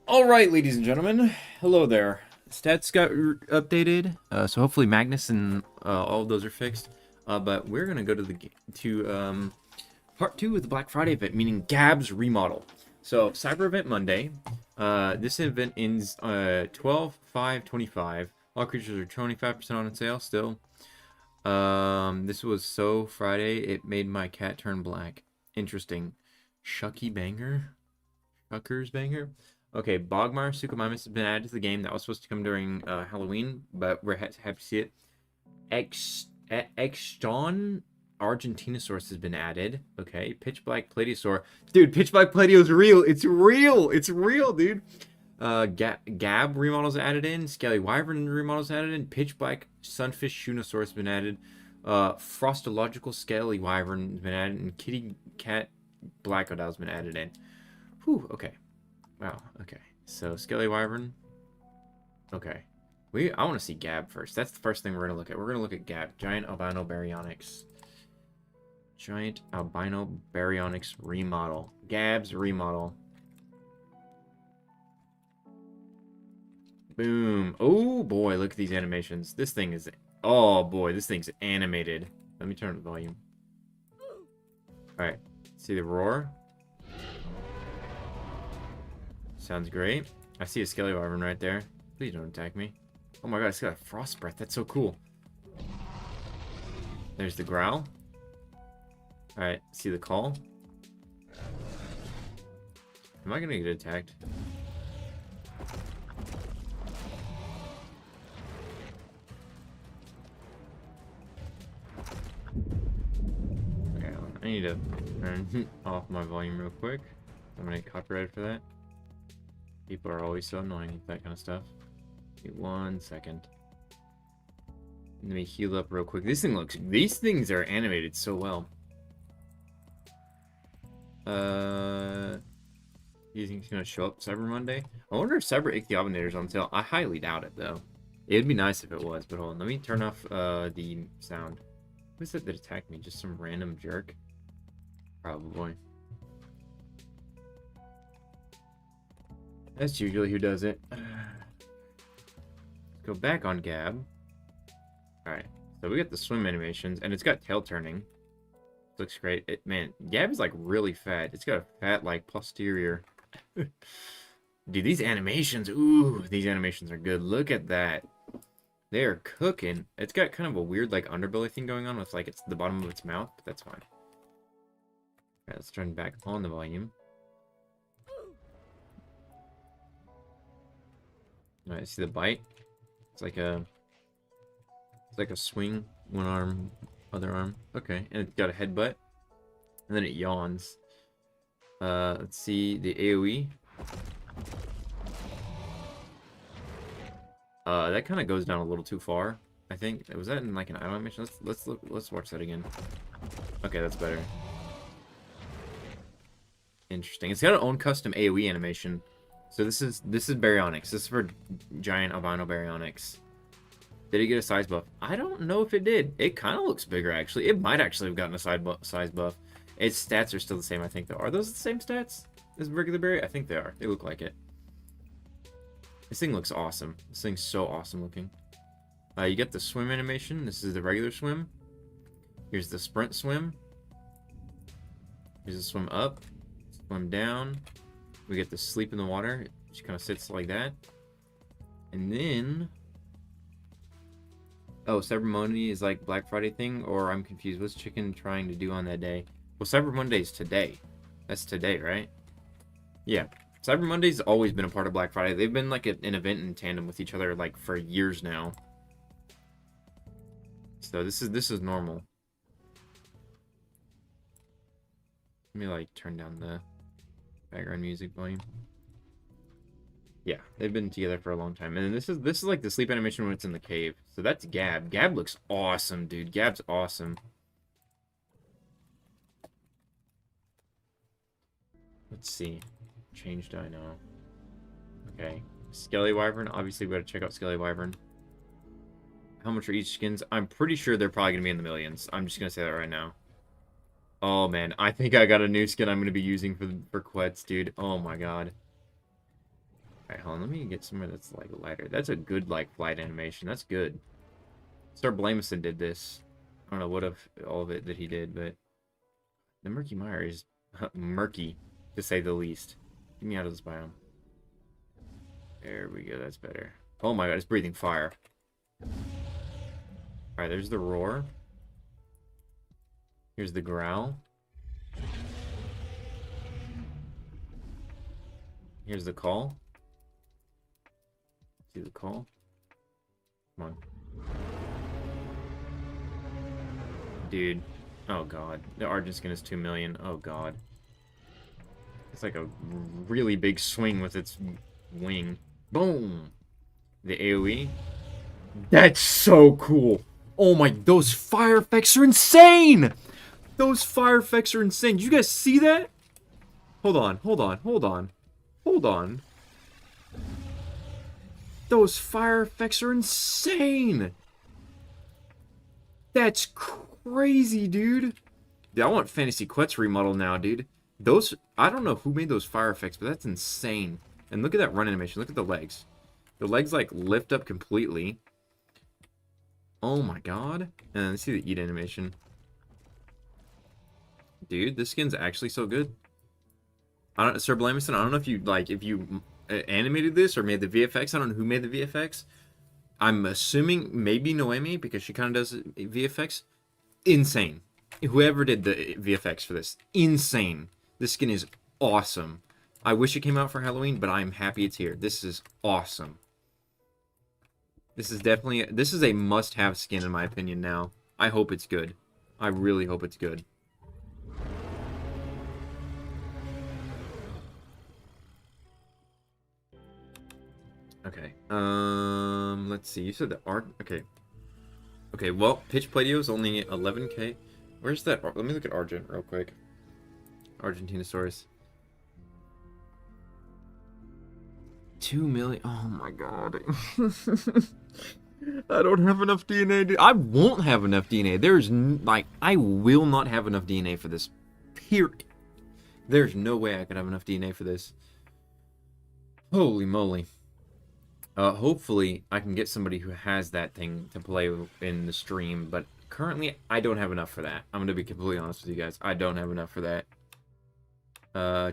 Alright, ladies and gentlemen, hello there. Stats got updated, so hopefully Magnus and all of those are fixed. But we're gonna go to part 2 of the Black Friday event, meaning GAB's remodel. So Cyber Event Monday. This event ends 12/5/25. All creatures are 25% on sale still. This was so Friday, it made my cat turn black. Interesting. Shucky banger? Shuckers banger? Okay, Bogmire Suchomimus has been added to the game. That was supposed to come during Halloween, but we're happy to see it. Exton Argentinosaur has been added. Okay, Pitch Black Plateosaur. Dude, Pitch Black Plateo is real. It's real. It's real, dude. GAB remodels added in. Skelly wyvern remodels added in. Pitch Black Sunfish Shunosaur has been added. Frostological Skelly wyvern has been added. And Kitty Cat Black Odile has been added in. Whew, okay. Wow, okay. So, Skelly wyvern. Okay. I want to see GAB first. That's the first thing we're going to look at. We're going to look at GAB. Giant Albino Baryonyx. Giant Albino Baryonyx remodel. GAB's remodel. Boom. Oh, boy. Look at these animations. This thing is... Oh, boy. This thing's animated. Let me turn up the volume. Alright. See the roar? Sounds great. I see a Skelly wyvern right there. Please don't attack me. Oh my god, it's got a frost breath. That's so cool. There's the growl. Alright, see the call. Am I gonna get attacked? Okay, I need to turn off my volume real quick. I'm gonna get copyrighted for that. People are always so annoying with that kind of stuff. Wait 1 second. Let me heal up real quick. These things are animated so well. You think it's gonna show up Cyber Monday? I wonder if Cyber Ichthyominator's on sale. I highly doubt it though. It'd be nice if it was, but hold on. Let me turn off the sound. Who is it that attacked me? Just some random jerk? Probably. That's usually who does it. Go back on GAB. Alright, so we got the swim animations, and it's got tail turning. Looks great. Man, GAB is like really fat. It's got a fat, like, posterior. Dude, these animations, ooh, these animations are good. Look at that. They are cooking. It's got kind of a weird, like, underbelly thing going on with, like, it's the bottom of its mouth, but that's fine. Alright, let's turn back on the volume. Alright, see the bite? It's like a swing, one arm, other arm. Okay, and it's got a headbutt. And then it yawns. Let's see the AoE. That kind of goes down a little too far, I think. Was that in like an idle animation? Let's watch that again. Okay, that's better. Interesting. It's got its own custom AoE animation. So this is Baryonyx. This is for Giant Albino Baryonyx. Did it get a size buff? I don't know if it did. It kind of looks bigger, actually. It might actually have gotten a size buff. Its stats are still the same, I think, though. Are those the same stats as regular berry? I think they are. They look like it. This thing looks awesome. This thing's so awesome looking. You get the swim animation. This is the regular swim. Here's the sprint swim. Here's the swim up. Swim down. We get the sleep in the water. It just kind of sits like that. And then... Oh, Cyber Monday is like Black Friday thing? Or I'm confused. What's Chicken trying to do on that day? Well, Cyber Monday is today. That's today, right? Yeah. Cyber Monday's always been a part of Black Friday. They've been like an event in tandem with each other like for years now. So this is normal. Let me like turn down the background music volume. Yeah, they've been together for a long time. And then this is like the sleep animation when it's in the cave. So that's GAB. GAB looks awesome, dude. GAB's awesome. Let's see. Change Dino. Okay. Skelly wyvern. Obviously, we gotta check out Skelly wyvern. How much are each skins? I'm pretty sure they're probably gonna be in the millions. I'm just gonna say that right now. Oh man, I think I got a new skin I'm gonna be using for Quets, dude. Oh my god. Alright, hold on. Let me get somewhere that's, like, lighter. That's a good, like, flight animation. That's good. Star Blamison did this. I don't know what of all of it that he did, but the Murky Mire is murky, to say the least. Get me out of this biome. There we go. That's better. Oh my god, it's breathing fire. Alright, there's the roar. Here's the growl. Here's the call. See the call? Come on. Dude. Oh god. The Argent skin is 2 million. Oh god. It's like a really big swing with its wing. Boom! The AoE. That's so cool! Oh my, those fire effects are insane! Those fire effects are insane. Did you guys see that? Hold on, hold on, hold on. Hold on. Those fire effects are insane! That's crazy, dude. Dude, I want Fantasy Quest remodel now, dude. Those, I don't know who made those fire effects, but that's insane. And look at that run animation. Look at the legs. The legs, like, lift up completely. Oh my god. And let's see the eat animation. Dude, this skin's actually so good. I don't, Sir Blamison, I don't know if you, like, if you animated this or made the VFX. I don't know who made the VFX. I'm assuming maybe Noemi, because she kind of does VFX. Insane. Whoever did the VFX for this. Insane. This skin is awesome. I wish it came out for Halloween, but I'm happy it's here. This is awesome. This is definitely, this is a must-have skin in my opinion now. I hope it's good. I really hope it's good. Okay. Let's see. You said the art. Okay. Okay. Well, Pitch Pladio is only 11K. Where's that? Let me look at Argent real quick. Argentinosaurus. 2 million. Oh my god. I don't have enough DNA. Dude. I won't have enough DNA. There's like, I will not have enough DNA for this. Period. There's no way I could have enough DNA for this. Holy moly. Hopefully, I can get somebody who has that thing to play in the stream, but currently, I don't have enough for that. I'm going to be completely honest with you guys. I don't have enough for that.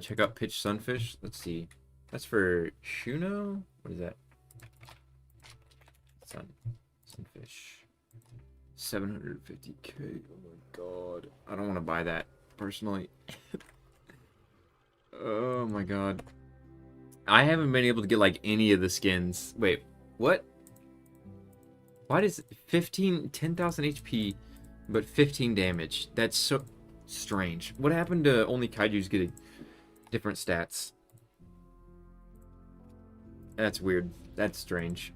Check out Pitch Sunfish. Let's see. That's for Shuno? What is that? Sunfish. 750k. Oh my god. I don't want to buy that, personally. Oh my god. I haven't been able to get, like, any of the skins. Wait, what? Why does 10,000 HP, but 15 damage? That's so strange. What happened to only kaijus getting different stats? That's weird. That's strange.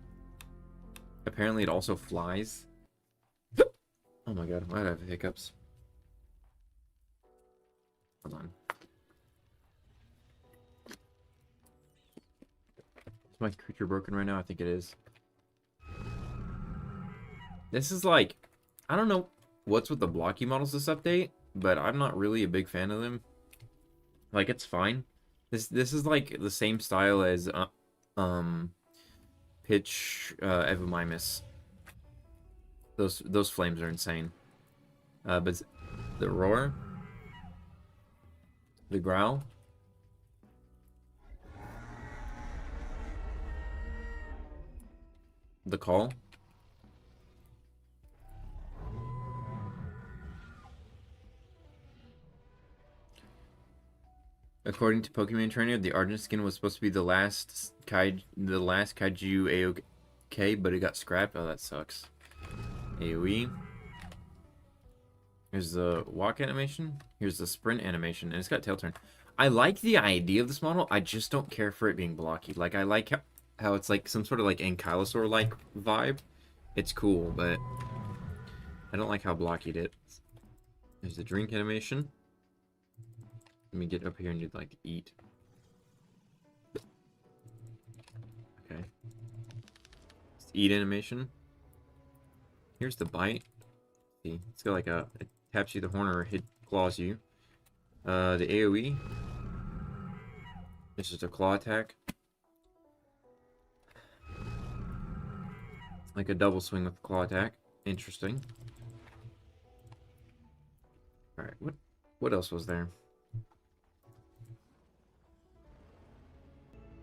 Apparently it also flies. Oh my god, why do I have hiccups? Hold on. Is my creature broken right now? I think it is. This is like, I don't know what's with the blocky models this update, but I'm not really a big fan of them. Like, it's fine. This is like the same style as Pitch Evomimus. Those flames are insane. But the roar, the growl, the call. According to Pokemon Trainer, the Argent skin was supposed to be the last kaiju AOK, but it got scrapped. Oh, that sucks. AoE. Here's the walk animation. Here's the sprint animation, and it's got tail turn. I like the idea of this model. I just don't care for it being blocky. Like, I like how it's like some sort of like Ankylosaur-like vibe. It's cool, but I don't like how blocky it is. There's the drink animation. Let me get up here and do like eat. Okay. It's eat animation. Here's the bite. See, it's got like a, it taps you the horn or it claws you. The AoE. This is a claw attack. Like a double swing with claw attack. Interesting. Alright, what else was there?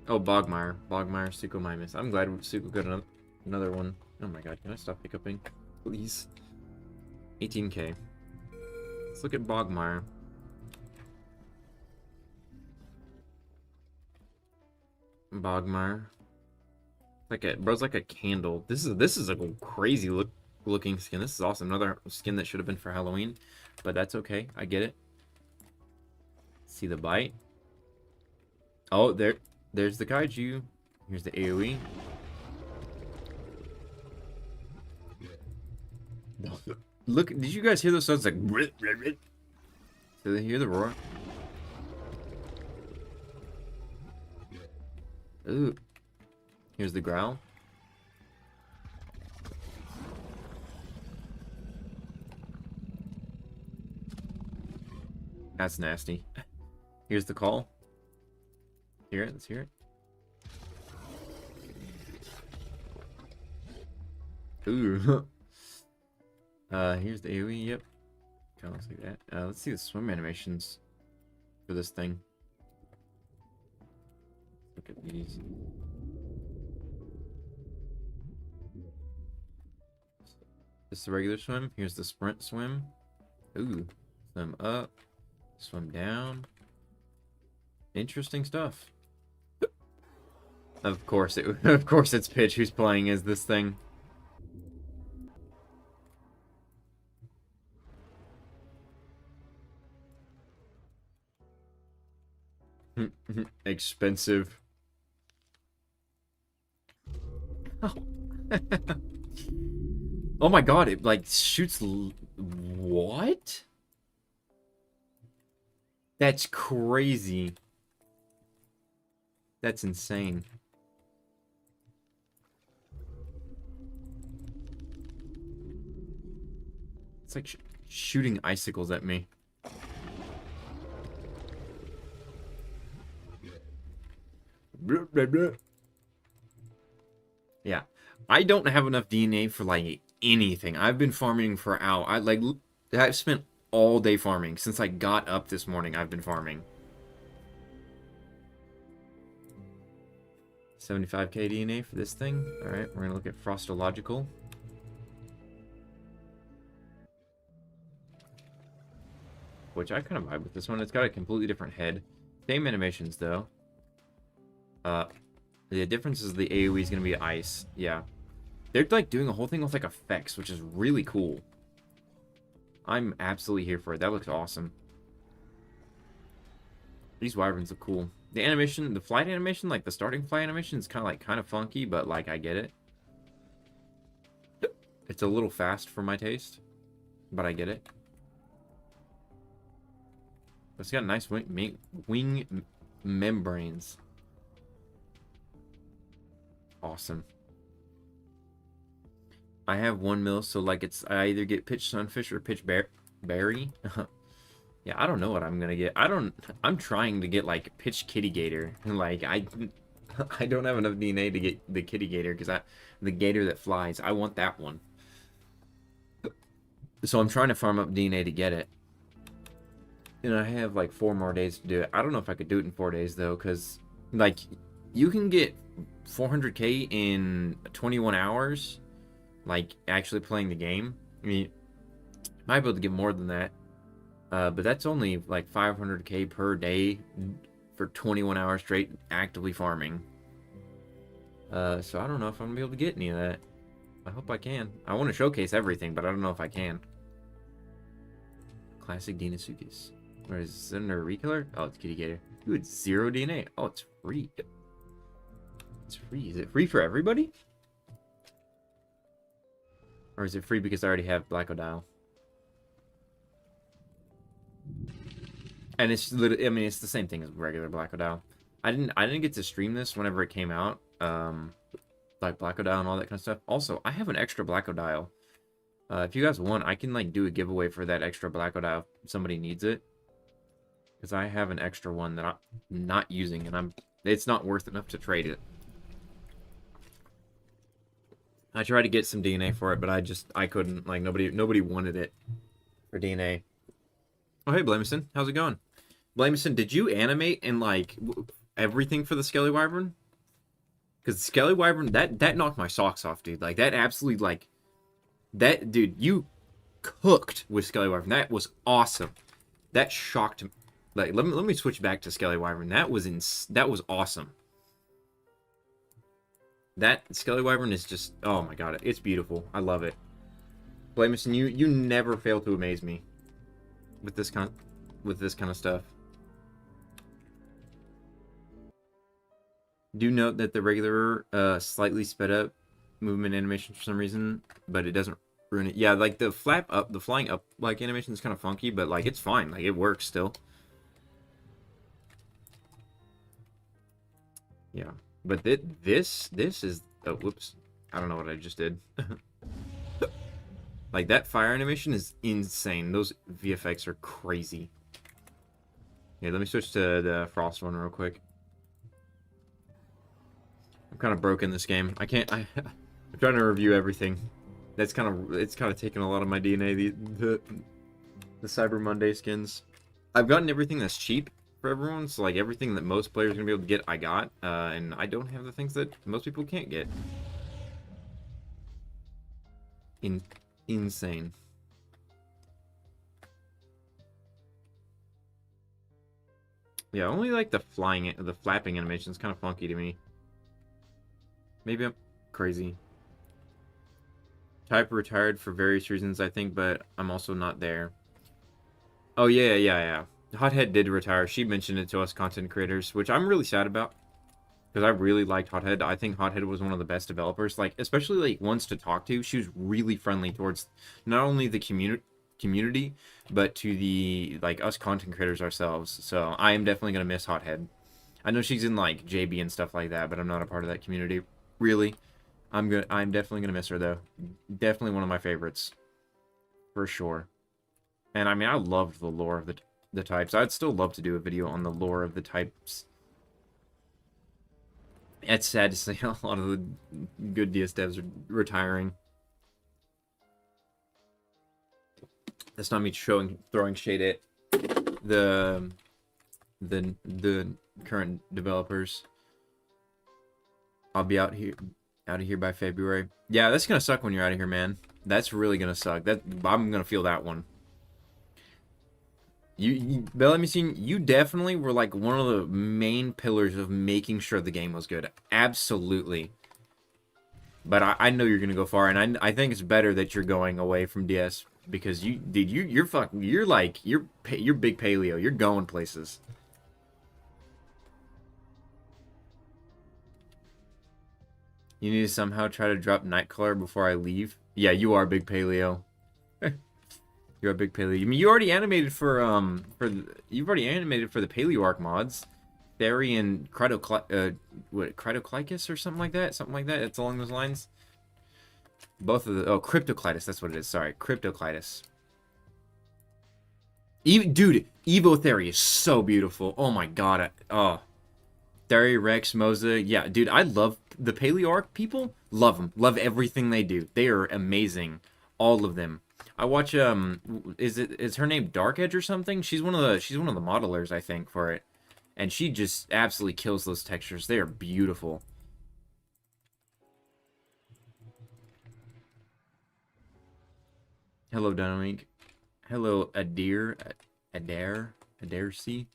Oh, Bogmire. Bogmire, Suko Mimus. I'm glad Suko got another one. Oh my god, can I stop hiccuping? Please. 18k. Let's look at Bogmire. Bogmire. Bro's like a candle. This is a crazy looking skin. This is awesome. Another skin that should have been for Halloween, but that's okay. I get it. See the bite. Oh, there's the kaiju. Here's the AoE. Look, did you guys hear those sounds like? Did they hear the roar? Ooh. Here's the growl. That's nasty. Here's the call. Hear it? Let's hear it. Ooh. Here's the AoE. Yep. Kind of looks like that. Let's see the swim animations for this thing. Look at these. This is the regular swim. Here's the sprint swim. Ooh. Swim up. Swim down. Interesting stuff. Of course it's Pitch who's playing as this thing. Expensive. Oh. Oh my god, it like shoots. What? That's crazy. That's insane. It's like shooting icicles at me. Yeah, I don't have enough DNA for like anything. I've been farming for I've spent all day farming since I got up this morning. I've been farming. 75k DNA for this thing. All right, we're gonna look at Frostological. Which I kind of vibe with this one. It's got a completely different head. Same animations though. The difference is the AoE is gonna be ice. Yeah, they're like doing a whole thing with like effects, which is really cool. I'm absolutely here for it. That looks awesome. These wyverns look cool. The animation, the flight animation, like the starting flight animation is kind of funky, but like I get it. It's a little fast for my taste, but I get it. It's got nice wing membranes. Awesome. I have 1 mil, so like I either get pitch sunfish or pitch berry. Yeah, I don't know what I'm gonna get. I'm trying to get like pitch kitty gator. Like I don't have enough DNA to get the kitty gator because the gator that flies. I want that one. So I'm trying to farm up DNA to get it. And I have like 4 more days to do it. I don't know if I could do it in 4 days though, because like you can get 400k in 21 hours, like actually playing the game. I mean, might be able to get more than that, but that's only like 500k per day for 21 hours straight actively farming. So I don't know if I'm gonna be able to get any of that. I hope I can. I want to showcase everything, but I don't know if I can. Classic Dinosaur. Where is it under Rekiller? Oh, it's Kitty Gator. Ooh, it's 0 DNA. Oh, it's free. It's free. Is it free for everybody? Or is it free because I already have Blackodile? And it's literally, I mean, it's the same thing as regular Blackodile. I didn't get to stream this whenever it came out. Like Blackodile and all that kind of stuff. Also, I have an extra Blackodile. If you guys want, I can like do a giveaway for that extra Blackodile if somebody needs it. Because I have an extra one that I'm not using, and it's not worth enough to trade it. I tried to get some DNA for it, but I couldn't. Like, nobody wanted it for DNA. Oh, hey, Blamison. How's it going? Blamison, did you animate and, like, everything for the Skelly wyvern? Because the Skelly wyvern, that knocked my socks off, dude. Like, that absolutely, like... That, dude, you cooked with Skelly wyvern. That was awesome. That shocked me. Like, let me switch back to Skelly wyvern. That was awesome. That Skelly wyvern is just, oh my god, it's beautiful. I love it. Blamison, you never fail to amaze me with this kind of stuff. Do note that the regular slightly sped up movement animation for some reason, but it doesn't ruin it. Yeah, like the flying up like animation is kind of funky, but like it's fine. Like it works still. Yeah. But this is... Oh, whoops. I don't know what I just did. Like, that fire animation is insane. Those VFX are crazy. Yeah, let me switch to the Frost one real quick. I'm kind of broken this game. I'm trying to review everything. It's kind of taken a lot of my DNA, the Cyber Monday skins. I've gotten everything that's cheap for everyone, so like everything that most players are gonna be able to get, I got, and I don't have the things that most people can't get. Insane. Yeah, only like the flapping animation is kind of funky to me. Maybe I'm crazy. Type retired for various reasons, I think, but I'm also not there. Oh yeah. Hothead did retire. She mentioned it to us content creators, which I'm really sad about. Because I really liked Hothead. I think Hothead was one of the best developers. Like, especially, like, ones to talk to. She was really friendly towards not only the community, but to the, like, us content creators ourselves. So, I am definitely going to miss Hothead. I know she's in, like, JB and stuff like that, but I'm not a part of that community. Really. I'm definitely going to miss her, though. Definitely one of my favorites. For sure. And, I mean, I loved the lore of the types. I'd still love to do a video on the lore of the types. It's sad to say a lot of the good DS devs are retiring. That's not me throwing shade at the current developers. I'll be out of here by February. Yeah, that's gonna suck when you're out of here, man. That's really gonna suck. I'm gonna feel that one. But let me see, you definitely were like one of the main pillars of making sure the game was good. Absolutely. But I know you're gonna go far, and I think it's better that you're going away from DS because you're big paleo. You're going places. You need to somehow try to drop Nightcrawler before I leave. Yeah, you are big paleo. You're a big paleo. I mean, you already animated for you've already animated for the Paleoarch mods, Theory and Crytoclycus or something like that. It's along those lines. Both of the Cryptoclytus. That's what it is. Sorry, Cryptoclytus. Dude, Evo Theory is so beautiful. Oh my god. Theory, Rex, Moza. Yeah, dude, I love the Paleoarch people. Love them. Love everything they do. They are amazing. All of them. I watch is her name Dark Edge or something? She's one of the modelers, I think, for it. And she just absolutely kills those textures. They are beautiful. Hello, Dynamite. Hello, Adair C.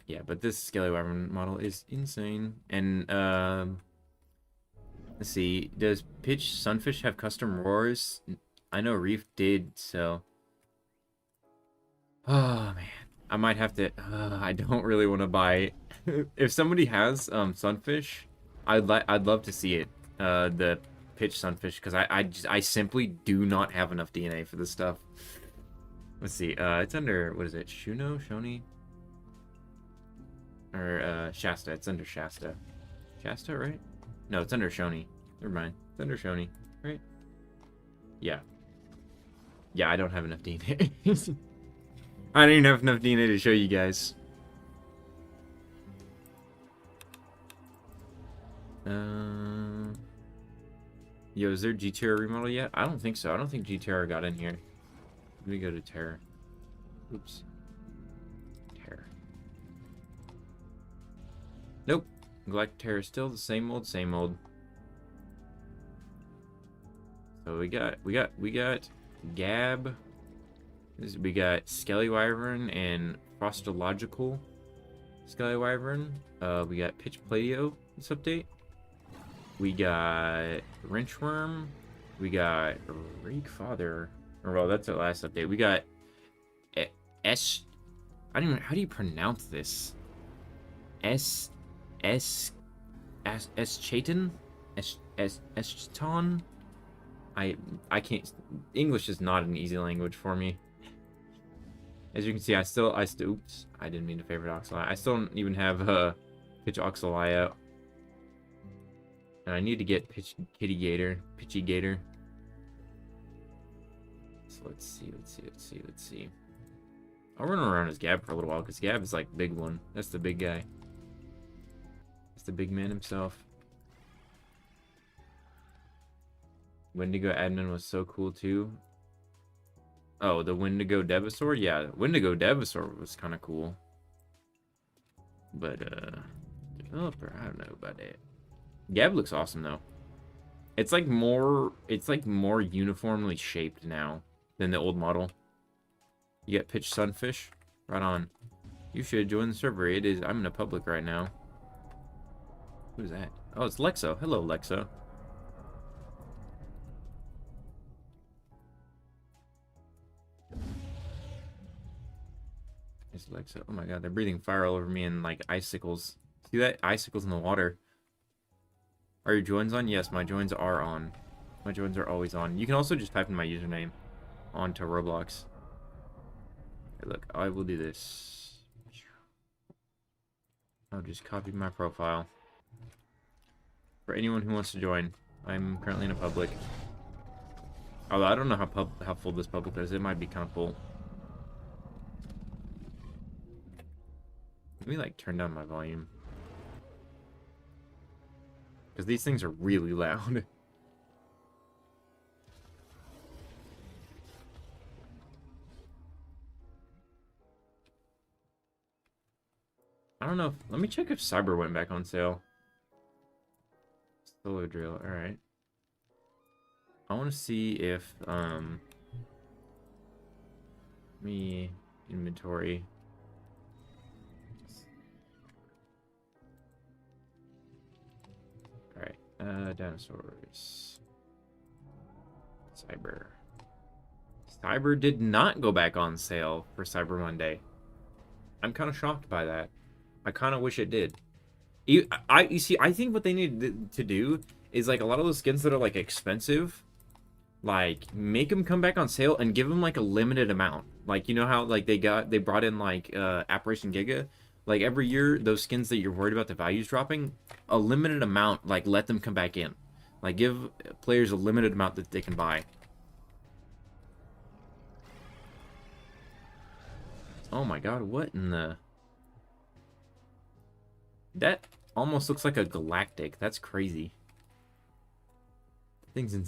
Yeah, but this Skelly wyvern model is insane. And let's see, does Pitch Sunfish have custom roars? I know Reef did, so... Oh, man. I might have to... I don't really want to buy it. If somebody has Sunfish, I'd love to see it. The Pitch Sunfish, because I simply do not have enough DNA for this stuff. Let's see, it's under... What is it? Shoni? Or Shasta. It's under Shasta. Shasta, right? No, it's under Shoni. Never mind. It's under Shoni, right? Yeah. Yeah, I don't have enough DNA. I don't even have enough DNA to show you guys. Yo, is there GTR remodel yet? I don't think so. I don't think GTR got in here. Let me go to Terror. Oops. Terror. Nope. Galactic Terror is still the same old, same old. So we got Gab. We got Skelly Wyvern and Frostological Skelly Wyvern. We got Pitch Pladio this update. We got Wrenchworm. We got Reek Father. Or, well, that's our last update. We got S. I don't even know. How do you pronounce this? Chaitin? Ton? I can't. English is not an easy language for me. As you can see, I still, oops, I didn't mean to favorite Oxalai. I still don't even have Pitch Oxalai out. And I need to get Pitchy Gator. So let's see. I'll run around as Gab for a little while, because Gab is like big one. That's the big guy. That's the big man himself. Wendigo admin was so cool too. Oh, the Wendigo Devasaur? Yeah, Wendigo Devasaur was kind of cool. But, developer, I don't know about that. Gab looks awesome, though. It's like more uniformly shaped now than the old model. You got Pitch Sunfish. Right on. You should join the server. I'm in a public right now. Who's that? Oh, it's Lexo. Hello, Lexo. It's Lexo. Oh my god, they're breathing fire all over me and like icicles. See that? Icicles in the water. Are your joins on? Yes, my joins are on. My joins are always on. You can also just type in my username onto Roblox. Okay, look, I will do this. I'll just copy my profile. For anyone who wants to join, I'm currently in a public. Although I don't know how full this public is. It might be kind of full. Let me like turn down my volume. Because these things are really loud. I don't know if, let me check if Cyber went back on sale. Solo drill, alright. I want to see if, me, inventory. Alright, dinosaurs. Cyber. Cyber did not go back on sale for Cyber Monday. I'm kind of shocked by that. I kind of wish it did. You see, I think what they need to do is like a lot of those skins that are like expensive, like make them come back on sale and give them like a limited amount. Like, you know how like they brought in like Apparition Giga, like every year those skins that you're worried about the values dropping, a limited amount, like let them come back in. Like give players a limited amount that they can buy. Oh my god, what in the... That almost looks like a galactic. That's crazy. Thing's in...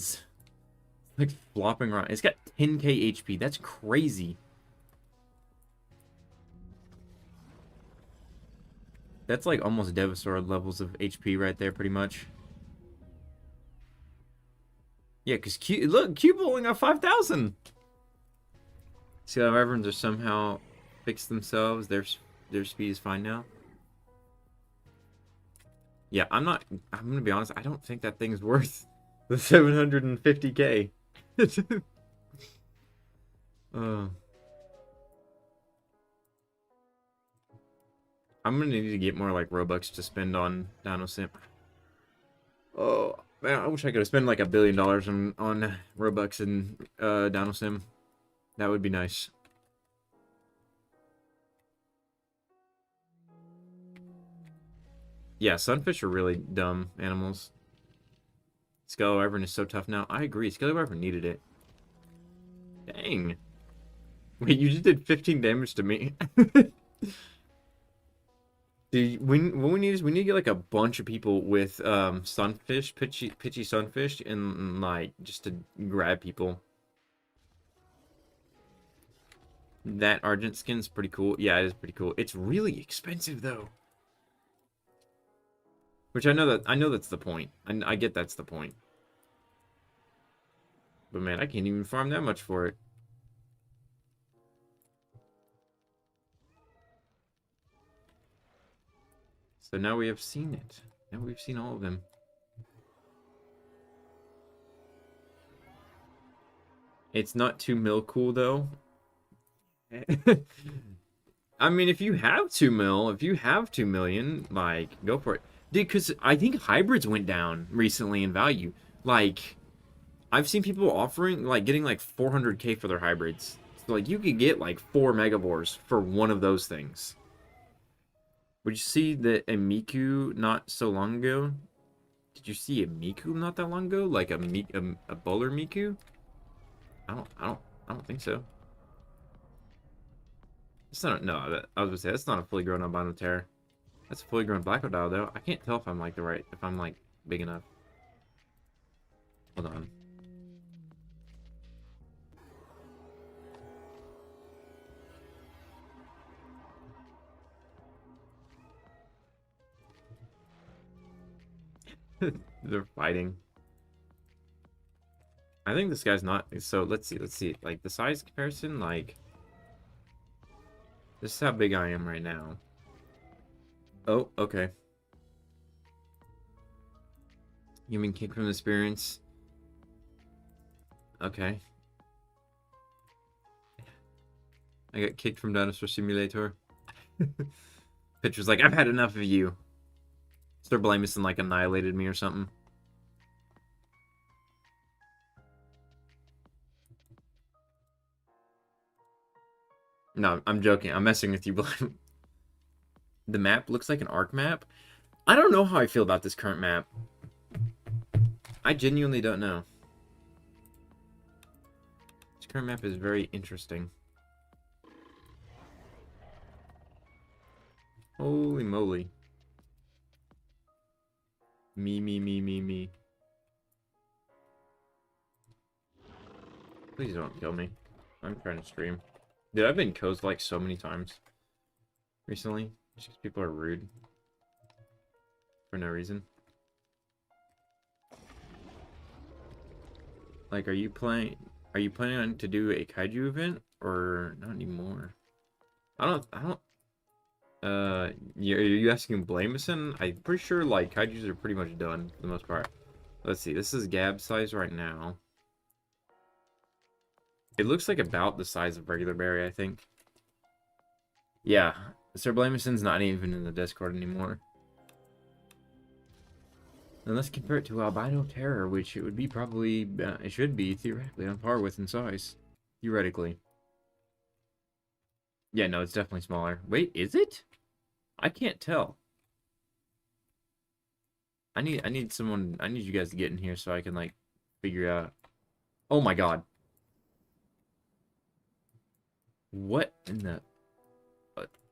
like flopping around. It's got 10k HP. That's crazy. That's like almost Devasaur levels of HP right there, pretty much. Yeah, because look, Cube only got 5,000. See how Wyverns are somehow fixed themselves. Their speed is fine now. Yeah, I'm gonna be honest, I don't think that thing's worth the 750k. I'm gonna need to get more like Robux to spend on Dinosaur. Oh man, I wish I could have spent like $1 billion on Robux and Dinosaur. That would be nice. Yeah, sunfish are really dumb animals. Skelly Wyvern is so tough now. I agree. Skelly Wyvern needed it. Dang. Wait, you just did 15 damage to me? Dude, what we need is we need to get like a bunch of people with sunfish, pitchy sunfish, and like just to grab people. That Argent skin's pretty cool. Yeah, it is pretty cool. It's really expensive though. Which I know that's the point. I get that's the point. But man, I can't even farm that much for it. So now we have seen it. Now we've seen all of them. It's not 2 mil cool though. I mean, if you have 2 mil, if you have 2 million, like, go for it. Dude, because I think hybrids went down recently in value. Like, I've seen people offering, like, getting like 400k for their hybrids. So, like, you could get like 4 megavores for one of those things. Would you see the Miku not so long ago? Did you see a Miku not that long ago? Like a bowler Miku? I don't think so. It's not, no, I was gonna say that's not a fully grown albino terror. That's a fully grown black dial though. I can't tell if I'm like if I'm like big enough. Hold on. They're fighting. I think this guy's not, so let's see. Like the size comparison, like this is how big I am right now. Oh, okay. You mean kick from the experience? Okay. I got kicked from Dinosaur Simulator. Pitcher's like, I've had enough of you. Sir Blamison like annihilated me or something. No, I'm joking. I'm messing with you, Blame. The map looks like an Ark map. I don't know how I feel about this current map. I genuinely don't know. This current map is very interesting. Holy moly. Me. Please don't kill me. I'm trying to stream. Dude, I've been coast like so many times recently. Just because people are rude. For no reason. Like, are you planning on to do a kaiju event? Or not anymore? are you asking Blamison? I'm pretty sure like kaijus are pretty much done for the most part. Let's see, this is GAB size right now. It looks like about the size of regular berry, I think. Yeah, Sir Blamison's not even in the Discord anymore. And let's compare it to Albino Terror, which it would be probably, it should be theoretically on par with in size. Theoretically. Yeah, no, it's definitely smaller. Wait, is it? I can't tell. I need you guys to get in here so I can like figure out. Oh my god. What in the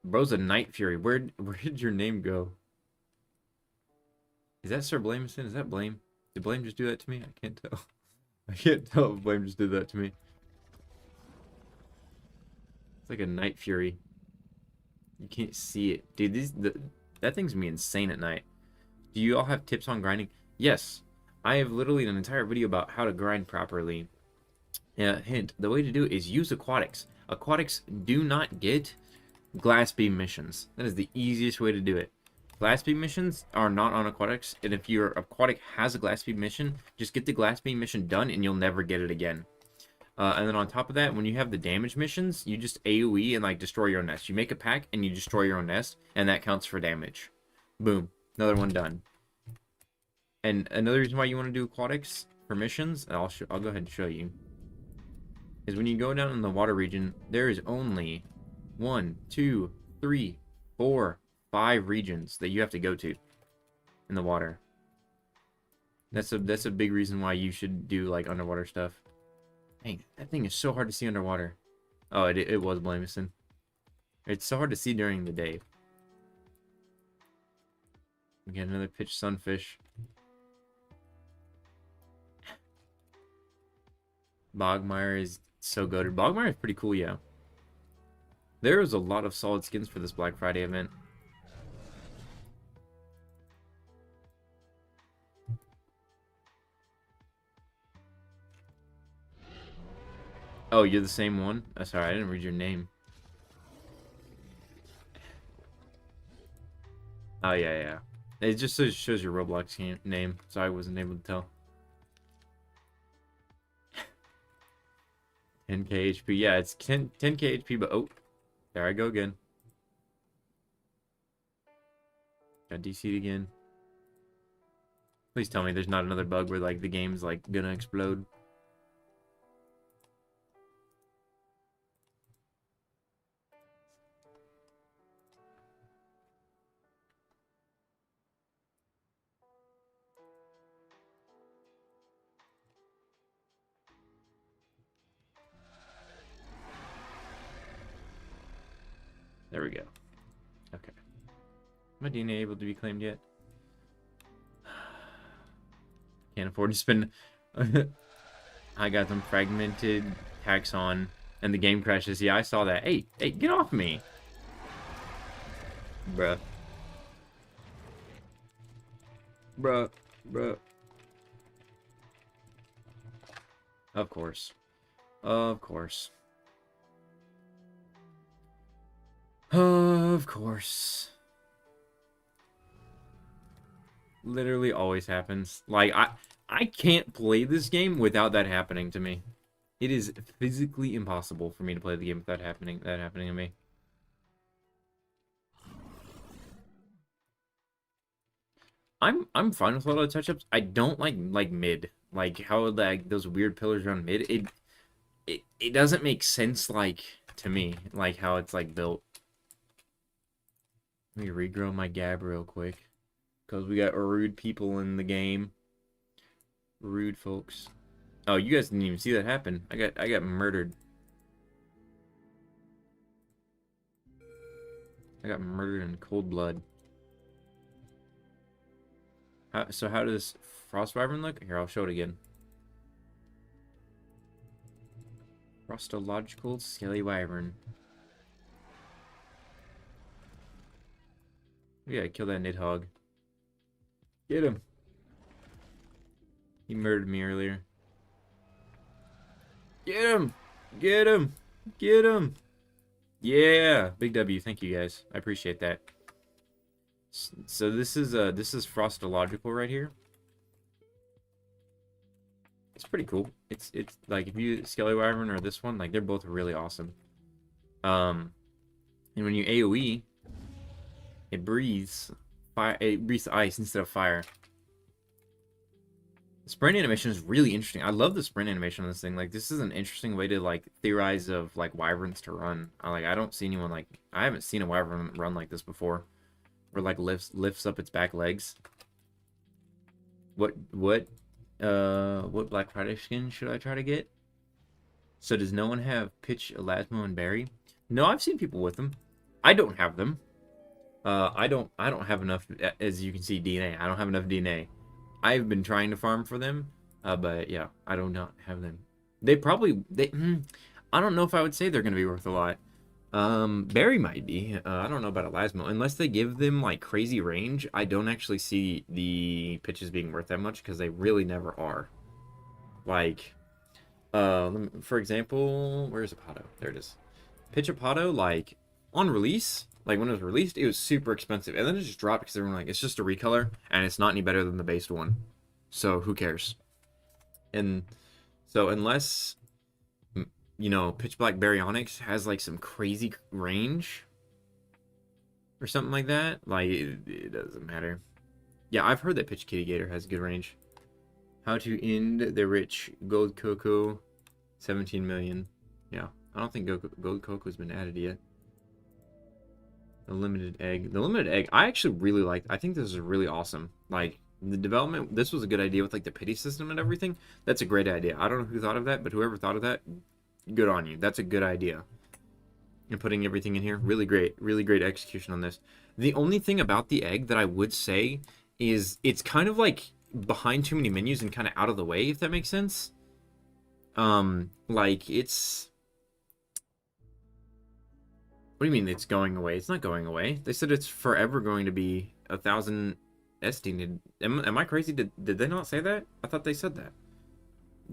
bro's a Night Fury. Where did your name go? Is that Sir Blamison? Is that Blame? Did Blame just do that to me? I can't tell. I can't tell if Blame just did that to me. It's like a Night Fury. You can't see it. Dude, that thing's gonna be insane at night. Do you all have tips on grinding? Yes. I have literally an entire video about how to grind properly. Hint, the way to do it is use aquatics. Aquatics do not get glass beam missions. That is the easiest way to do it. Glass beam missions are not on aquatics, and if your aquatic has a glass beam mission, just get the glass beam mission done and you'll never get it again. And then on top of that, when you have the damage missions, you just AoE and like destroy your own nest. You make a pack and you destroy your own nest, and that counts for damage. Boom. Another one done. And another reason why you want to do aquatics for missions, and I'll go ahead and show you, is when you go down in the water region, there is only 1, 2, 3, 4, 5 regions that you have to go to in the water. That's a big reason why you should do like underwater stuff. Dang, that thing is so hard to see underwater. Oh, it was Blamison. It's so hard to see during the day. We get another pitch sunfish. Bogmire is so good. Bogmire is pretty cool, yeah. There is a lot of solid skins for this Black Friday event. Oh, you're the same one? Oh, sorry, I didn't read your name. Oh, yeah. It just shows your Roblox name, so I wasn't able to tell. 10k HP. Yeah, it's 10k HP, but oh, there I go again. Got DC'd again. Please tell me there's not another bug where like the game's like gonna explode. There we go. Okay. My DNA able to be claimed yet? Can't afford to spend. I got them fragmented taxon, and the game crashes. Yeah, I saw that. Hey, get off me, bruh. Of course. Of course. Of course. Literally always happens. Like, I can't play this game without that happening to me. It is physically impossible for me to play the game without that happening to me. I'm fine with a lot of touch-ups. I don't like mid. Like how like those weird pillars around mid. It doesn't make sense like to me, like how it's like built. Let me regrow my GAB real quick. Because we got rude people in the game. Rude folks. Oh, you guys didn't even see that happen. I got murdered. I got murdered in cold blood. So how does Frost Wyvern look? Here, I'll show it again. Frostological Skelly Wyvern. Yeah, kill that Nidhogg. Get him. He murdered me earlier. Get him! Get him! Get him! Yeah! Big W, thank you guys. I appreciate that. So this is Frostological right here. It's pretty cool. It's like if you Skelly Wyvern or this one, like they're both really awesome. And when you AoE, it breathes fire. It breathes ice instead of fire. The sprint animation is really interesting. I love the sprint animation on this thing. Like this is an interesting way to like theorize of like wyverns to run. I don't see anyone like I haven't seen a wyvern run like this before, where like lifts up its back legs. What Black Friday skin should I try to get? So does no one have Pitch, Elasmo, and Berry? No, I've seen people with them. I don't have them. I don't have enough, as you can see, DNA. I don't have enough DNA. I've been trying to farm for them, but yeah, I do not have them. I don't know if I would say they're going to be worth a lot. Berry might be. I don't know about Elasmo. Unless they give them, like, crazy range, I don't actually see the pitches being worth that much, because they really never are. Like, for example, where's Apato? There it is. Pitch Apato, like, on release, like, when it was released, it was super expensive. And then it just dropped because everyone, like, it's just a recolor, and it's not any better than the based one. So, who cares? And so, unless you know, Pitch Black Baryonyx has like some crazy range or something like that, like it doesn't matter. Yeah, I've heard that Pitch Kitty Gator has good range. How to end the rich gold cocoa, 17 million. Yeah, I don't think gold cocoa's been added yet. The limited egg. I actually really like. I think this is really awesome. Like the development. This was a good idea with like the pity system and everything. That's a great idea. I don't know who thought of that, but whoever thought of that, good on you. That's a good idea. And putting everything in here, really great execution on this. The only thing about the egg that I would say is it's kind of like behind too many menus and kind of out of the way, if that makes sense. Like it's... What do you mean it's going away? It's not going away. They said it's forever going to be 1,000 SD. Am I crazy? Did they not say that? I thought they said that.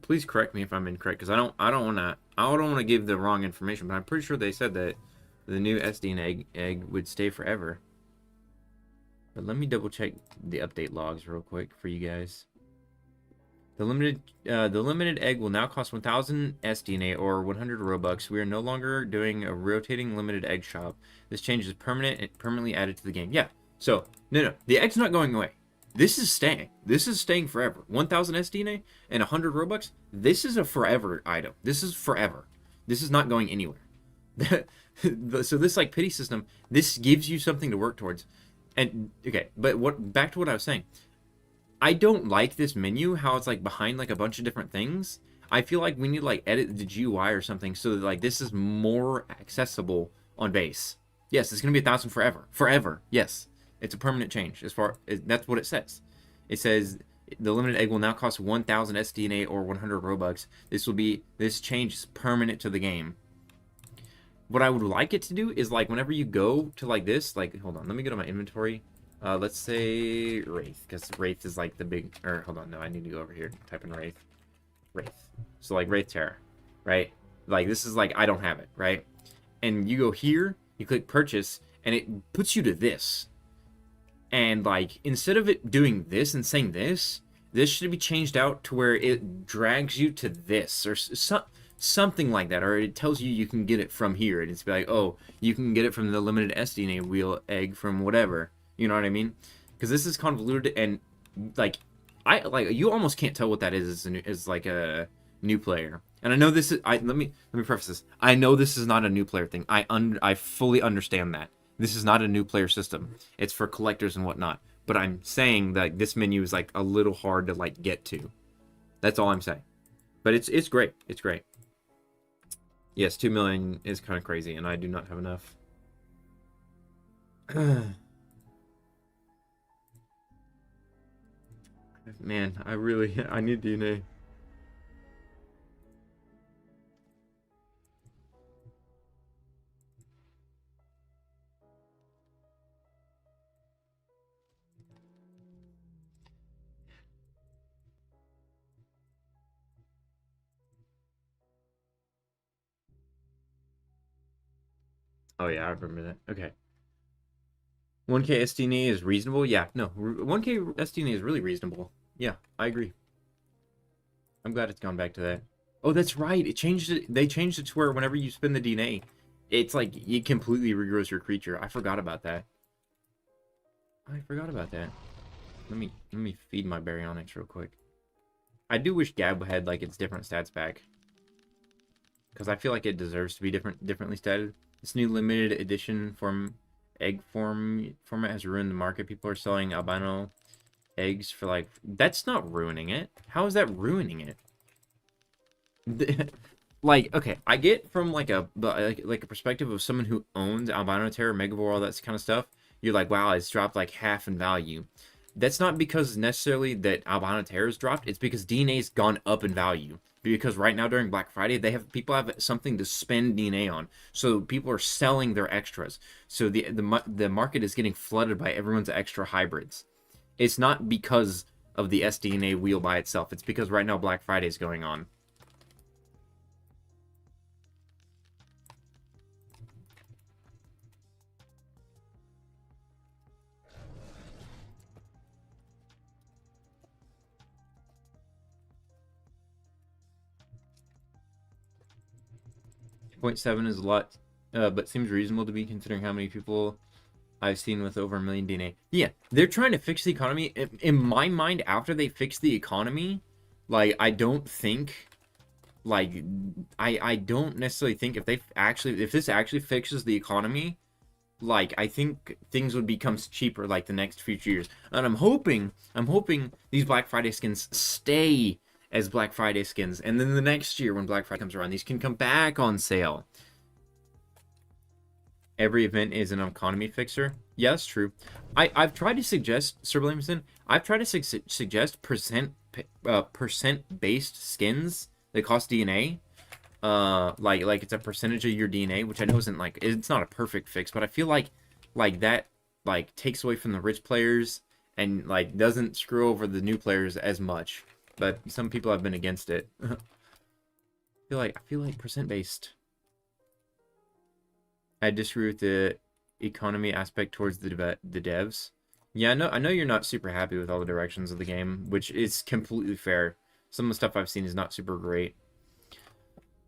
Please correct me if I'm incorrect, because I don't want to give the wrong information, but I'm pretty sure they said that the new SD egg would stay forever. But let me double check the update logs real quick for you guys. The limited egg will now cost 1,000 SDNA or 100 Robux. We are no longer doing a rotating limited egg shop. This change is permanent and permanently added to the game. Yeah. So no, the egg's not going away. This is staying. This is staying forever. 1,000 SDNA and 100 Robux. This is a forever item. This is forever. This is not going anywhere. So this like pity system, this gives you something to work towards. And okay, but back to what I was saying. I don't like this menu, how it's like behind like a bunch of different things. I feel like we need to like edit the GUI or something so that like this is more accessible on base. Yes, it's gonna be 1,000 forever. Forever. Yes. It's a permanent change as far as that's what it says. It says the limited egg will now cost 1,000 SDNA or 100 Robux. This change is permanent to the game. What I would like it to do is like whenever you go to like this, like hold on, let me go to my inventory. Let's say Wraith, because Wraith is like the big, or hold on, no, I need to go over here, type in Wraith. So like Wraith Terror, right? Like this is like, I don't have it, right? And you go here, you click purchase, and it puts you to this. And like, instead of it doing this and saying this should be changed out to where it drags you to this, or something like that, or it tells you can get it from here, and it's like, oh, you can get it from the limited SDNA wheel egg from whatever. You know what I mean? Because this is convoluted, and like you almost can't tell what that is as like a new player. And I know this is let me preface this. I know this is not a new player thing. I fully understand that this is not a new player system. It's for collectors and whatnot. But I'm saying that this menu is like a little hard to like get to. That's all I'm saying. But it's great. It's great. Yes, 2 million is kind of crazy, and I do not have enough. Man, I need DNA. Oh yeah, I remember that. Okay. 1K SDNA is reasonable? Yeah, no. 1K SDNA is really reasonable. Yeah, I agree. I'm glad it's gone back to that. Oh, that's right. It changed it. They changed it to where whenever you spend the DNA, it's like it completely regrows your creature. I forgot about that. Let me feed my baryonyx real quick. I do wish GAB had like its different stats back, because I feel like it deserves to be differently statted. This new limited edition egg format has ruined the market. People are selling albino eggs for like, that's not ruining it. How is that ruining it? Like, okay, I get from like a perspective of someone who owns albino terror, megavore, all that kind of stuff. You're like, wow, it's dropped like half in value. That's not because necessarily that albino terror has dropped. It's because DNA's gone up in value. Because right now during Black Friday, people have something to spend DNA on. So people are selling their extras. So the market is getting flooded by everyone's extra hybrids. It's not because of the SDNA wheel by itself. It's because right now Black Friday is going on. .7 is a lot, but seems reasonable to be considering how many people I've seen with over 1 million DNA. Yeah, they're trying to fix the economy. In my mind, after they fix the economy, like, I don't think, like, I don't necessarily think if this actually fixes the economy, like, I think things would become cheaper, like, the next future years. And I'm hoping these Black Friday skins stay as Black Friday skins, and then the next year when Black Friday comes around, these can come back on sale. Every event is an economy fixer. Yeah, that's true. I've tried to suggest, Sir Williamson, I've tried to suggest percent based skins that cost DNA. Like it's a percentage of your DNA, which I know isn't like, it's not a perfect fix, but I feel like that like takes away from the rich players and like doesn't screw over the new players as much. But some people have been against it. I feel like percent based. I disagree with the economy aspect towards the devs. Yeah, I know you're not super happy with all the directions of the game, which is completely fair. Some of the stuff I've seen is not super great.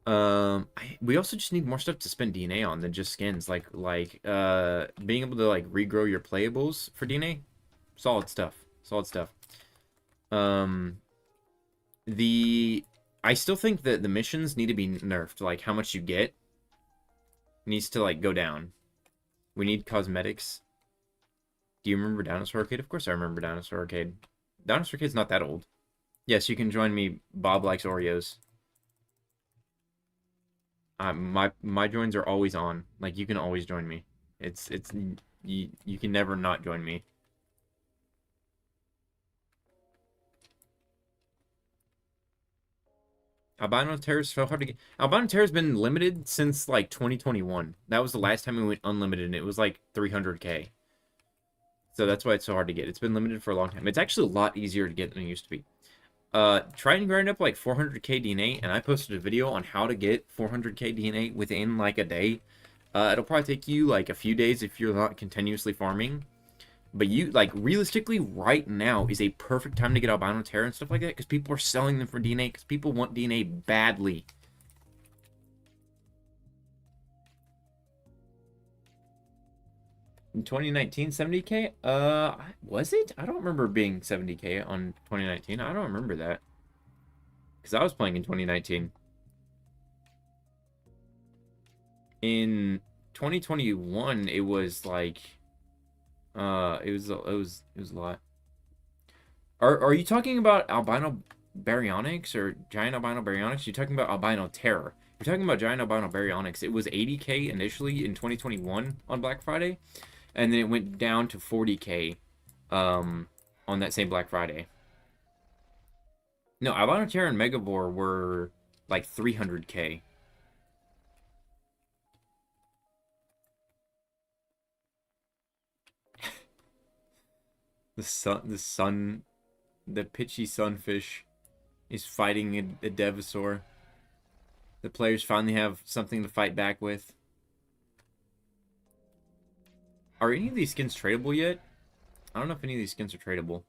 We also just need more stuff to spend DNA on than just skins. Like being able to like regrow your playables for DNA. Solid stuff. Solid stuff. I still think that the missions need to be nerfed. Like how much you get needs to like go down. We need cosmetics. Do you remember Dinosaur Arcade? Of course I remember Dinosaur Arcade. Dinosaur Arcade's not that old. Yes, you can join me. Bob likes Oreos. My joins are always on. Like you can always join me. It's you can never not join me. Albino Terror is so hard to get. Albino Terror has been limited since like 2021. That was the last time we went unlimited, and it was like 300k. So that's why it's so hard to get. It's been limited for a long time. It's actually a lot easier to get than it used to be. Try and grind up like 400k DNA, and I posted a video on how to get 400k DNA within like a day. It'll probably take you like a few days if you're not continuously farming. But you, like, realistically, right now is a perfect time to get Albino Terror and stuff like that, because people are selling them for DNA, because people want DNA badly. In 2019, 70k? Was it? I don't remember being 70k on 2019. I don't remember that. Because I was playing in 2019. In 2021, it was like... it was a lot. Are you talking about albino baryonyx or giant albino baryonyx? You're talking about albino terror. You're talking about giant albino baryonyx. It was 80k initially in 2021 on Black Friday, and then it went down to 40k on that same Black Friday. No, albino terror and megavore were like 300k. The pitchy sunfish is fighting a Devasaur. The players finally have something to fight back with. Are any of these skins tradable yet? I don't know if any of these skins are tradable.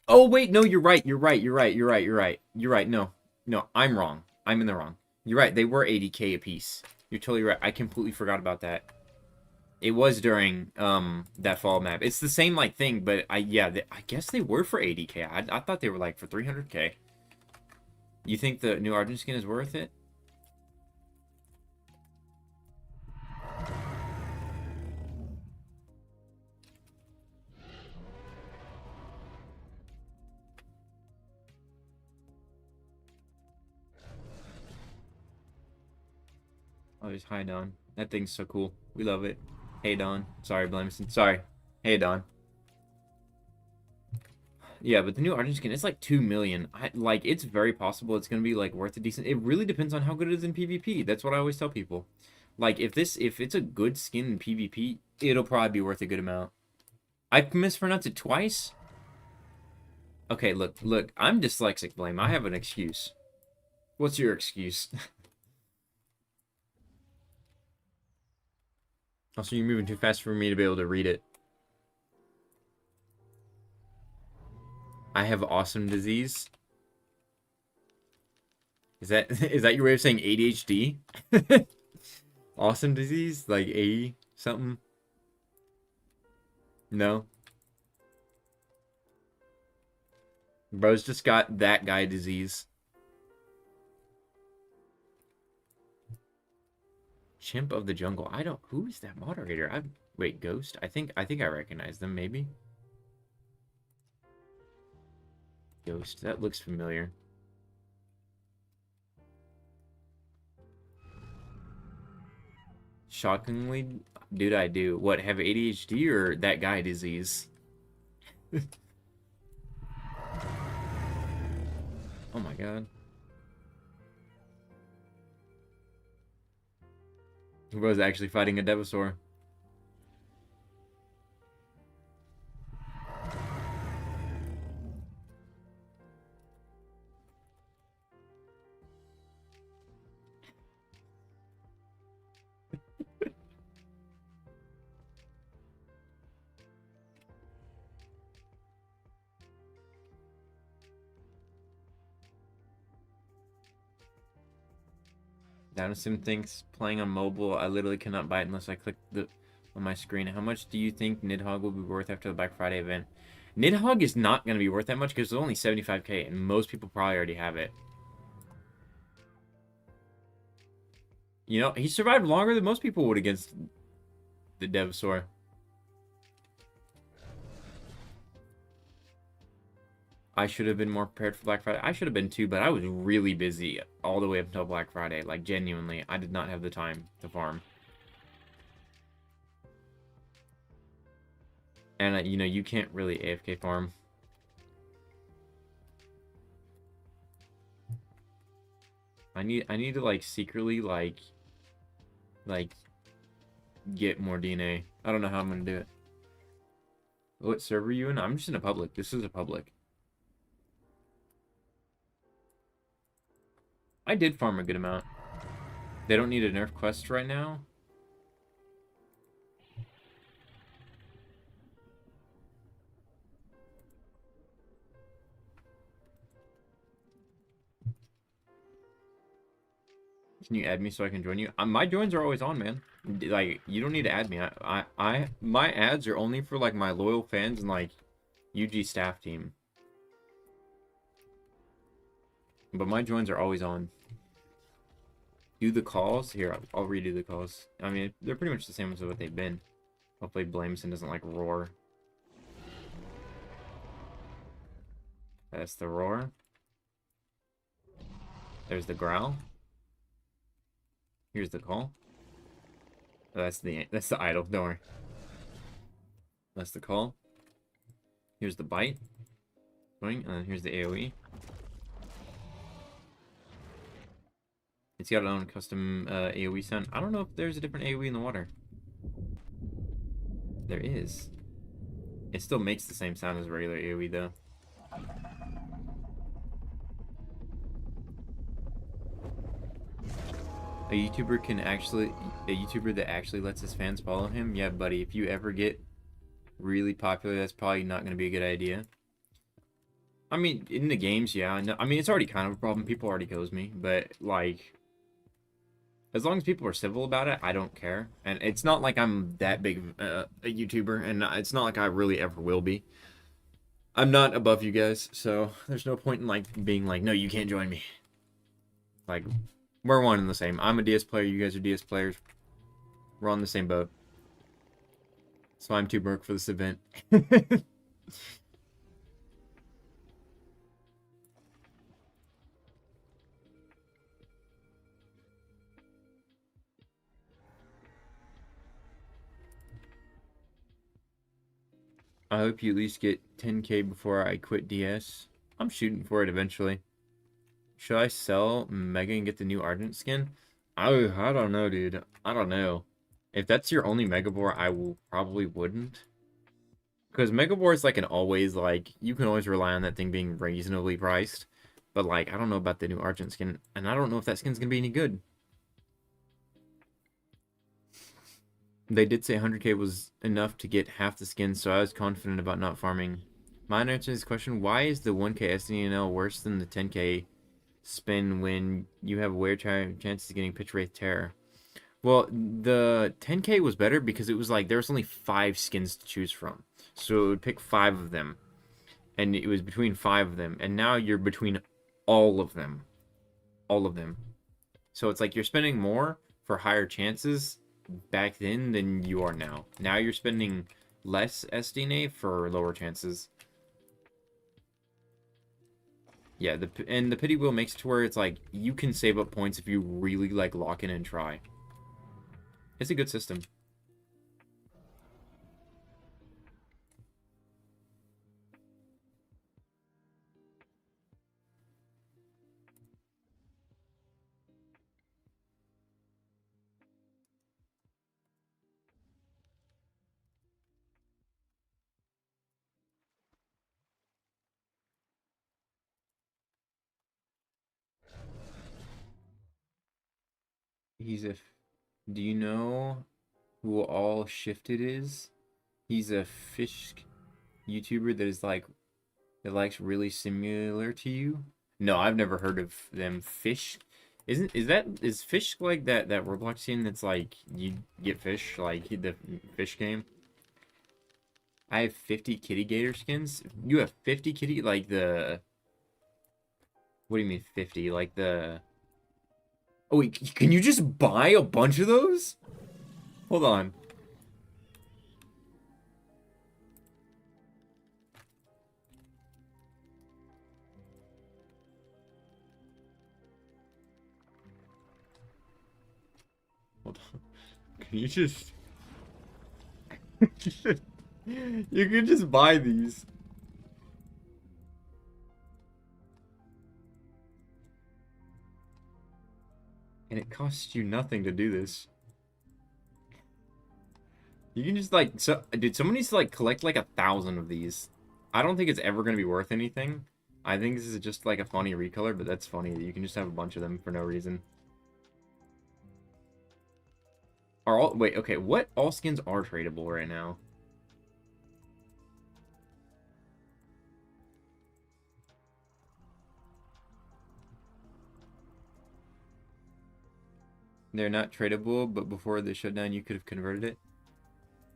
Oh, wait, no, you're right. You're right. You're right. You're right. You're right. You're right. No, no, I'm wrong. I'm in the wrong. You're right. They were 80k a piece. You're totally right. I completely forgot about that. It was during that fall map. It's the same like thing, but I guess they were for 80k. I thought they were like for 300k. You think the new Argent skin is worth it? Oh, there's Hi Don. That thing's so cool. We love it. Hey Don. Sorry, Blamison. Sorry. Hey Don. Yeah, but the new Argent skin, it's like 2 million. Like, it's very possible it's gonna be like worth a decent. It really depends on how good it is in PvP. That's what I always tell people. Like, if it's a good skin in PvP, it'll probably be worth a good amount. I mispronounced it twice. Okay, look, I'm dyslexic, Blame. I have an excuse. What's your excuse? Also, you're moving too fast for me to be able to read it. I have awesome disease. Is that your way of saying ADHD? Awesome disease? Like A something? No. Bro's just got that guy disease. Chimp of the Jungle. I don't. Who is that moderator? Wait, Ghost. I think I recognize them. Maybe. Ghost. That looks familiar. shockingly, dude, I do. What, have ADHD or that guy disease? Oh my god. Who was actually fighting a Devasaur? Dinosaur thinks playing on mobile, I literally cannot bite unless I click on my screen. How much do you think Nidhogg will be worth after the Black Friday event? Nidhogg is not going to be worth that much because it's only 75k, and most people probably already have it. You know, he survived longer than most people would against the Devasaur. I should have been more prepared for Black Friday. I should have been too, but I was really busy all the way up until Black Friday. Like, genuinely, I did not have the time to farm. And, you know, you can't really AFK farm. I need to, like, secretly, like, get more DNA. I don't know how I'm gonna do it. What server are you in? I'm just in a public. This is a public. I did farm a good amount. They don't need a nerf quest right now. Can you add me so I can join you? My joins are always on, man. Like, you don't need to add me. My ads are only for, like, my loyal fans and, like, UG staff team. But my joins are always on. Do the calls? Here, I'll redo the calls. I mean, they're pretty much the same as what they've been. Hopefully Blameson doesn't, like, roar. That's the roar. There's the growl. Here's the call. Oh, that's the idle, don't worry. That's the call. Here's the bite. And then here's the AoE. It's got its own custom AoE sound. I don't know if there's a different AoE in the water. There is. It still makes the same sound as regular AoE though. A YouTuber that actually lets his fans follow him? Yeah, buddy, if you ever get really popular, that's probably not going to be a good idea. I mean, in the games, yeah. I mean, it's already kind of a problem. People already goes me. But, like, as long as people are civil about it, I don't care. And it's not like I'm that big a YouTuber, and it's not like I really ever will be. I'm not above you guys, so there's no point in, like, being like, no, you can't join me. Like, we're one and the same. I'm a DS player, you guys are DS players. We're on the same boat. So I'm too broke for this event. I hope you at least get 10k before I quit DS. I'm shooting for it eventually. Should I sell Mega and get the new Argent skin? I don't know, dude. I don't know. If that's your only Megabore, I probably wouldn't. Because Megabore is like an always, like, you can always rely on that thing being reasonably priced. But, like, I don't know about the new Argent skin. And I don't know if that skin's going to be any good. They did say 100k was enough to get half the skins, so I was confident about not farming. My answer to this question, why is the 1k SDNL worse than the 10k spin when you have way higher chances of getting Pitch Wraith Terror? Well, the 10k was better because it was like there was only 5 skins to choose from. So it would pick 5 of them. And it was between 5 of them. And now you're between all of them. All of them. So it's like you're spending more for higher chances back then than you are now. Now you're spending less SDNA for lower chances. Yeah, the pity wheel makes it to where it's like you can save up points if you really like lock in and try. It's a good system. He's a. Do you know who All Shifted is? He's a fish YouTuber that is like that likes really similar to you. No, I've never heard of them. Fish, is fish like that Roblox game that's like you get fish like the fish game? I have 50 kitty gator skins. You have 50 kitty like the. What do you mean 50? Like the. Oh wait, can you just buy a bunch of those? Hold on. Hold on. Can you just you can just buy these. And it costs you nothing to do this. You can just like dude, someone needs to like collect like 1,000 of these. I don't think it's ever gonna be worth anything. I think this is just like a funny recolor, but that's funny that you can just have a bunch of them for no reason. Are all wait, okay, what all skins are tradable right now? They're not tradable, but before the shutdown you could have converted it.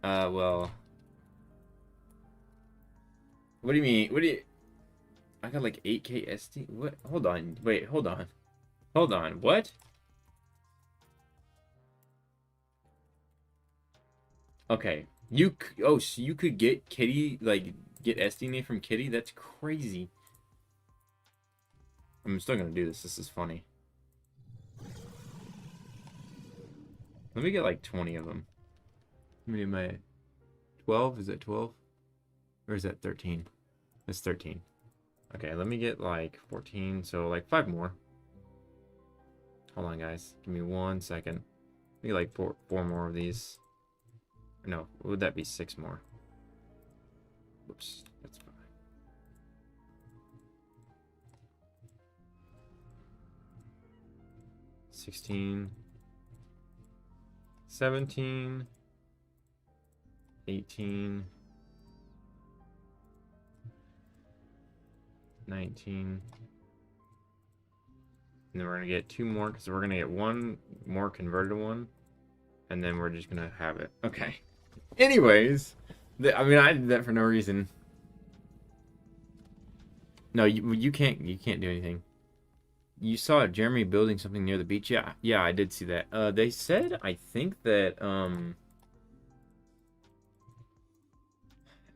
Well, what do you mean? What do you I got like 8K SD. What? Hold on. Wait, hold on. Hold on. What? Okay. Oh, so you could get Kitty, like, get SD name from Kitty? That's crazy. I'm still gonna do this. This is funny. Let me get like 20 of them. Let me do my 12. Is that 12? Or is that 13? That's 13. Okay, let me get like 14. So like 5 more. Hold on, guys. Give me 1 second. Let me get like four more of these. No, would that be 6 more? Oops, that's fine. 16, 17, 18, 19. And then we're gonna get 2 more because we're gonna get 1 more converted one, and then we're just gonna have it. Okay. Anyways, I mean, I did that for no reason. No, you can't do anything. You saw Jeremy building something near the beach. Yeah, I did see that. They said I think that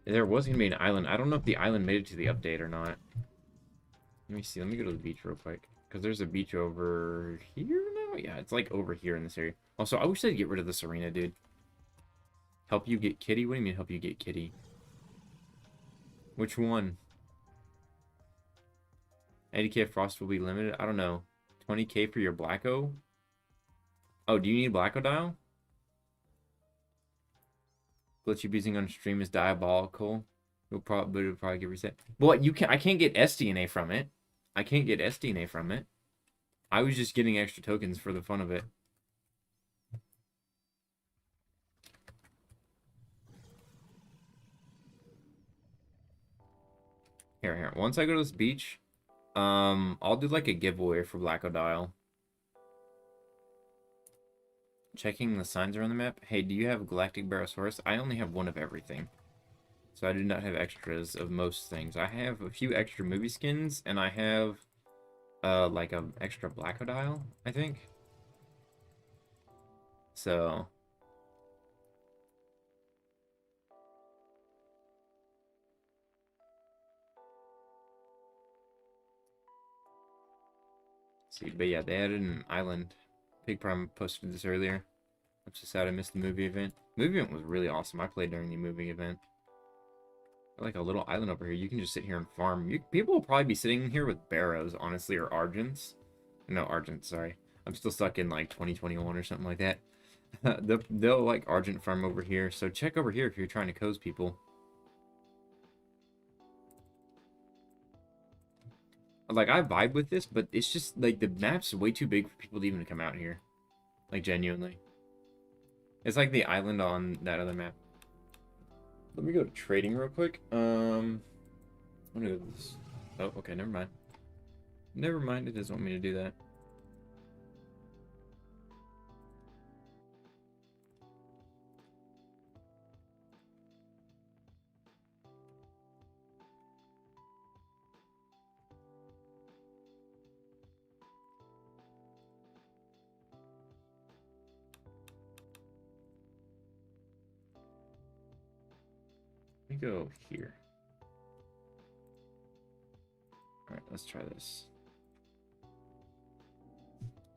there was gonna be an island. I don't know if the island made it to the update or not. Let me see. Let me go to the beach real quick because there's a beach over here now. Yeah, it's like over here in this area. Also, I wish they'd get rid of this arena, dude. Help you get Kitty? What do you mean help you get Kitty? Which one? 80K Frost will be limited? I don't know. 20K for your Blacko? Oh, do you need Blacko dial? Glitch you using on stream is diabolical. It'll probably get reset. But what, I can't get SDNA from it. I can't get SDNA from it. I was just getting extra tokens for the fun of it. Here. Once I go to this beach, I'll do like a giveaway for Black Dial. Checking the signs around the map. Hey, do you have Galactic Barosaurus? I only have 1 of everything. So I do not have extras of most things. I have a few extra movie skins, and I have, like an extra Black Dial, I think. So... see, but yeah, they added an island. Pig Prime posted this earlier. I'm so sad I missed the movie event. Movie event was really awesome. I played during the movie event. Like a little island over here. You can just sit here and farm. People will probably be sitting here with barrows, honestly, or Argents. No, Argent, sorry. I'm still stuck in like 2021 or something like that. They'll like Argent farm over here. So check over here if you're trying to cozy people. Like, I vibe with this, but it's just like the map's way too big for people to even come out here. Like, genuinely. It's like the island on that other map. Let me go to trading real quick. I'm gonna go to this. Oh, okay, never mind. Never mind, it doesn't want me to do that. Let me go here. Alright, let's try this.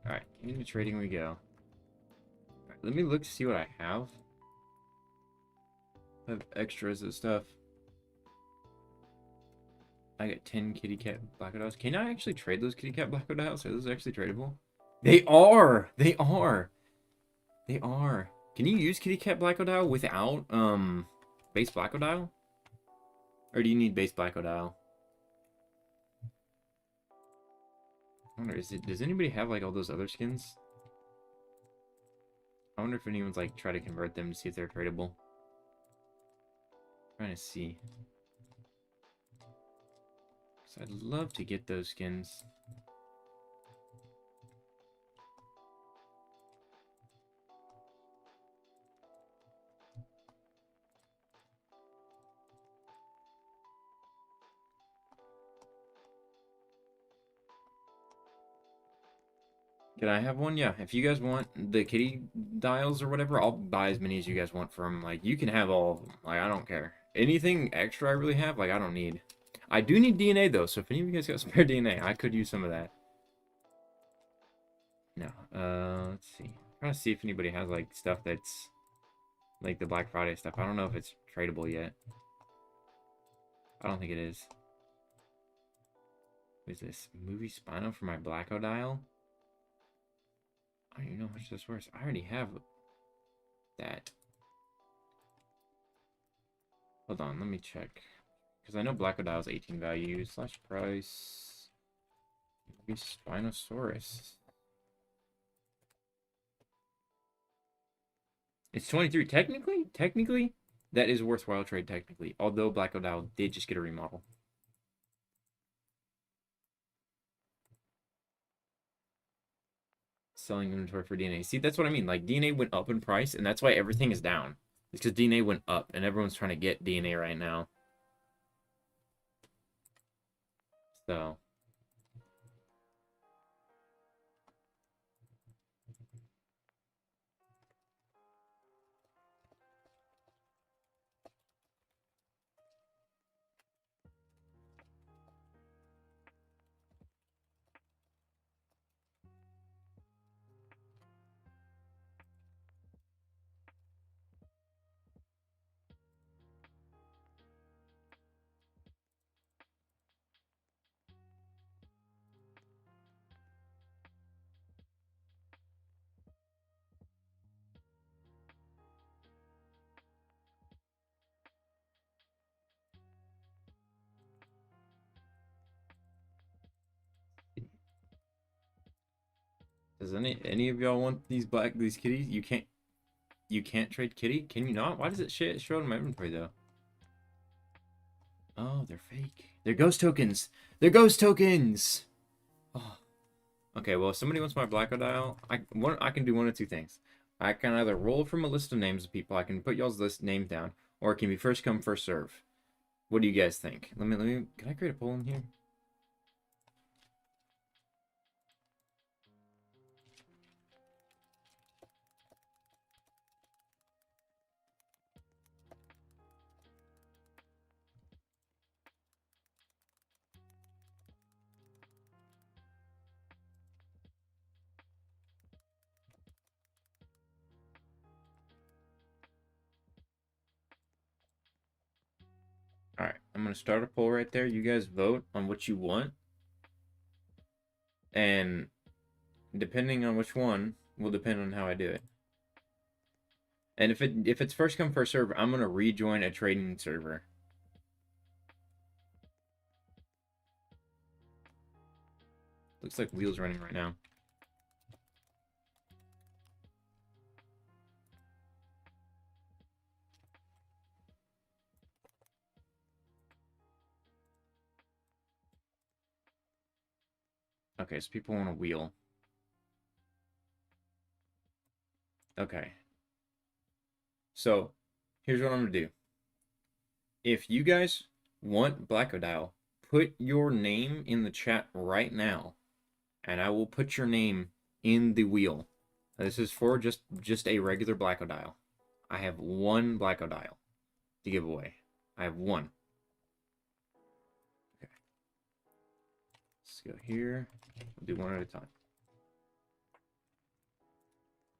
Alright, into trading we go. Alright, let me look to see what I have. I have extras of stuff. I got 10 kitty cat blackouts. Can I actually trade those kitty cat blackouts? Are those actually tradable? They are! They are! They are. Can you use kitty cat blackouts without base blackouts? Or do you need base blackouts? I wonder, does anybody have like all those other skins? I wonder if anyone's like try to convert them to see if they're tradable. I'm trying to see. So I'd love to get those skins. Can I have one? Yeah. If you guys want the kitty dials or whatever, I'll buy as many as you guys want from. Like, you can have all of them. Like, I don't care. Anything extra I really have, like, I don't need. I do need DNA, though, so if any of you guys got spare DNA, I could use some of that. No. Let's see. I'm trying to see if anybody has, like, stuff that's, like, the Black Friday stuff. I don't know if it's tradable yet. I don't think it is. What is this? Movie Spino for my Blacko dial? I don't even know how much this worth. I already have that. Hold on, let me check. Because I know Blacko dial's 18 value. Slash price. Movie Spinosaurus. It's 23. Technically, that is a worthwhile trade, technically. Although Blacko dial did just get a remodel. Selling inventory for DNA. See, that's what I mean. Like, DNA went up in price, and that's why everything is down. It's because DNA went up, and everyone's trying to get DNA right now. So. Does any of y'all want these kitties? You can't trade kitty? Can you not? Why does it show in my inventory though? Oh, they're fake. They're ghost tokens. They're ghost tokens. Oh. Okay, well, if somebody wants my Blacko dial, I can do one of two things. I can either roll from a list of names of people. I can put y'all's list names down, or it can be first come first serve. What do you guys think? Let me. Can I create a poll in here? I'm gonna start a poll right there. You guys vote on what you want, and depending on which one will depend on how I do it. And if it's first come first serve, I'm gonna rejoin a trading server. Looks like wheels running right now. Okay, so people want a wheel. Okay. So, here's what I'm gonna do. If you guys want Blackodile, put your name in the chat right now, and I will put your name in the wheel. This is for just a regular Blackodile. I have one Blackodile to give away. I have one. Okay. Let's go here. We'll do one at a time.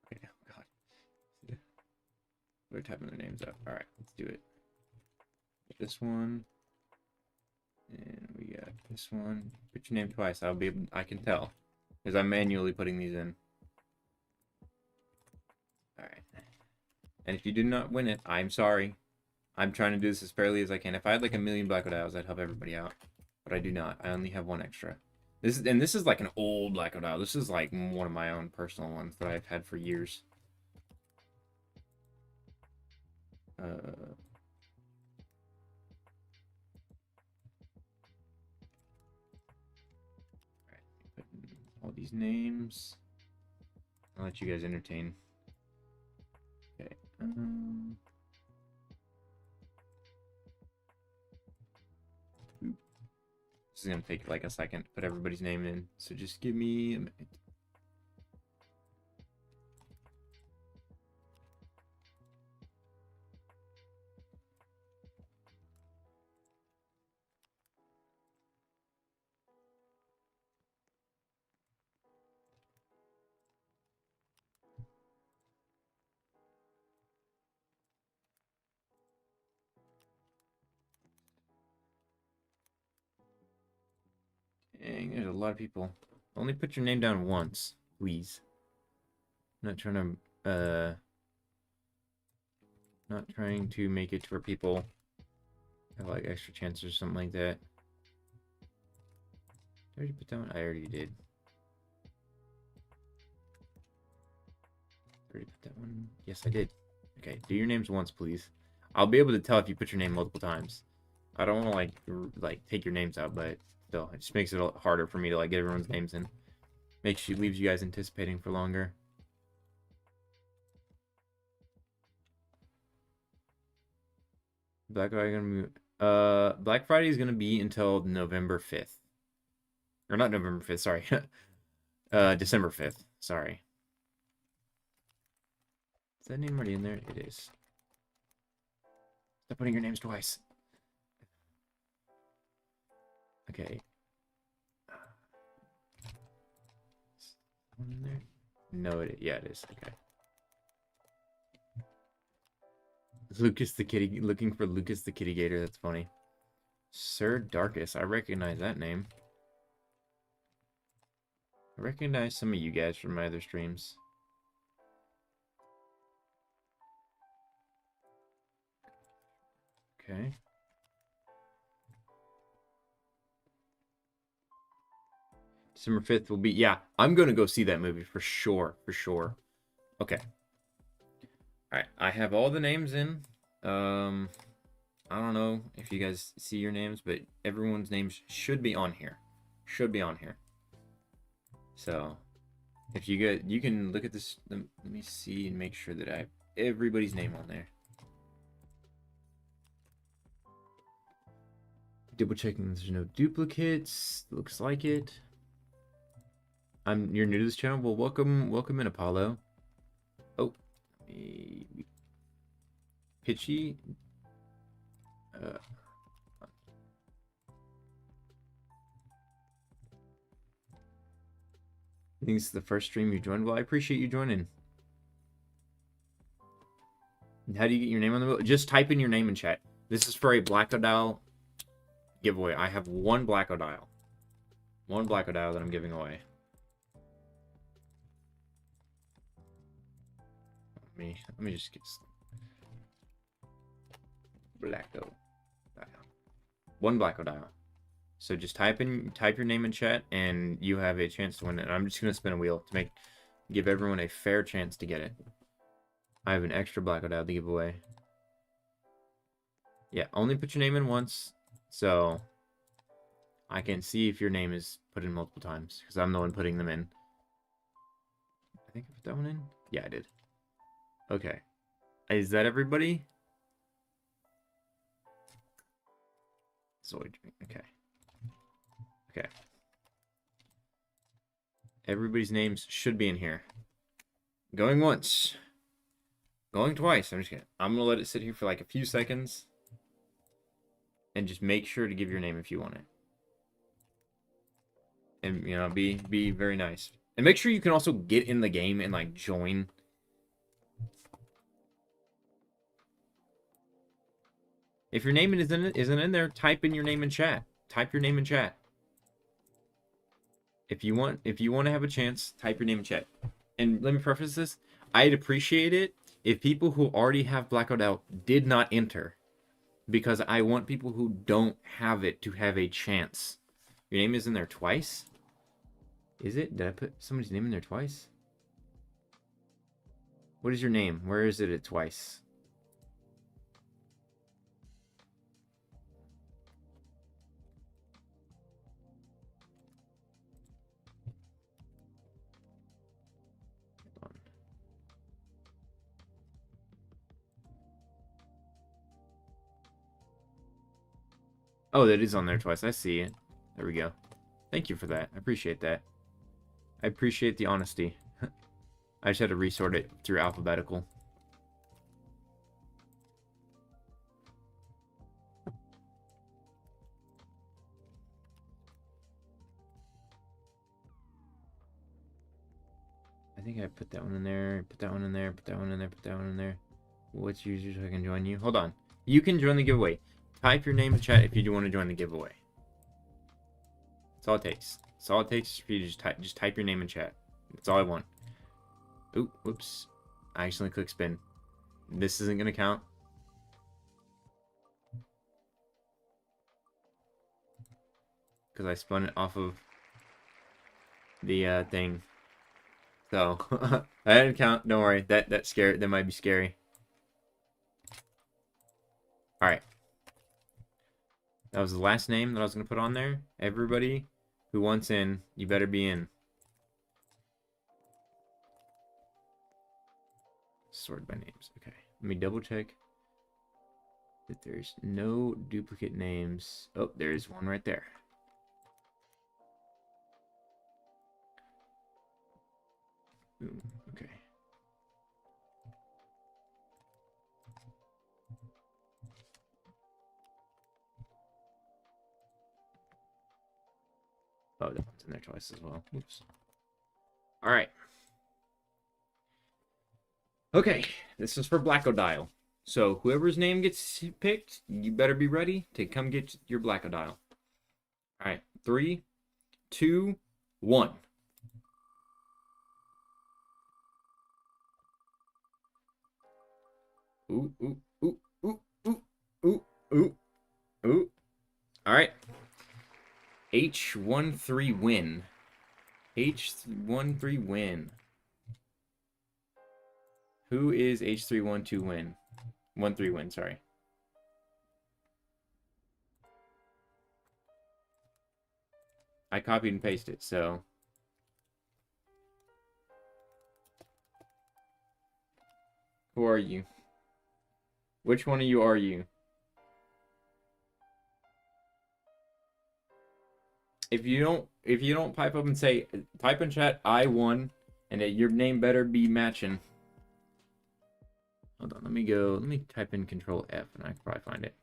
Okay, oh god. We're typing their names up. Alright, let's do it. This one. And we got this one. Put your name twice. I can tell. Because I'm manually putting these in. Alright. And if you did not win it, I'm sorry. I'm trying to do this as fairly as I can. If I had like 1,000,000 Blackodile, I'd help everybody out. But I do not. I only have one extra. This is like an old Blackodile. This is like one of my own personal ones that I've had for years. Alright, putting all these names. I'll let you guys entertain. Okay. This is gonna take like a second to put everybody's name in, so just give me a minute. Dang, there's a lot of people. Only put your name down once, please. I'm not trying to make it to where people have like extra chances or something like that. Did I already put that one? I already did. Already put that one? Yes, I did. Okay, do your names once, please. I'll be able to tell if you put your name multiple times. I don't want to like take your names out, but still, it just makes it a lot harder for me to like get everyone's names in. Leaves you guys anticipating for longer. Black Friday is gonna be until November 5th. Or not November 5th, sorry. December 5th, sorry. Is that name already in there? It is. Stop putting your names twice. Okay. One in there? No, yeah, it is. Okay. Lucas the Kitty, looking for Lucas the Kitty Gator. That's funny. Sir Darkus, I recognize that name. I recognize some of you guys from my other streams. Okay. December 5th will be, yeah, I'm going to go see that movie for sure, Okay. Alright, I have all the names in. I don't know if you guys see your names, but everyone's names should be on here. So, if you can look at this, let me see and make sure that I have everybody's name on there. Double checking there's no duplicates. Looks like it. You're new to this channel? Well, welcome in, Apollo. Oh, Pitchy. I think this is the first stream you joined. Well, I appreciate you joining. How do you get your name on the wheel? Just type in your name in chat. This is for a Blackodile giveaway. I have one Black Odile. One Black Odile that I'm giving away. Let me just get Black Odile. One Black Odile. So just type your name in chat, and you have a chance to win it. And I'm just gonna spin a wheel to give everyone a fair chance to get it. I have an extra Black Odile to give away. Yeah, only put your name in once, so I can see if your name is put in multiple times, because I'm the one putting them in. I think I put that one in? Yeah, I did. Okay. Is that everybody? Zoid. Okay. Okay. Everybody's names should be in here. Going once. Going twice. I'm just kidding. I'm gonna let it sit here for like a few seconds. And just make sure to give your name if you want it. And, you know, be very nice. And make sure you can also get in the game and, like, join. If your name isn't in there, type in your name in chat. Type your name in chat. If you want to have a chance, type your name in chat. And let me preface this. I'd appreciate it if people who already have Black Odile did not enter. Because I want people who don't have it to have a chance. Your name is in there twice? Is it? Did I put somebody's name in there twice? What is your name? Where is it at twice? Oh, that is on there twice. I see it. There we go. Thank you for that. I appreciate that. I appreciate the honesty. I just had to resort it through alphabetical. I think I put that one in there, put that one in there, put that one in there, put that one in there. What's user so I can join you? Hold on. You can join the giveaway. Type your name in chat if you do want to join the giveaway. That's all it takes. That's all it takes for you to just type your name in chat. That's all I want. Ooh, whoops. I accidentally clicked spin. This isn't going to count. Because I spun it off of the thing. So, that didn't count. Don't worry. That's scary. That might be scary. Alright. That was the last name that I was going to put on there. Everybody who wants in, you better be in. Sorted by names. Okay. Let me double check that there's no duplicate names. Oh, there's one right there. Boom. Okay. Oh, that one's in there twice as well. Oops. All right. Okay, this is for Black Odile. So whoever's name gets picked, you better be ready to come get your Black Odile. All right, 3, 2, 1. Ooh, ooh, ooh, ooh, ooh, ooh, ooh, ooh. All right. H13 win. H13 win. Who is H312 win? 13 win, sorry. I copied and pasted it, so. Who are you? Which one of you are you? If you don't pipe up and say, type in chat, I won, and that your name better be matching. Hold on, let me type in Control F and I can probably find it.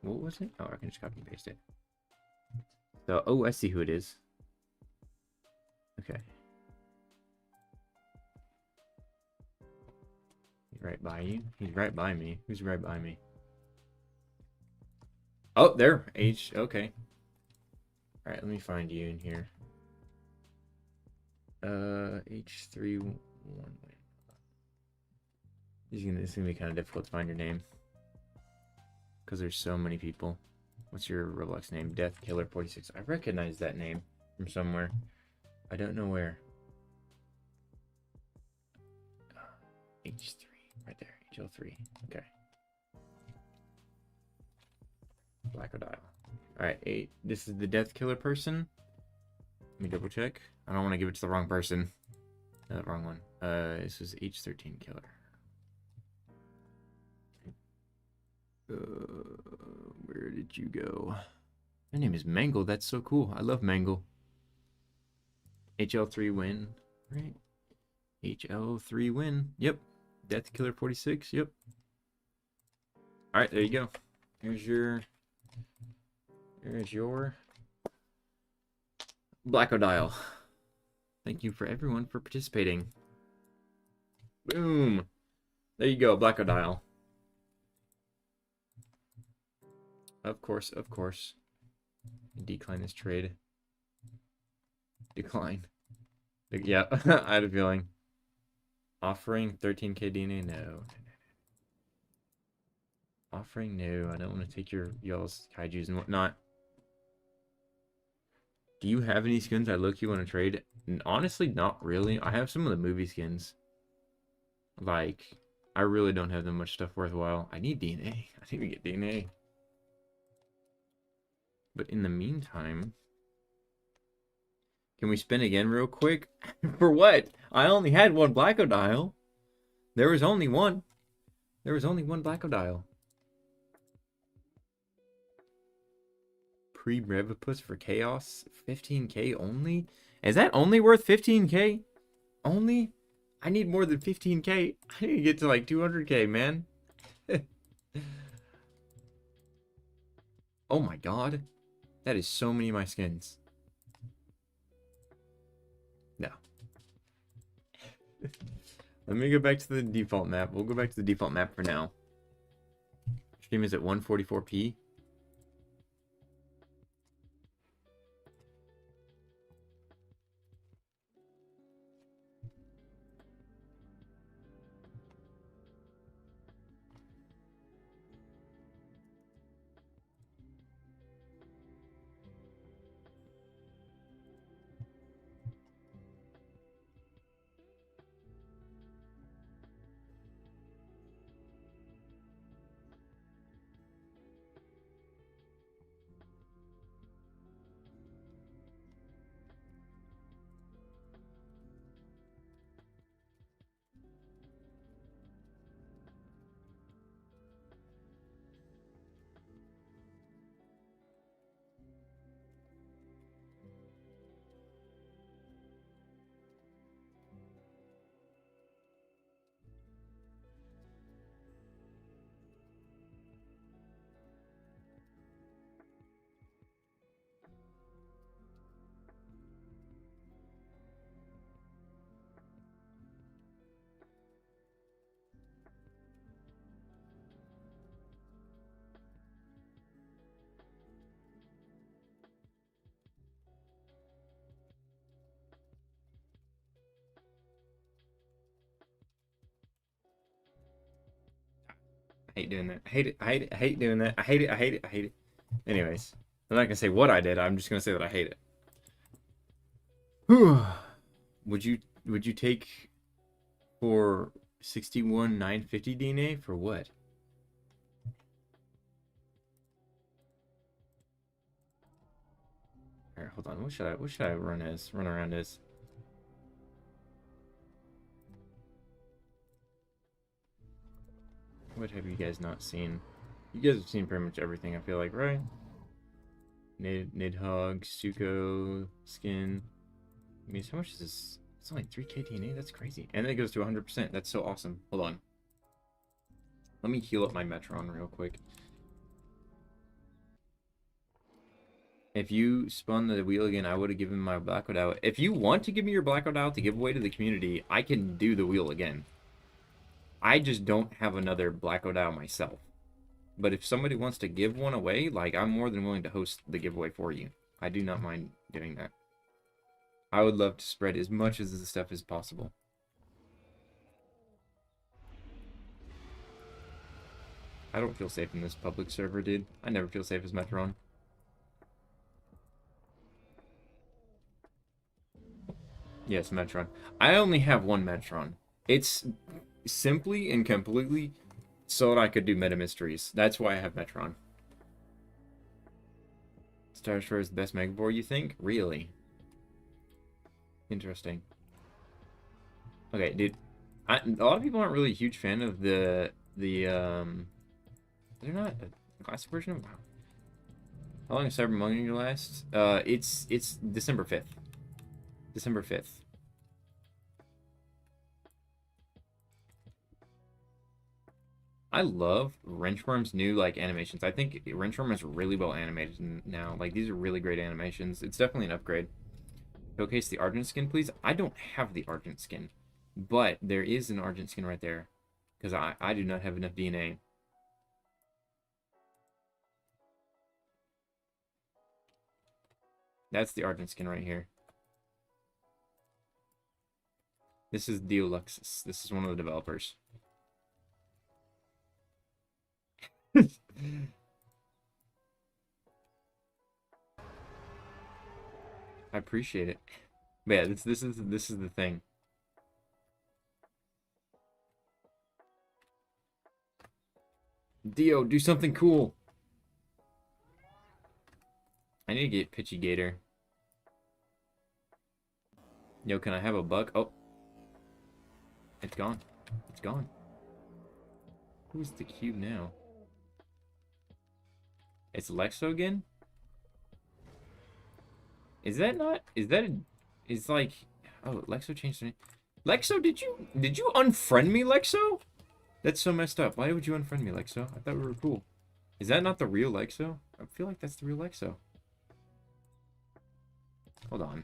What was it? Oh, I can just copy and paste it. So, oh, I see who it is. Okay. right by you. He's right by me. Who's right by me? Oh, there. Okay. Alright, let me find you in here. H31. It's gonna be kind of difficult to find your name. Because there's so many people. What's your Roblox name? Death Killer 46. I recognize that name from somewhere. I don't know where. H3. Right there. HL3. Okay. Blackodial. Alright, 8. This is the Death Killer person. Let me double check. I don't want to give it to the wrong person. No, wrong one. This is H13 Killer. Where did you go? My name is Mangle. That's so cool. I love Mangle. HL3 win. Right. HL3 win. Yep. Death Killer 46. Yep. Alright, there you go. Here's your Blackodial. Thank you for everyone for participating. Boom. There you go, Blackodial. Of course, of course. Decline this trade. Decline. Yeah, I had a feeling. Offering 13k DNA? No. Offering? No. I don't want to take y'all's kaijus and whatnot. Do you have any skins I low-key want to trade? Honestly, not really. I have some of the movie skins. Like, I really don't have that much stuff worthwhile. I need DNA. I need to get DNA. But in the meantime, can we spin again real quick? For what? I only had one Blackodial. There was only one. There was only one Blackodial. Pre-Brevipus for Chaos. 15k only? Is that only worth 15k? Only? I need more than 15k. I need to get to like 200k, man. Oh my god. That is so many of my skins. No. Let me go back to the default map. We'll go back to the default map for now. Stream is at 144p. I hate doing that. I hate it. I hate it. I hate doing that. I hate it. I hate it. I hate it. Anyways, I'm not gonna say what I did. I'm just gonna say that I hate it. Would you take for 61,950 DNA for what? All right, hold on. What should I run around as? What have you guys not seen? You guys have seen pretty much everything, I feel like, right? Nidhogg, Suko, Skin. I mean, how much is this? It's only 3k DNA? That's crazy. And then it goes to 100%. That's so awesome. Hold on. Let me heal up my Metron real quick. If you spun the wheel again, I would have given my Blackodial. If you want to give me your Blackodial to give away to the community, I can do the wheel again. I just don't have another Black Odile myself. But if somebody wants to give one away, like, I'm more than willing to host the giveaway for you. I do not mind doing that. I would love to spread as much of this stuff as possible. I don't feel safe in this public server, dude. I never feel safe as Metron. Yes, Metron. I only have one Metron. It's simply and completely so that I could do meta mysteries. That's why I have Metron. Star Destroyer is the best Mega Boar, you think? Really? Interesting. Okay, dude. A lot of people aren't really a huge fan of they're not a classic version of. How long does Cyber Money last? It's December 5th. December 5th. I love Wrenchworm's new like animations. I think Wrenchworm is really well animated now. Like these are really great animations. It's definitely an upgrade. Showcase the Argent skin, please. I don't have the Argent skin, but there is an Argent skin right there because I do not have enough DNA. That's the Argent skin right here. This is Deoluxus. This is one of the developers. I appreciate it. But yeah, this is the thing. Dio, do something cool. I need to get Pitchy Gator. Yo, can I have a buck? Oh. It's gone. It's gone. Who's the cube now? It's Lexo again? Is that not? Is that a... It's like... Oh, Lexo changed their name. Lexo, did you unfriend me, Lexo? That's so messed up. Why would you unfriend me, Lexo? I thought we were cool. Is that not the real Lexo? I feel like that's the real Lexo. Hold on.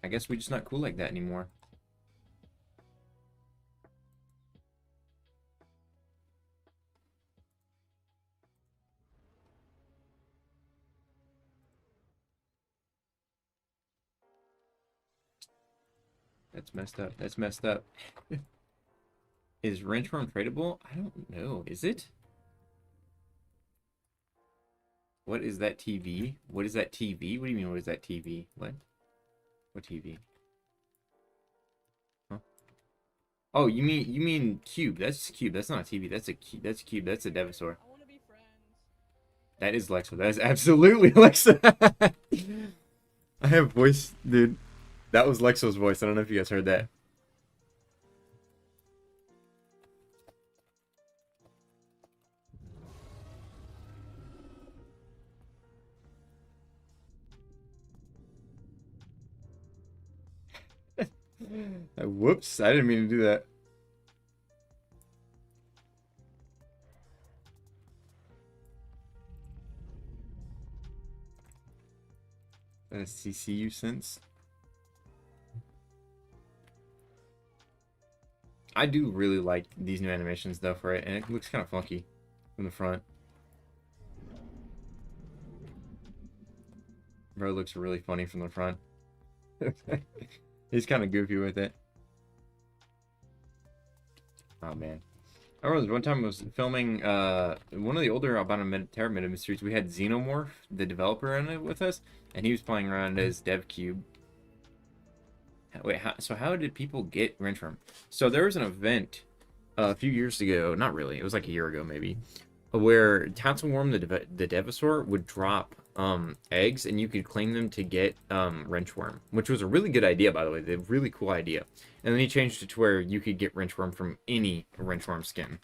I guess we're just not cool like that anymore. That's messed up. That's messed up. Is Wrenchworm tradable? I don't know. Is it? What is that TV? What is that TV? What do you mean, what is that TV? What? What TV? Huh? Oh, you mean Cube. That's Cube. That's not a TV. That's a Cube. That's Cube. That's a Devasaur. I want to be friends. That is Lexo. That is absolutely Lexo. I have voice, dude. That was Lexo's voice. I don't know if you guys heard that. Whoops, I didn't mean to do that. CC you since. I do really like these new animations though for it, and it looks kind of funky from the front. Bro looks really funny from the front. He's kind of goofy with it. Oh man. I remember one time I was filming one of the older Albino Terra Meta Mysteries. We had Xenomorph, the developer, in it with us, and he was playing around as DevCube. Wait, how did people get Wrenchworm? So there was an event a few years ago, not really, it was like a year ago maybe, where Tatzelworm the Devasaur would drop eggs, and you could claim them to get Wrenchworm, which was a really good idea, by the way. A really cool idea. And then he changed it to where you could get Wrenchworm from any Wrenchworm skin.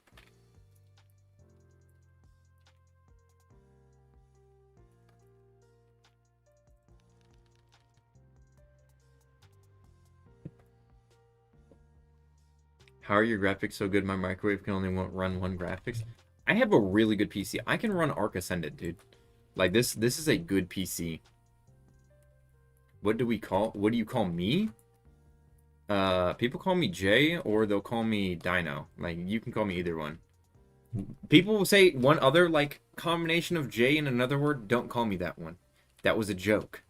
How are your graphics so good? My microwave can only run one graphics. I have a really good PC. I can run Arc Ascendant, dude. Like this is a good PC. What do you call me? People call me Jay, or they'll call me Dino. Like, you can call me either one. People will say one other, like, combination of J and another word. Don't call me that one. That was a joke.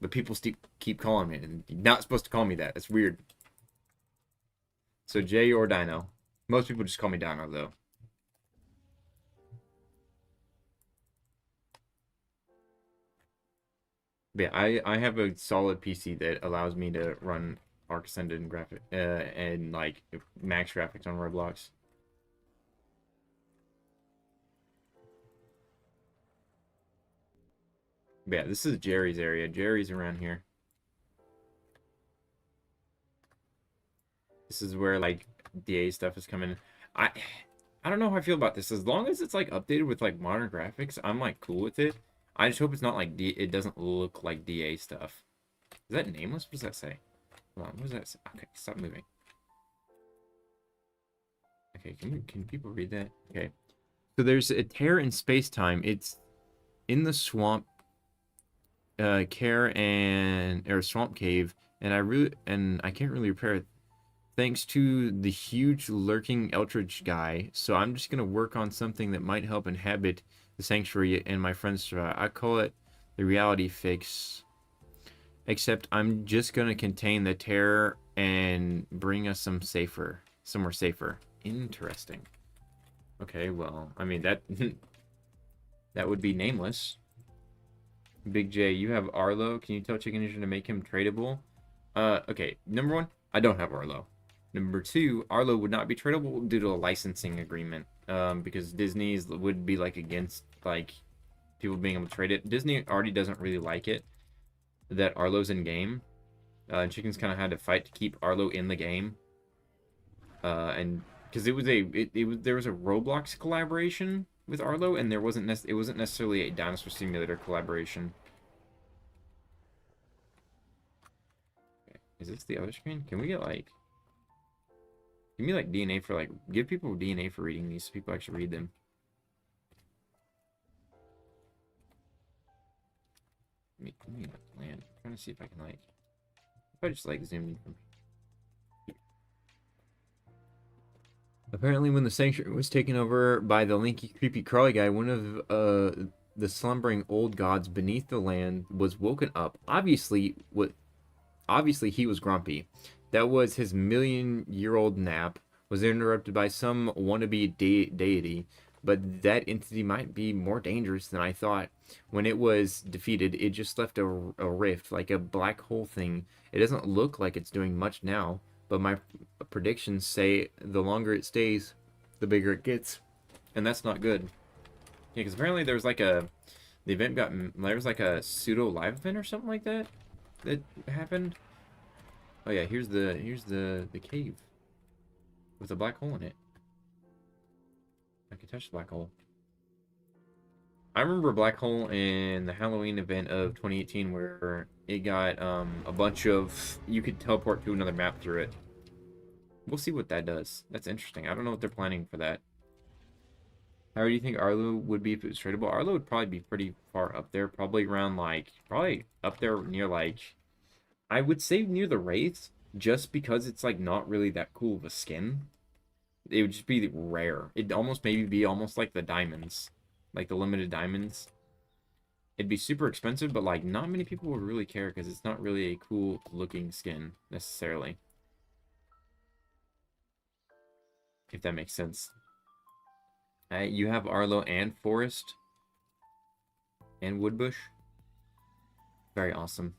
But people keep calling me, and you're not supposed to call me that. It's weird. So J or Dino. Most people just call me Dino, though. But yeah, I have a solid PC that allows me to run Arc Ascended and and like max graphics on Roblox. But yeah, this is Jerry's area. Jerry's around here. This is where like DA stuff is coming. I I don't know how I feel about this. As long as it's like updated with like modern graphics, I'm like cool with it. I just hope it's not like it doesn't look like DA stuff. Is that nameless? What does that say? Hold on, what does that say? Okay, stop moving. Okay, can people read that? Okay. So there's a tear in space-time. It's in the swamp swamp cave, and I can't really repair it thanks to the huge lurking Eldritch guy. So I'm just gonna work on something that might help inhabit the sanctuary and my friends survive. I call it the reality fix. Except I'm just gonna contain the terror and bring us somewhere safer. Interesting. Okay, well, I mean that that would be nameless. Big J, you have Arlo. Can you tell Chicken Ninja to make him tradable? Okay. Number one, I don't have Arlo. Number two, Arlo would not be tradable due to a licensing agreement. Because Disney's would be like against like people being able to trade it. Disney already doesn't really like it that Arlo's in game. And Chickens kind of had to fight to keep Arlo in the game. And because there was a Roblox collaboration with Arlo, and it wasn't necessarily a Dinosaur Simulator collaboration. Okay. Is this the other screen? Can we get like, give me like DNA for like, give people DNA for reading these so people actually read them. Let me land. I'm trying to see if I can like, if I just like zoom in from here. Apparently, when the sanctuary was taken over by the lanky, creepy, crawly guy, one of the slumbering old gods beneath the land was woken up. Obviously, he was grumpy. That was his million-year-old nap. Was interrupted by some wannabe deity, but that entity might be more dangerous than I thought. When it was defeated, it just left a rift, like a black hole thing. It doesn't look like it's doing much now, but my predictions say the longer it stays, the bigger it gets. And that's not good. Yeah, because apparently there was like there was like a pseudo live event or something like that happened. Oh yeah, here's the cave with a black hole in it. I can touch the black hole. I remember a black hole in the Halloween event of 2018 where it got a bunch of, you could teleport to another map through it. We'll see what that does. That's interesting. I don't know what they're planning for that. How do you think Arlo would be if it was tradable? Arlo would probably be pretty far up there, probably around like, probably up there near like, I would say near the Wraiths, just because it's like not really that cool of a skin. It would just be rare. It'd almost maybe be almost like the diamonds. Like the limited diamonds. It'd be super expensive, but like not many people would really care because it's not really a cool looking skin necessarily. If that makes sense. You have Arlo and Forest and Woodbush. Very awesome.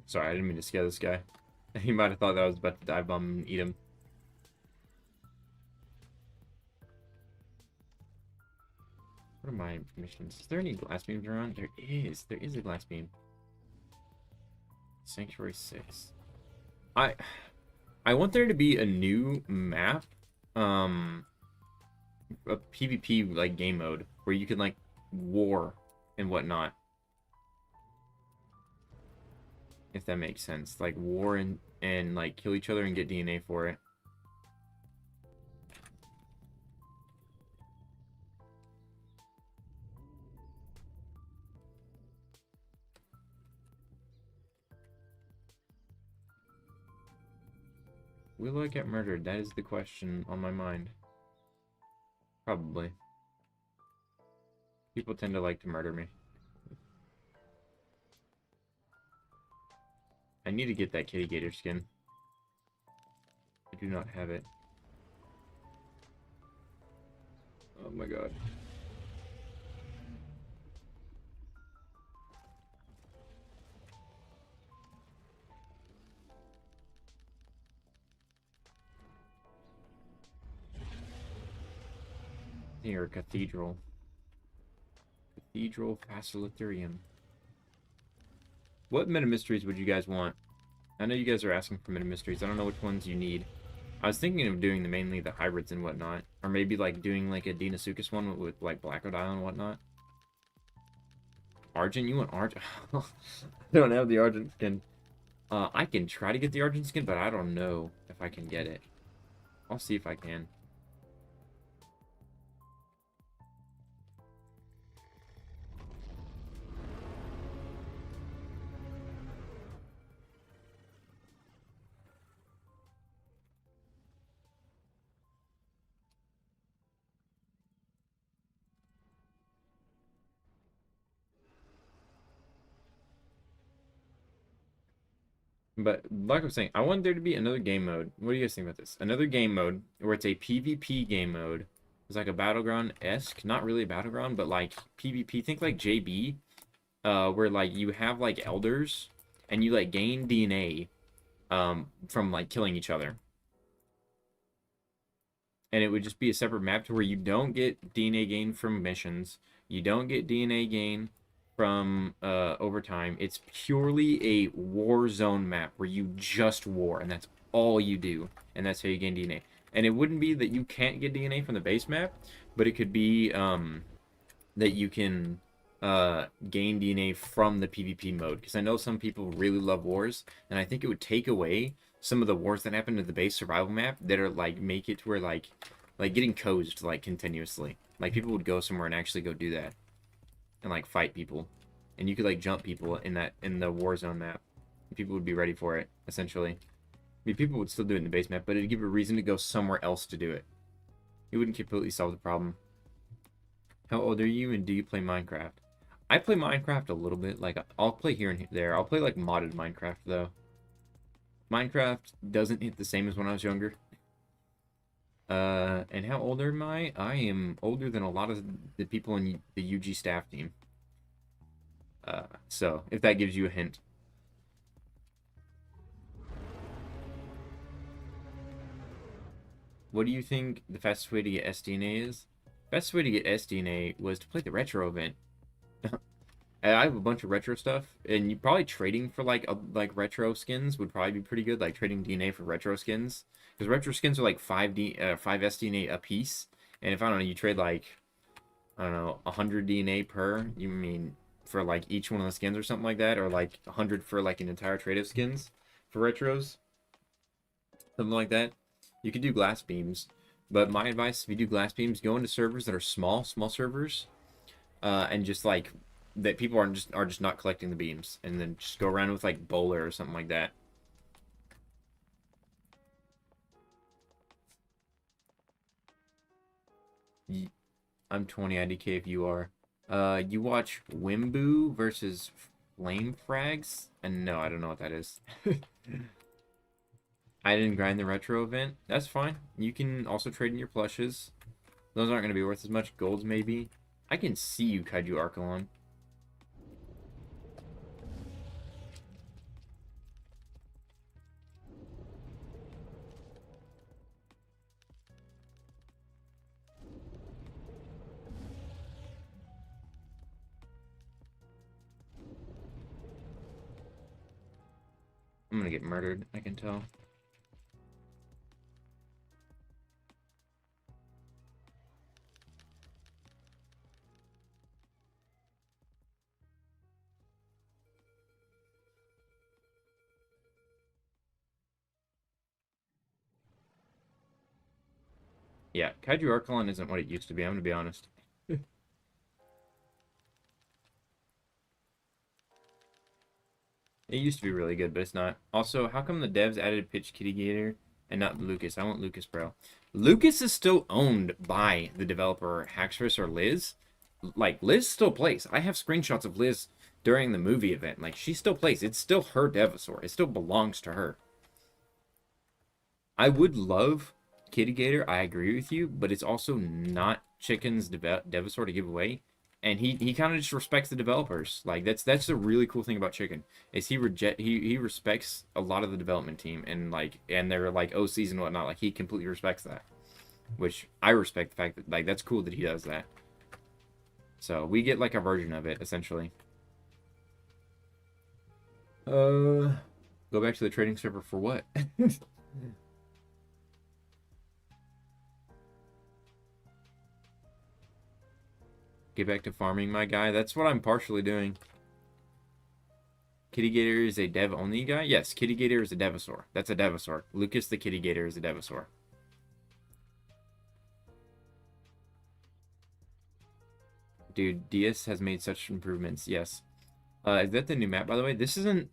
Sorry, I didn't mean to scare this guy. He might have thought that I was about to dive bomb and eat him. What are my missions? Is there any glass beams around? There is. There is a glass beam. Sanctuary 6. I want there to be a new map. a PvP like game mode where you can like war and whatnot. If that makes sense. Like war and like kill each other and get DNA for it. Will I get murdered? That is the question on my mind. Probably. People tend to like to murder me. I need to get that kitty gator skin. I do not have it. Oh my god. Here, cathedral. Cathedral Facilitarium. What meta mysteries would you guys want? I know you guys are asking for meta mysteries. I don't know which ones you need. I was thinking of doing mainly the hybrids and whatnot. Or maybe like doing like a Dinosaur one with like Blackodile and whatnot. Argent? You want Argent? I don't have the Argent skin. I can try to get the Argent skin, but I don't know if I can get it. I'll see if I can. But like I was saying, I want there to be another game mode. What do you guys think about this? Another game mode where it's a PvP game mode. It's like a battleground-esque, not really a battleground, but like PvP. Think like JB, where like you have like elders and you like gain DNA from like killing each other. And it would just be a separate map to where you don't get DNA gain from missions. You don't get DNA gain from overtime. It's purely a war zone map where you just war, and that's all you do, and that's how you gain DNA. And it wouldn't be that you can't get DNA from the base map, but it could be that you can gain DNA from the PvP mode. Because I know some people really love wars, and I think it would take away some of the wars that happen to the base survival map that are like make it to where like getting coached like continuously. Like people would go somewhere and actually go do that and like fight people, and you could like jump people in the war zone map. People would be ready for it essentially. I mean, people would still do it in the base map, but it'd give a reason to go somewhere else to do it. It wouldn't completely solve the problem. How old are you, and do you play Minecraft? I play Minecraft a little bit. Like I'll play here and there. I'll play like modded Minecraft though. Minecraft doesn't hit the same as when I was younger. And how old am I? I am older than a lot of the people in the UG staff team. So, if that gives you a hint. What do you think the fastest way to get SDNA is? Best way to get SDNA was to play the retro event. I have a bunch of retro stuff, and you probably trading for like retro skins would probably be pretty good. Like trading DNA for retro skins, because retro skins are like 5 SDNA a piece, and if I don't know, you trade like I don't know 100 DNA per. You mean for like each one of the skins or something like that, or like 100 for like an entire trade of skins for retros, something like that. You could do glass beams, but my advice: if you do glass beams, go into servers that are small servers, and just like that people are just not collecting the beams, and then just go around with like bowler or something like that. I'm 20 IDK if you are. You watch Wimbu versus Flame Frags? And no, I don't know what that is. I didn't grind the retro event. That's fine. You can also trade in your plushes. Those aren't going to be worth as much. Golds maybe. I can see you, Kaiju Archelon. I'm gonna get murdered, I can tell. Yeah, Kaiju Archelon isn't what it used to be, I'm gonna be honest. It used to be really good, but it's not. Also, how come the devs added Pitch Kitty Gator and not Lucas? I want Lucas, bro. Lucas is still owned by the developer Haxorus or Liz. Like, Liz still plays. I have screenshots of Liz during the movie event. Like, she still plays. It's still her Devasaur. It still belongs to her. I would love Kitty Gator. I agree with you, but it's also not Chicken's Devasaur to give away. And he kind of just respects the developers. Like that's the really cool thing about Chicken is he respects a lot of the development team and they're like OCs and whatnot. Like he completely respects that, which I respect the fact that like that's cool that he does that. So we get like a version of it essentially. Go back to the trading server for what? Get back to farming, my guy. That's what I'm partially doing. Kitty Gator is a dev-only guy? Yes, Kitty Gator is a Devasaur. That's a Devasaur. Lucas the Kitty Gator is a Devasaur. Dude, DS has made such improvements. Yes. Is that the new map, by the way? This isn't...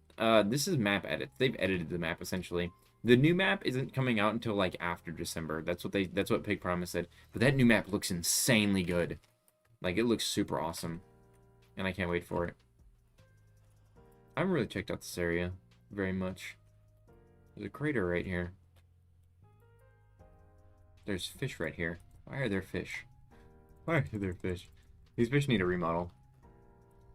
this is map edits. They've edited the map, essentially. The new map isn't coming out until, like, after December. That's what Pig Promise said. But that new map looks insanely good. Like, it looks super awesome. And I can't wait for it. I haven't really checked out this area very much. There's a crater right here. There's fish right here. Why are there fish? Why are there fish? These fish need a remodel.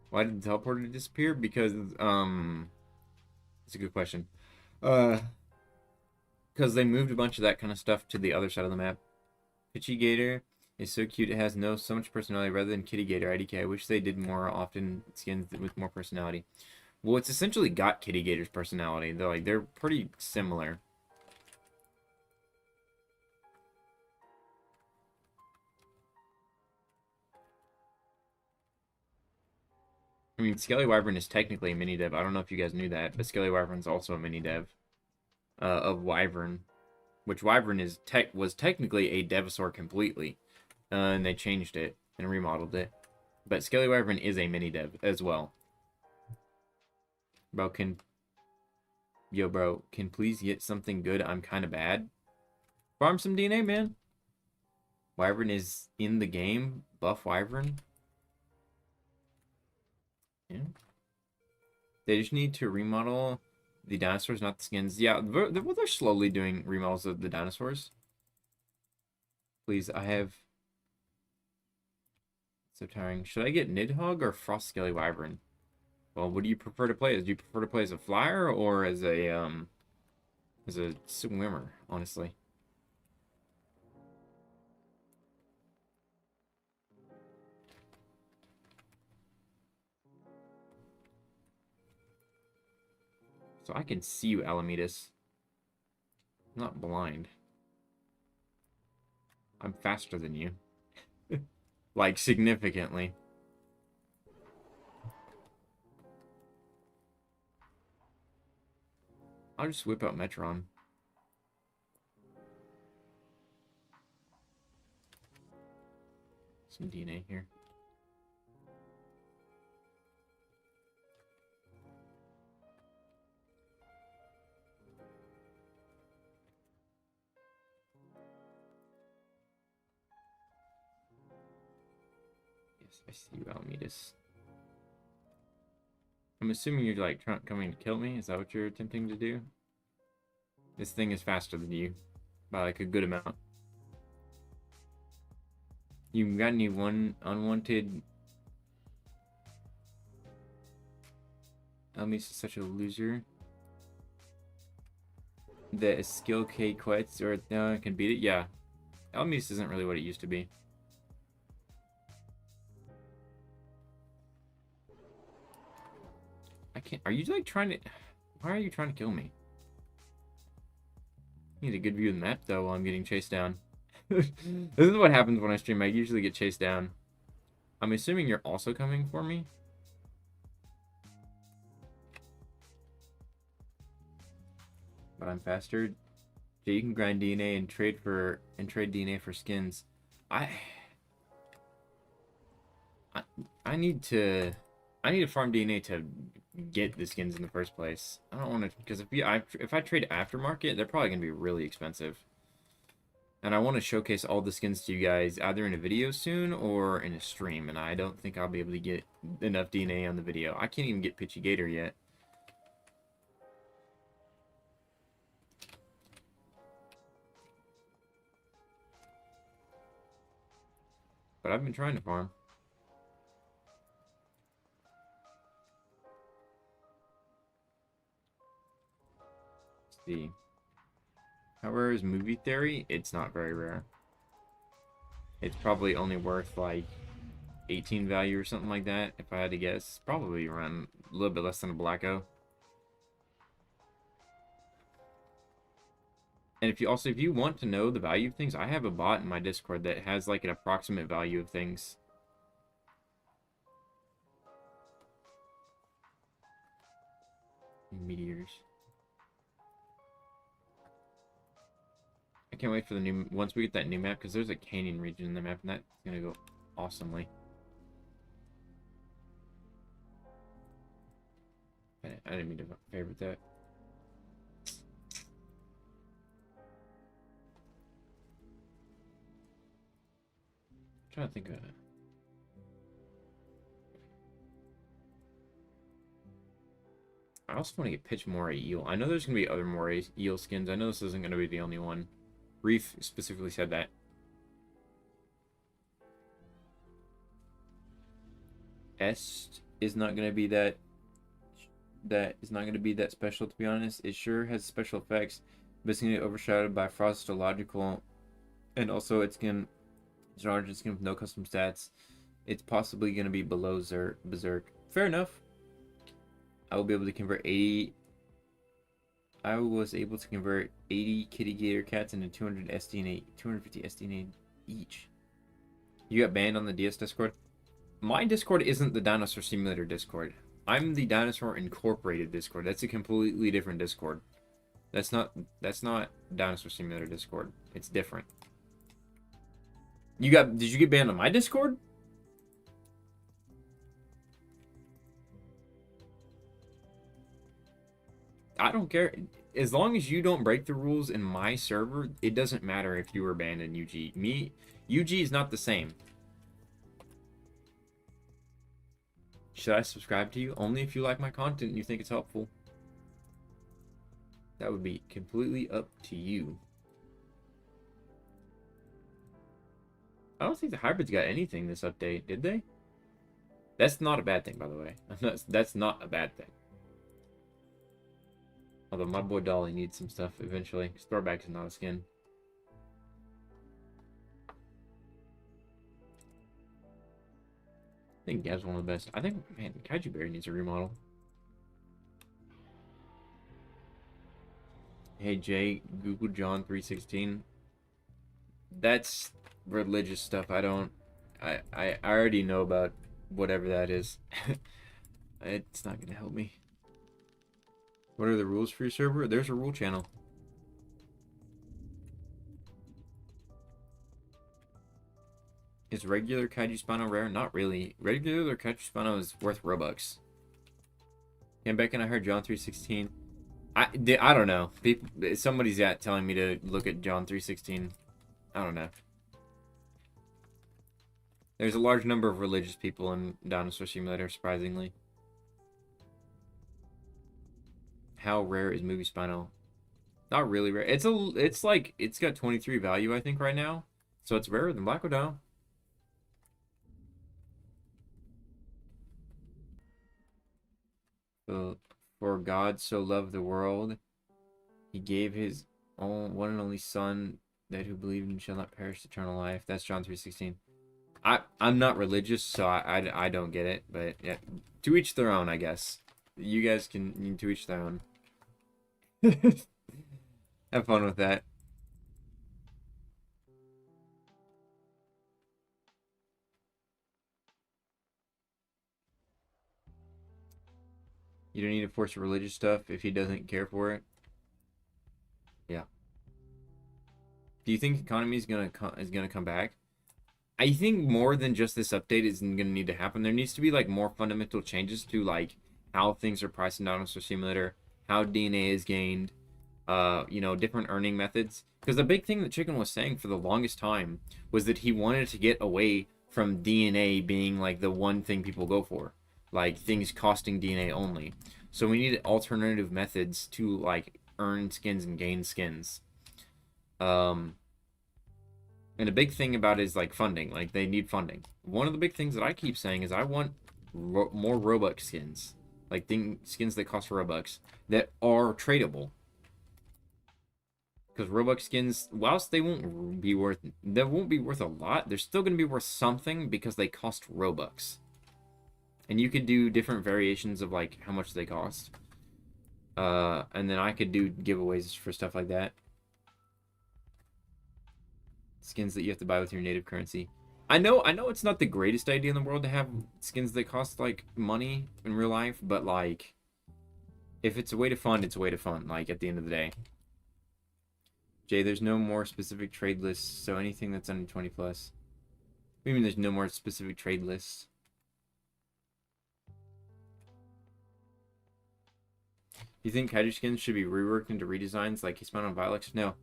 Why did the teleporter disappear? Because, it's a good question. Because they moved a bunch of that kind of stuff to the other side of the map. Pitchy Gator is so cute. It has so much personality rather than Kitty Gator IDK. I wish they did more often skins with more personality. Well, it's essentially got Kitty Gator's personality. They're pretty similar. I mean, Skelly Wyvern is technically a mini dev. I don't know if you guys knew that, but Skelly Wyvern's also a mini dev of Wyvern, which Wyvern was technically a Devasaur completely, and they changed it and remodeled it. But Skelly Wyvern is a mini dev as well. Bro, can please get something good? I'm kind of bad. Farm some DNA, man. Wyvern is in the game. Buff Wyvern. Yeah. They just need to remodel the dinosaurs, not the skins. Yeah, they're slowly doing remodels of the dinosaurs. Please, I have... So tiring. Should I get Nidhogg or Frost Skelly Wyvern? Well, what do you prefer to play as? Do you prefer to play as a flyer or as a swimmer, honestly? So I can see you, Alamedas. I'm not blind. I'm faster than you. Like, significantly. I'll just whip out Metron. Some DNA here. Yes, I see you, Alamedas. I'm assuming you're like coming to kill me. Is that what you're attempting to do? This thing is faster than you by like a good amount. You got any unwanted? Elmis is such a loser. The skill K quits or no can beat it. Yeah, Elmis isn't really what it used to be. I can't. Are you like trying to? Why are you trying to kill me? I need a good view of the map though while I'm getting chased down. This is what happens when I stream. I usually get chased down. I'm assuming you're also coming for me. But I'm faster. So you can grind DNA and trade DNA for skins. I I, I need to farm DNA to get the skins in the first place. I don't want to, because if I trade aftermarket, they're probably gonna be really expensive. And I want to showcase all the skins to you guys either in a video soon or in a stream. And I don't think I'll be able to get enough DNA on the video. I can't even get Pitchy Gator yet. But I've been trying to farm. Let's see. How rare is Movie Theory? It's not very rare. It's probably only worth like 18 value or something like that, if I had to guess. Probably around a little bit less than a Blacko. And if you want to know the value of things, I have a bot in my Discord that has like an approximate value of things. Meteors. I can't wait for the new, once we get that new map, because there's a canyon region in the map, and that's gonna go awesomely. I didn't mean to favorite that. I'm trying to think of it. I also want to get Pitch Moray Eel. I know there's going to be other Moray Eel skins. I know this isn't going to be the only one. Reef specifically said that. Est is not going to be that special, to be honest. It sure has special effects, but it's going to get overshadowed by Frostological, and also it's an Argent skin with no custom stats. It's possibly going to be below Berserk. Fair enough. I will be able to convert 80. I was able to convert 80 kitty gator cats into 200 SDNA, 250 SDNA each. You got banned on the DS Discord? My Discord isn't the Dinosaur Simulator Discord. I'm the Dinosaur Incorporated Discord. That's a completely different Discord. That's not Dinosaur Simulator Discord. It's different. Did you get banned on my Discord? I don't care. As long as you don't break the rules in my server, it doesn't matter if you were banned in UG. UG is not the same. Should I subscribe to you? Only if you like my content and you think it's helpful. That would be completely up to you. I don't think the hybrids got anything this update, did they? That's not a bad thing, by the way. That's not a bad thing. Although my boy Dolly needs some stuff eventually. Throwback is not a skin. I think Gab's one of the best. I think, man, Kaiju Berry needs a remodel. Hey Jay, Google John 316. That's religious stuff. I already know about whatever that is. It's not gonna help me. What are the rules for your server? There's a rule channel. Is regular Kaiju Spino rare? Not really. Regular Kaiju Spino is worth Robux. Yeah, Beck and I heard John 316. I don't know. Somebody's telling me to look at John 316. I don't know. There's a large number of religious people in Dinosaur Simulator, surprisingly. How rare is Movie Spino? Not really rare. It's like, it's got 23 value, I think, right now. So it's rarer than Black Widow. For God so loved the world, he gave his one and only son, that who believed in him shall not perish eternal life. That's John 3:16. I'm not religious, so I don't get it, but yeah, to each their own, I guess. You guys can to each their own. Have fun with that. You don't need to force religious stuff if he doesn't care for it. Yeah. Do you think economy is gonna come back? I think more than just this update is gonna need to happen. There needs to be like more fundamental changes to like how things are priced in Dinosaur Simulator, how DNA is gained, you know, different earning methods. Because the big thing that Chicken was saying for the longest time was that he wanted to get away from DNA being like the one thing people go for, like things costing DNA only. So we need alternative methods to like earn skins and gain skins. Um, and a big thing about it is like funding. Like they need funding. One of the big things that I keep saying is I want more Robux skins, like skins that cost Robux that are tradable. Because Robux skins, whilst they won't be worth a lot, they're still going to be worth something because they cost Robux. And you could do different variations of like how much they cost. And then I could do giveaways for stuff like that. Skins that you have to buy with your native currency. I know it's not the greatest idea in the world to have skins that cost like money in real life, but like if it's a way to fund, it's a way to fund, like at the end of the day. Jay, there's no more specific trade lists, so anything that's under 20 plus. What do you mean there's no more specific trade lists? You think kaiju skins should be reworked into redesigns like K-Spino and Vilex? No.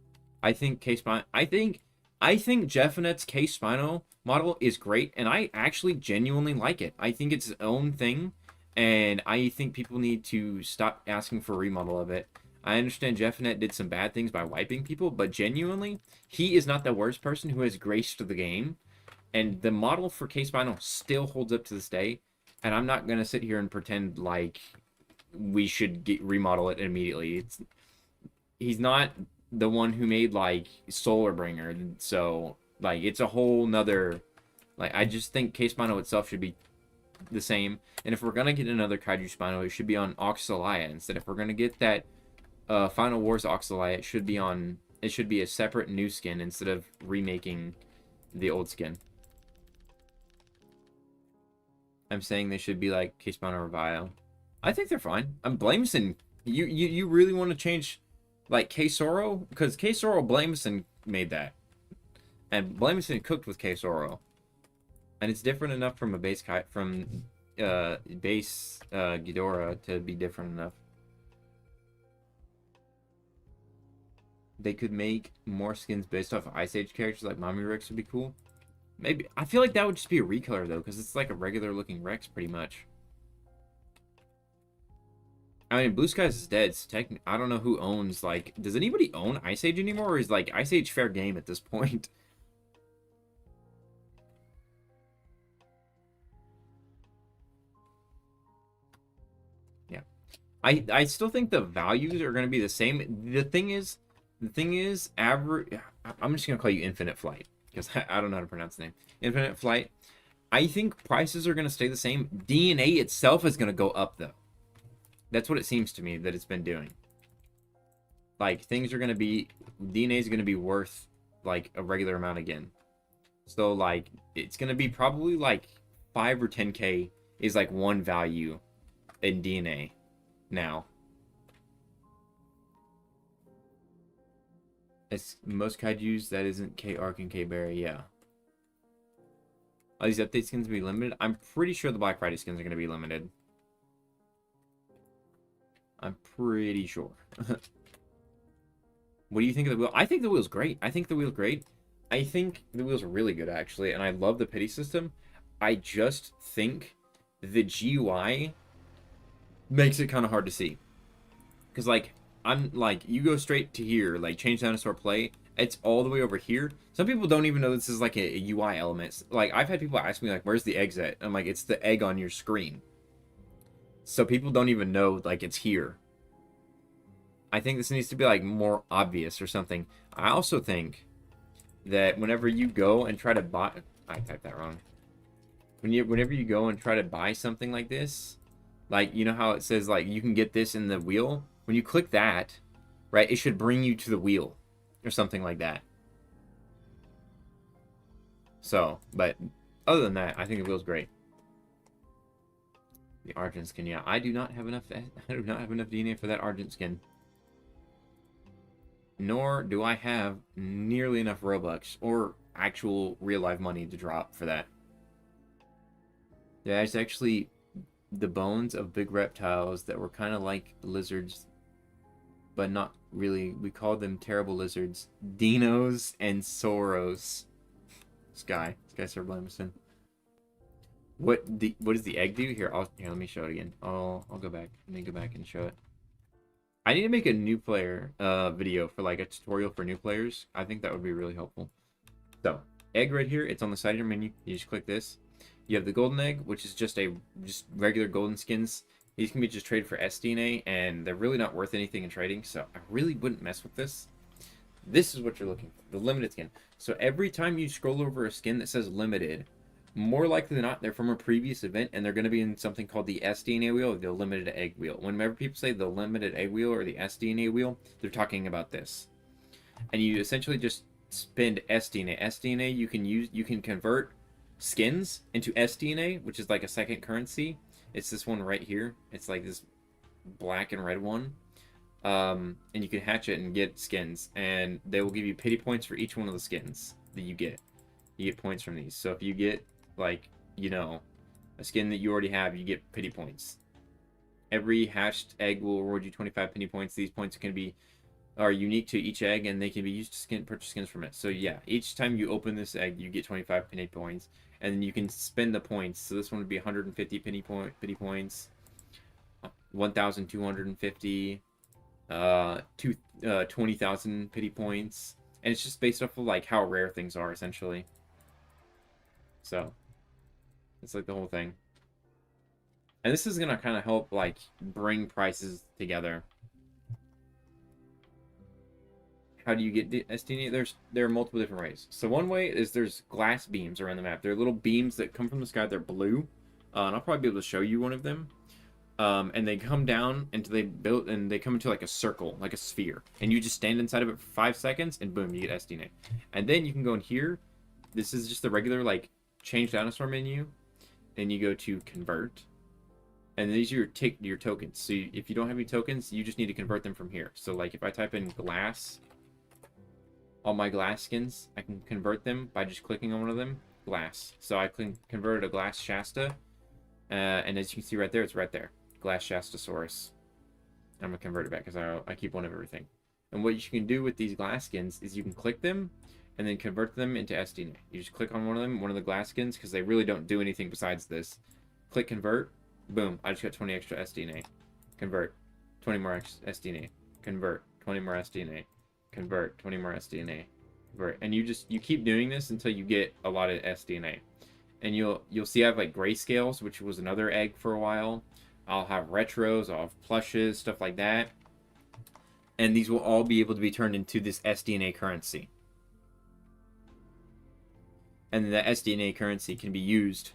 I think K-Spino... I think Jeffinet's K-Spino model is great, and I actually genuinely like it. I think it's its own thing, and I think people need to stop asking for a remodel of it. I understand Jeffinet did some bad things by wiping people, but genuinely, he is not the worst person who has graced the game. And the model for K-Spino still holds up to this day. And I'm not going to sit here and pretend like we should remodel it immediately. He's not the one who made, like, Solar Bringer. So, like, it's a whole nother... Like, I just think K-Spino itself should be the same. And if we're going to get another Kaiju Spino, it should be on Oxalaya instead. If we're going to get that... Final Wars Oxalaya, it should be a separate new skin instead of remaking the old skin. I'm saying they should be like K-Spawn or Vile. I think they're fine. I'm Blameson. You really want to change like K-Soro? Because K-Soro Blameson made that. And Blameson cooked with K-Soro. And it's different enough from a base Ghidorah to be different enough. They could make more skins based off of Ice Age characters like Mommy Rex would be cool. Maybe. I feel like that would just be a recolor though, because it's like a regular looking Rex pretty much. I mean, Blue Skies is dead, so I don't know who owns, like... Does anybody own Ice Age anymore, or is, like, Ice Age fair game at this point? Yeah. I still think the values are going to be the same. The thing is, average... I'm just going to call you Infinite Flight, because I don't know how to pronounce the name. Infinite Flight. I think prices are going to stay the same. DNA itself is going to go up, though. That's what it seems to me that it's been doing. Like, things are going to be... DNA is going to be worth, like, a regular amount again. So, like, it's going to be probably, like, 5 or 10k is, like, one value in DNA now. It's most kaijus that isn't K-Arc and K-Berry, yeah. Are these update skins going to be limited? I'm pretty sure the Black Friday skins are going to be limited. I'm pretty sure. What do you think of the wheel? I think the wheel's great. I think the wheel's great. I think the wheels are really good, actually, and I love the pity system. I just think the GUI makes it kind of hard to see. Because, like, I'm, like, you go straight to here, like, change dinosaur play, it's all the way over here. Some people don't even know this is, like, a UI element. Like, I've had people ask me, like, where's the eggs at? I'm like, it's the egg on your screen. So people don't even know, like, it's here. I think this needs to be, like, more obvious or something. I also think that whenever you go and try to buy... I typed that wrong. Whenever you go and try to buy something like this, like, you know how it says, like, you can get this in the wheel? When you click that, right, it should bring you to the wheel or something like that. So, but other than that, I think the wheel's great. The Argent skin, yeah. I do not have enough DNA for that Argent skin. nor do I have nearly enough Robux or actual real life money to drop for that. There's actually the bones of big reptiles that were kind of like lizards, but not really. We called them terrible lizards. Dinos and Soros. Sky Surblimison. What does the egg do? Here, let me show it again. I'll go back. Let me go back and show it. I need to make a new player video for like a tutorial for new players. I think that would be really helpful. So, egg right here, it's on the side of your menu. You just click this. You have the golden egg, which is just regular golden skins. These can be just traded for SDNA, and they're really not worth anything in trading, so I really wouldn't mess with this. This is what you're looking for, the limited skin. So every time you scroll over a skin that says limited, more likely than not, they're from a previous event, and they're going to be in something called the SDNA wheel or the limited egg wheel. Whenever people say the limited egg wheel or the SDNA wheel, they're talking about this. And you essentially just spend SDNA. SDNA you can convert skins into SDNA, which is like a second currency. It's this one right here. It's like this black and red one. And you can hatch it and get skins, and they will give you pity points for each one of the skins that you get. You get points from these. So if you get, like, you know, a skin that you already have, you get pity points. Every hatched egg will reward you 25 pity points. These points are unique to each egg, and they can be used to purchase skins from it. So yeah, each time you open this egg, you get 25 pity points, and then you can spend the points. So this one would be 150 pity points, 1,250, 20,000 pity points, and it's just based off of like how rare things are essentially. So it's like the whole thing, and this is gonna kind of help like bring prices together. How do you get SDNA? There are multiple different ways. So one way is there's glass beams around the map. They're little beams that come from the sky. They're blue, and I'll probably be able to show you one of them. And they come down and they come into like a circle, like a sphere, and you just stand inside of it for 5 seconds, and boom, you get SDNA. And then you can go in here. This is just the regular like change dinosaur menu. Then you go to convert, and these are your tokens. So if you don't have any tokens, you just need to convert them from here. So like if I type in glass, all my glass skins, I can convert them by just clicking on one of them, glass. So I can convert a glass Shasta, and as you can see right there, it's right there, glass Shastasaurus. I'm gonna convert it back because I keep one of everything. And what you can do with these glass skins is you can click them and then convert them into SDNA. You just click on one of them, one of the glass skins, because they really don't do anything besides this. Click convert, boom, I just got 20 extra SDNA. Convert, 20 more SDNA. Convert, 20 more SDNA. Convert, 20 more SDNA. Convert, and you keep doing this until you get a lot of SDNA. And you'll see I have like grayscales, which was another egg for a while. I'll have retros, I'll have plushes, stuff like that. And these will all be able to be turned into this SDNA currency. And the SDNA currency can be used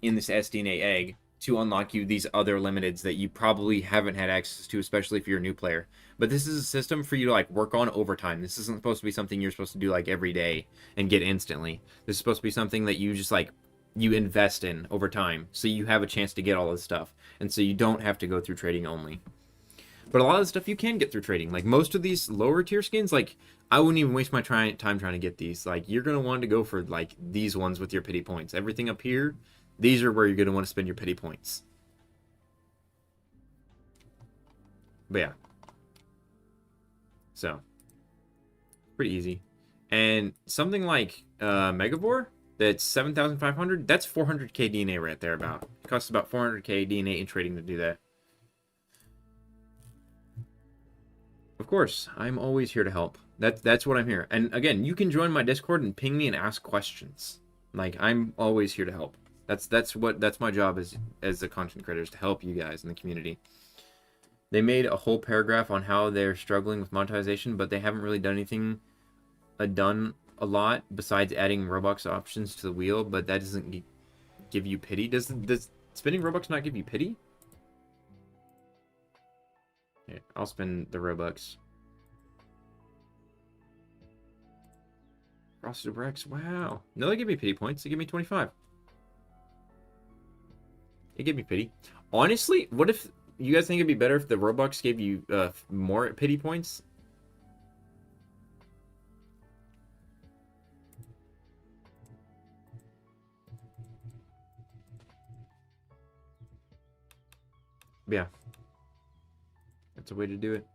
in this SDNA egg to unlock you these other limiteds that you probably haven't had access to, especially if you're a new player. But this is a system for you to like work on over time. This isn't supposed to be something you're supposed to do like every day and get instantly. This is supposed to be something that you just like you invest in over time, so you have a chance to get all this stuff, and so you don't have to go through trading only. But a lot of the stuff you can get through trading. Like most of these lower tier skins, like I wouldn't even waste my time trying to get these. Like you're gonna want to go for like these ones with your pity points. Everything up here, these are where you're gonna want to spend your pity points. But yeah, so pretty easy. And something like Megavore, that's 7,500. That's 400k DNA right there. About it costs about 400k DNA in trading to do that. Of course, I'm always here to help. That's what I'm here. And again, you can join my Discord and ping me and ask questions. Like I'm always here to help. That's my job as a content creator, is to help you guys in the community. They made a whole paragraph on how they're struggling with monetization, but they haven't really done a lot besides adding Robux options to the wheel. But that doesn't give you pity. Does spending Robux not give you pity? Okay, I'll spend the Robux. Frosted Rex, wow. No, they give me pity points. They give me 25. It gave me pity. Honestly, what if you guys think it'd be better if the Robux gave you more pity points? Yeah. That's a way to do it.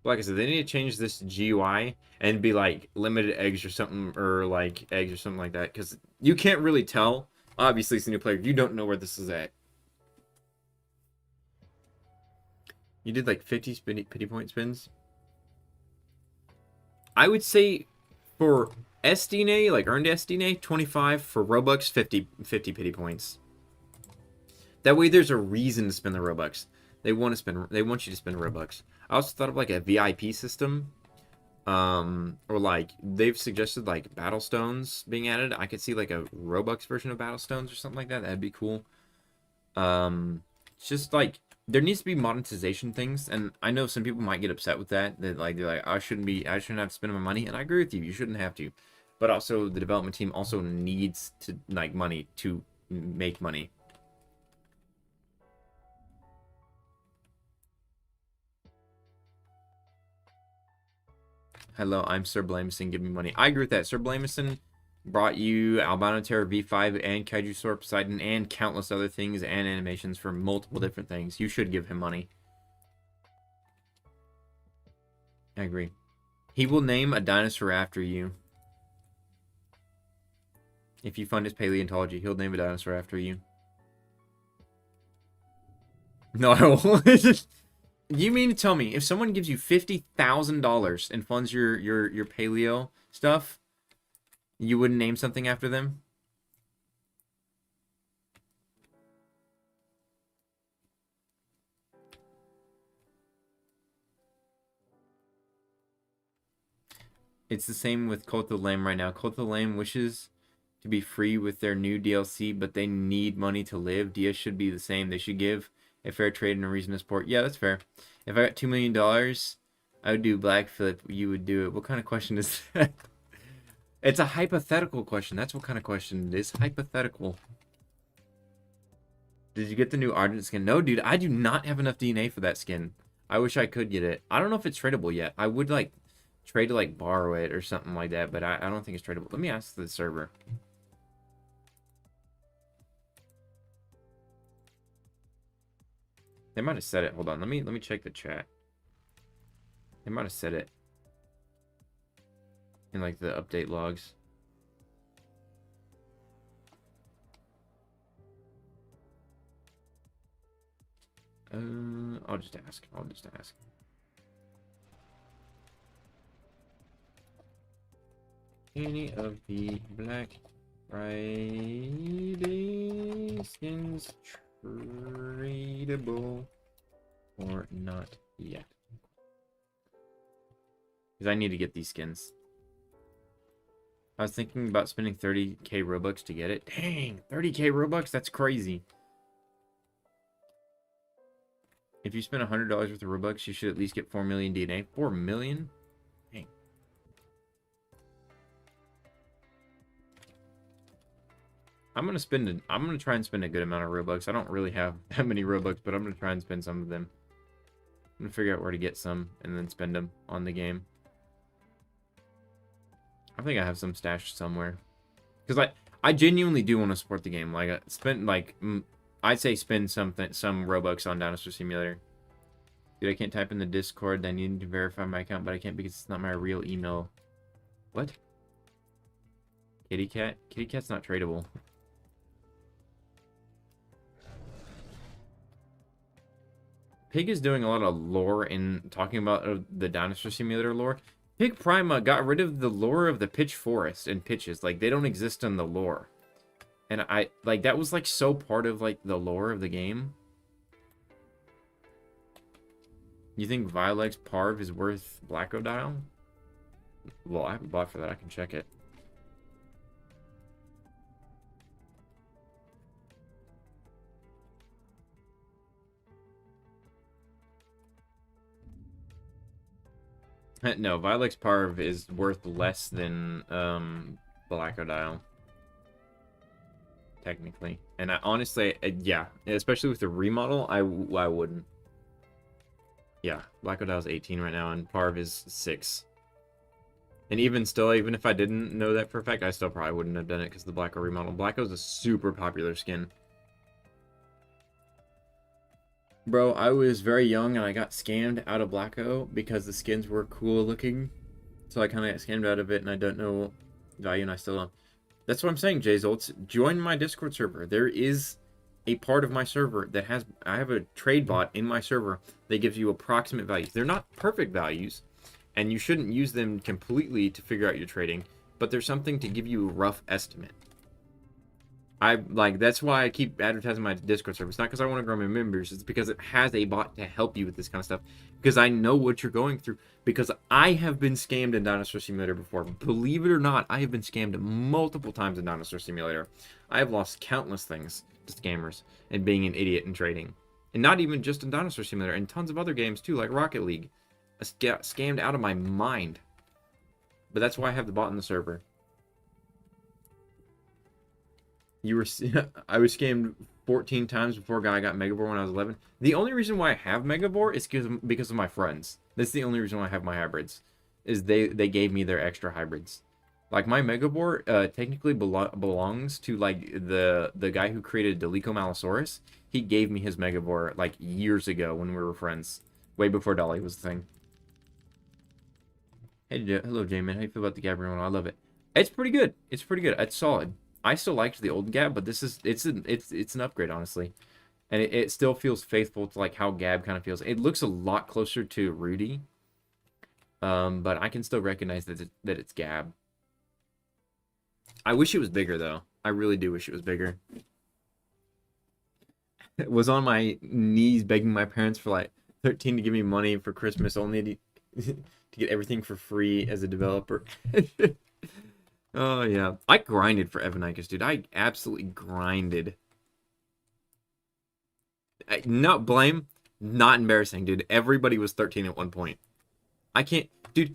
But like I said, they need to change this GUI and be like limited eggs or something, or like eggs or something like that, because you can't really tell. Obviously, it's a new player. You don't know where this is at. You did like 50 pity point spins. I would say for SDNA, like earned SDNA, 25. For Robux, 50 pity points. That way there's a reason to spend the Robux. They want you to spend Robux. I also thought of like a VIP system. Or like they've suggested like battle stones being added. I could see like a Robux version of battle stones or something like that. That'd be cool. It's just like there needs to be monetization things, and I know some people might get upset with that. That like they're like, I shouldn't have to spend my money, and I agree with you. You shouldn't have to, but also the development team also needs to like money to make money. Hello, I'm Sir Blamison. Give me money. I agree with that. Sir Blamison brought you Albino Terror V5 and Kaiju Poseidon and countless other things and animations for multiple different things. You should give him money. I agree. He will name a dinosaur after you. If you fund his paleontology, he'll name a dinosaur after you. No, I won't. You mean to tell me if someone gives you $50,000 and funds your paleo stuff, you wouldn't name something after them? It's the same with Cult of the Lamb right now. Cult of the Lamb wishes to be free with their new DLC, but they need money to live. Dia should be the same. They should give a fair trade and a reason to support. Yeah, that's fair. If I got $2 million, I would do Black Flip. You would do it. What kind of question is that? It's a hypothetical question. That's what kind of question it is. Hypothetical. Did you get the new Argent skin? No, dude. I do not have enough DNA for that skin. I wish I could get it. I don't know if it's tradable yet. I would like trade to like borrow it or something like that, but I don't think it's tradable. Let me ask the server. They might have said it. Hold on. Let me check the chat. They might have said it in like the update logs. I'll just ask. Any of the Black Friday skins tradable or not yet? Because I need to get these skins. I was thinking about spending 30k Robux to get it. Dang, 30k Robux? That's crazy. If you spend $100 worth of Robux, you should at least get 4 million DNA. 4 million? Dang. I'm gonna try and spend a good amount of Robux. I don't really have that many Robux, but I'm gonna try and spend some of them. I'm gonna figure out where to get some and then spend them on the game. I think I have some stashed somewhere. Because I genuinely do want to support the game. Like, I'd say spend some Robux on Dinosaur Simulator. Dude, I can't type in the Discord. I need to verify my account, but I can't because it's not my real email. What? Kitty cat? Kitty cat's not tradable. Pig is doing a lot of lore in talking about the Dinosaur Simulator lore. Pig Prima got rid of the lore of the Pitch Forest and pitches. Like, they don't exist in the lore. And that was, like, so part of, like, the lore of the game. You think Vilex Parv is worth Blackodile? Well, I have a bot for that. I can check it. No, Vilex Parv is worth less than Blackodile. Technically. And I honestly, yeah, especially with the remodel, I wouldn't. Yeah, Blackodile is 18 right now, and Parv is 6. And even still, even if I didn't know that for a fact, I still probably wouldn't have done it because the Blacko remodel. Blacko is a super popular skin. Bro, I was very young and I got scammed out of Blacko because the skins were cool looking. So I kind of got scammed out of it, and I don't know value, and I still don't. That's what I'm saying, Jay Zoltz. Join my Discord server. There is a part of my server that has... I have a trade bot in my server that gives you approximate values. They're not perfect values, and you shouldn't use them completely to figure out your trading, but there's something to give you a rough estimate. That's why I keep advertising my Discord server. It's not because I want to grow my members. It's because it has a bot to help you with this kind of stuff. Because I know what you're going through. Because I have been scammed in Dinosaur Simulator before. Believe it or not, I have been scammed multiple times in Dinosaur Simulator. I have lost countless things to scammers and being an idiot in trading. And not even just in Dinosaur Simulator, in tons of other games too, like Rocket League. I got scammed out of my mind. But that's why I have the bot in the server. I was scammed 14 times before I got Megabore when I was 11. The only reason why I have Megabore is because of my friends. That's the only reason why I have my hybrids. Is they gave me their extra hybrids. Like my Megabore technically belongs to like the guy who created Delico Malosaurus. He gave me his Megabore like years ago when we were friends, way before Dolly was the thing. Hey, hello J-Man. How you feel about the GAB Remodel? I love it. It's pretty good. It's pretty good. It's solid. I still liked the old GAB, but this is it's an upgrade, honestly, and it still feels faithful to like how GAB kind of feels. It looks a lot closer to Rudy, but I can still recognize that it's GAB. I wish it was bigger though. I really do wish it was bigger. Was on my knees begging my parents for like 13 to give me money for Christmas, only to get everything for free as a developer. Oh, yeah. I grinded for Evanicus, dude. I absolutely grinded. Not blame. Not embarrassing, dude. Everybody was 13 at one point. I can't... Dude,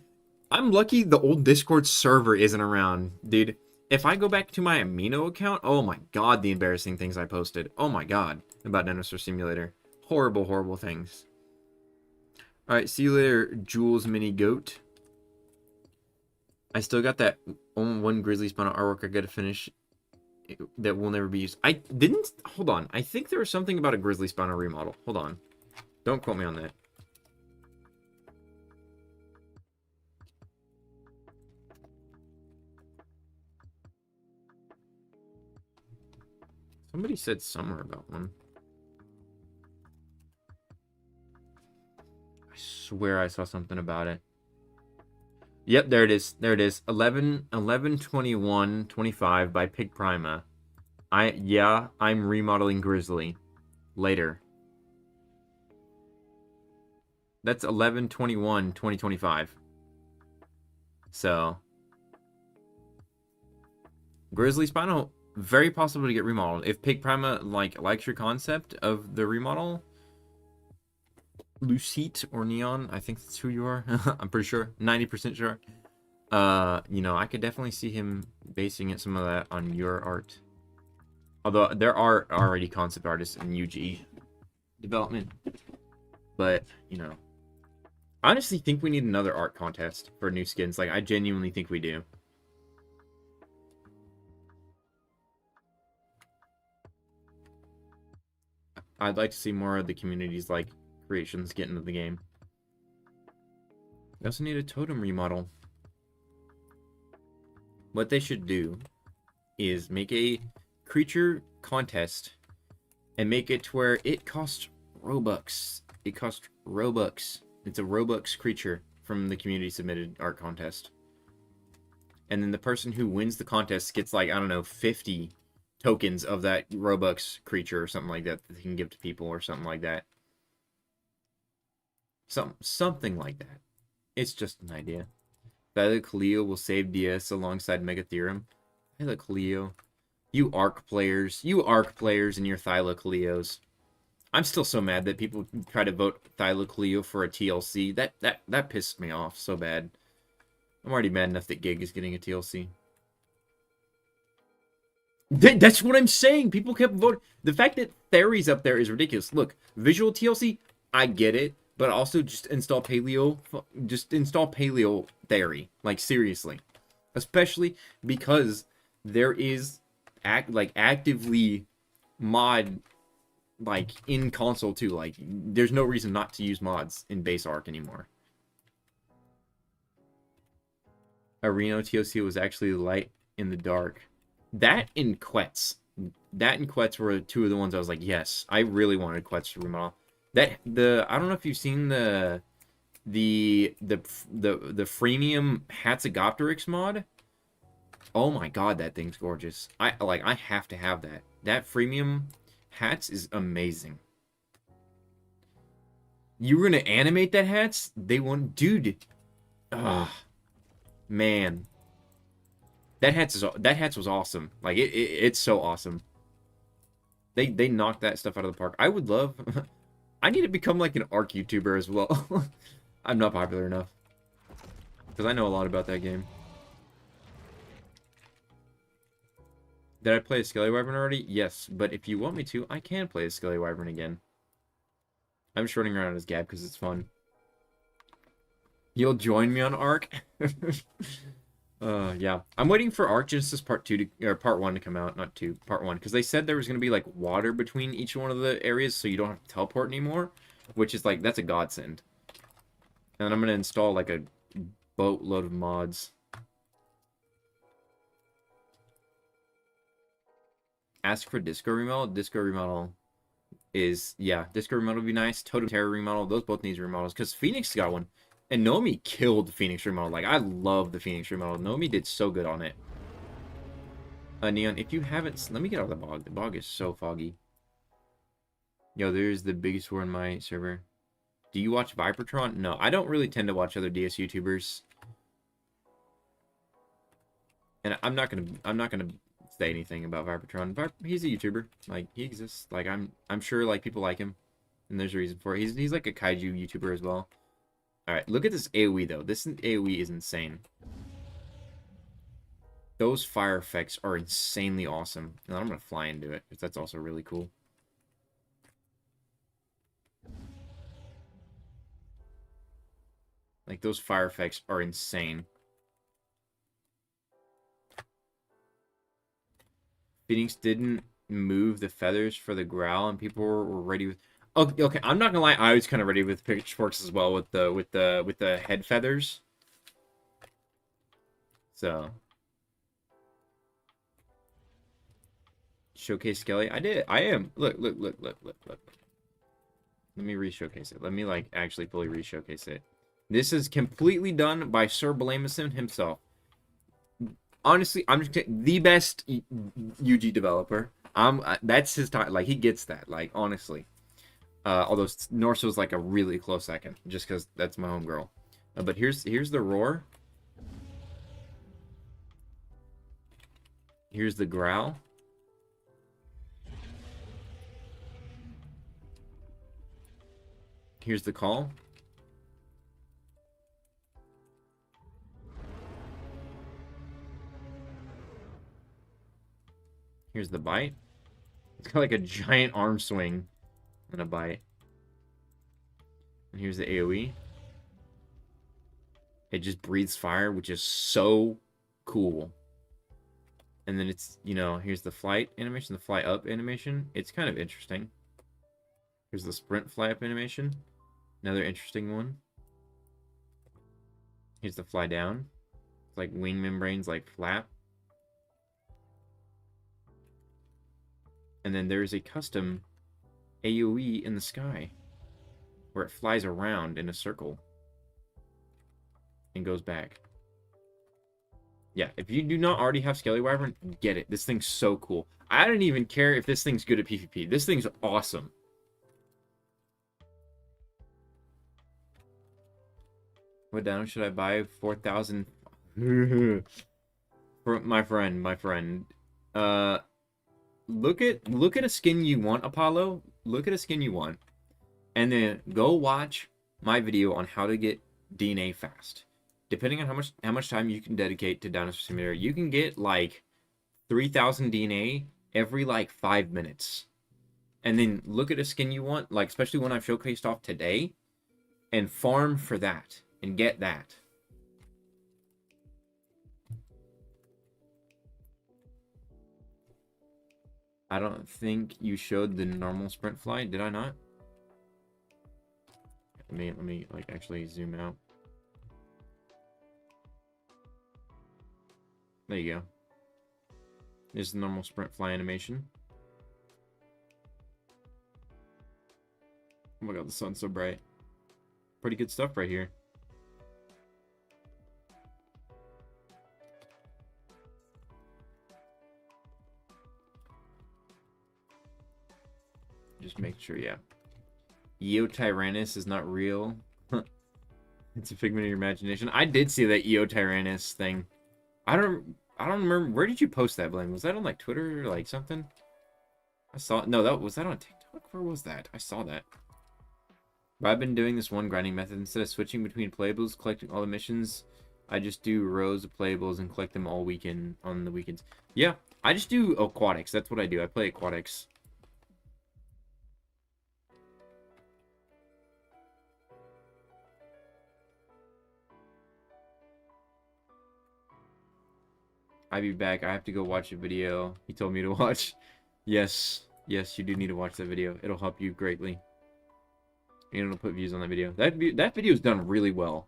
I'm lucky the old Discord server isn't around, dude. If I go back to my Amino account, oh my god, the embarrassing things I posted. Oh my god. About Dinosaur Simulator. Horrible, horrible things. Alright, see you later, Jules Mini Goat. I still got that one Grizzly Spawner artwork I gotta finish that will never be used. I didn't... Hold on. I think there was something about a Grizzly Spawner remodel. Hold on. Don't quote me on that. Somebody said somewhere about one. I swear I saw something about it. Yep, there it is. There it is. 11/21/25 by Pig Prima. I'm remodeling Grizzly. Later. That's 11/21/2025. So Grizzly Spino, very possible to get remodeled. If Pig Prima likes your concept of the remodel. Lucite or Neon, I think that's who you are. I'm pretty sure, 90% sure. You know, I could definitely see him basing some of that on your art. Although there are already concept artists in UG development, but you know, I honestly think we need another art contest for new skins. Like, I genuinely think we do. I'd like to see more of the community's like creations get into the game. We also need a totem remodel. What they should do is make a creature contest and make it to where it costs Robux. It costs Robux. It's a Robux creature from the community submitted art contest. And then the person who wins the contest gets like, I don't know, 50 tokens of that Robux creature or something like that that they can give to people or something like that. Something like that. It's just an idea. Thylacoleo will save DS alongside Megatherum. Thylacoleo. You Arc players. You Arc players and your Thylacoleos. I'm still so mad that people try to vote Thylacoleo for a TLC. That pissed me off so bad. I'm already mad enough that Gig is getting a TLC. That's what I'm saying. People kept voting. The fact that Theory's up there is ridiculous. Look, visual TLC, I get it. But also just install Paleo. Just install Paleo Theory. Like, seriously. Especially because there is actively mod like in console too. Like there's no reason not to use mods in base Arc anymore. A Reno TOC was actually light in the dark. That and Quetz. That and Quetz were two of the ones I was like, yes, I really wanted Quetz to remodel. I don't know if you've seen the freemium Hatzegopteryx mod. Oh my god, that thing's gorgeous. I have to have that. That freemium hats is amazing. You were gonna animate that hats? They won't, dude. Ugh, man. That hats was awesome. Like it's so awesome. They knocked that stuff out of the park. I would love. I need to become like an Arc YouTuber as well. I'm not popular enough because I know a lot about that game. Did I play a Skelly Wyvern already? Yes, but if you want me to, I can play a Skelly Wyvern again. I'm just running around as GAB because it's fun. You'll join me on Arc? Yeah. I'm waiting for Arc Genesis Part 2 or Part 1 to come out, not 2, Part 1, because they said there was going to be like water between each one of the areas so you don't have to teleport anymore, which is like, that's a godsend. And I'm going to install like a boatload of mods. Ask for Disco Remodel. Disco Remodel is, yeah, Disco Remodel would be nice. Totem Terror Remodel, those both need remodels, because Phoenix got one. And Nomi killed the Phoenix Remodel. Like, I love the Phoenix Remodel. Nomi did so good on it. Neon, if you haven't... Let me get out of the bog. The bog is so foggy. Yo, there's the biggest war in my server. Do you watch Vipertron? No, I don't really tend to watch other DS YouTubers. And I'm not gonna say anything about Vipertron. He's a YouTuber. Like, he exists. Like, I'm sure like people like him. And there's a reason for it. He's like a kaiju YouTuber as well. Alright, look at this AoE though. This AoE is insane. Those fire effects are insanely awesome. And I'm gonna fly into it, because that's also really cool. Like, those fire effects are insane. Phoenix didn't move the feathers for the growl, and people were ready with... Oh, okay, I'm not gonna lie, I was kind of ready with pitchforks as well with the head feathers. So... Showcase Skelly. I did. I am. Look. Let me re-showcase it. Let me, like, actually fully re-showcase it. This is completely done by Sir Blamison himself. Honestly, I'm just the best UG developer. That's his time. Like, he gets that. Like, honestly. Although Norso's like a really close second, just because that's my homegirl. But here's the roar. Here's the growl. Here's the call. Here's the bite. It's got like a giant arm swing and a bite. And here's the AoE. It just breathes fire, which is so cool. And then it's, you know, here's the flight animation, the fly up animation. It's kind of interesting. Here's the sprint fly up animation. Another interesting one. Here's the fly down. It's like wing membranes like flap. And then there's a custom AoE in the sky where it flies around in a circle and goes back. Yeah, if you do not already have Skelly Wyvern, get it. This thing's so cool. I don't even care if this thing's good at PvP. This thing's awesome. What down should I buy? 4,000. For my friend. Look at a skin you want, Apollo. Look at a skin you want. And then go watch my video on how to get DNA fast. Depending on how much time you can dedicate to Dinosaur Simulator, you can get like 3,000 DNA every like 5 minutes. And then look at a skin you want, like especially one I've showcased off today, and farm for that and get that. I don't think you showed the normal sprint fly, did I not? Let me like actually zoom out. There you go. There's the normal sprint fly animation. Oh my god, the sun's so bright. Pretty good stuff right here. Just make sure, yeah. Eotyrannus is not real. It's a figment of your imagination. I did see that Eotyrannus thing. I don't remember. Where did you post that, Blaine? Was that on like Twitter or like something? I saw, no, that was that on TikTok? Where was that? I saw that. But I've been doing this one grinding method. Instead of switching between playables, collecting all the missions, I just do rows of playables and collect them all weekend on the weekends. Yeah, I just do aquatics. That's what I do. I play aquatics. I'll be back. I have to go watch a video he told me to watch. Yes, yes, you do need to watch that video. It'll help you greatly. And it'll put views on that video. That video is done really well.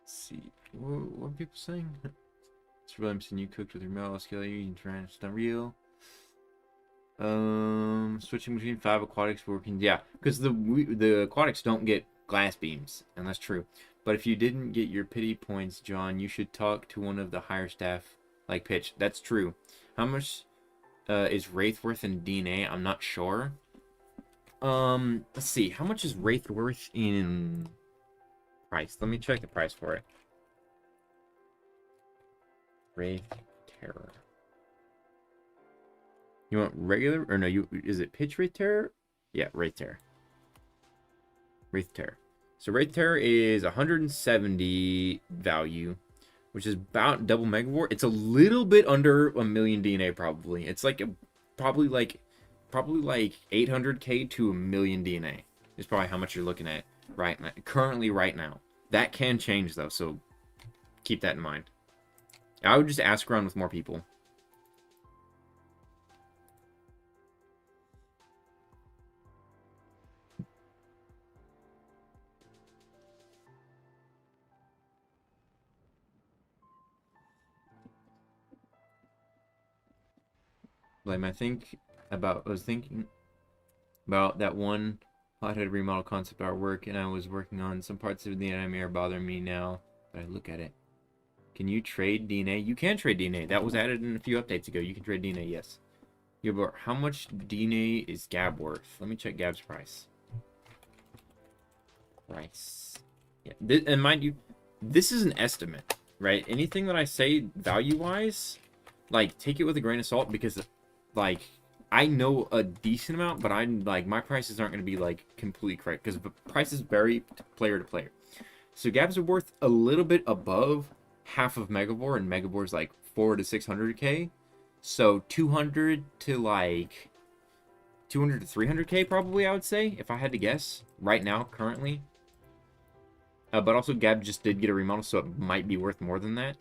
See, what are people saying? It's really interesting. You cooked with your mouth, Skelly. You trying it's not real. Switching between 5 aquatics working. Yeah, because the aquatics don't get glass beams, and that's true. But if you didn't get your pity points, John, you should talk to one of the higher staff, like Pitch. That's true. How much is Wraith worth in DNA? I'm not sure. Let's see. How much is Wraith worth in price? Let me check the price for it. Wraith Terror. You want regular or no? Is it Pitch Wraith Terror? Yeah, Wraith Terror. Wraith Terror. So Wraith Terror is 170 value, which is about double Megavore. It's a little bit under 1,000,000 DNA probably. It's like probably like 800k to 1,000,000 DNA is probably how much you're looking at right now, currently right now. That can change though, so keep that in mind. I would just ask around with more people. Like I was thinking about that one hothead remodel concept artwork, and I was working on some parts of the anime are bothering me now that I look at it. Can you trade DNA? You can trade DNA. That was added in a few updates ago. You can trade DNA, yes. Yeah, but how much DNA is GAB worth? Let me check GAB's price. Yeah, and mind you, this is an estimate, right? Anything that I say value-wise, like, take it with a grain of salt because, like, I know a decent amount, but I'm, like, my prices aren't going to be, like, completely correct because the prices vary player to player. So GABs are worth a little bit above half of Megavore, and Megavore's like 400 to 600k. So 200 to 300k probably, I would say, if I had to guess right now currently. But also GAB just did get a remodel, so it might be worth more than that.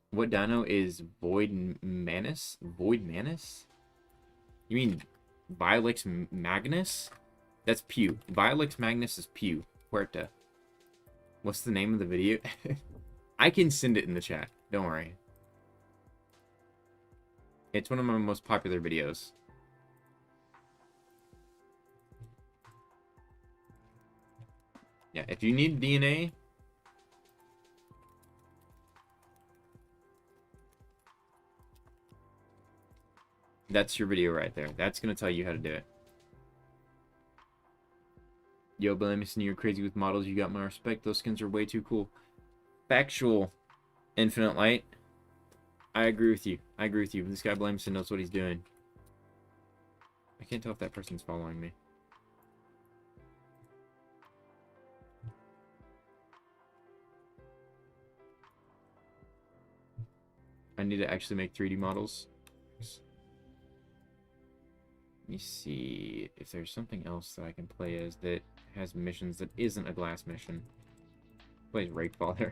What dino is Void Manus? Void Manus? You mean Vilex Magnus? That's Pew. Vilex Magnus is Pew. Puerta. What's the name of the video? I can send it in the chat. Don't worry. It's one of my most popular videos. Yeah, if you need DNA, that's your video right there. That's going to tell you how to do it. Yo, Blamison, you're crazy with models. You got my respect. Those skins are way too cool. Factual, Infinite Light. I agree with you. I agree with you. This guy blames and knows what he's doing. I can't tell if that person's following me. I need to actually make 3D models. Let me see if there's something else that I can play as that has missions that isn't a glass mission. Plays Rakefather.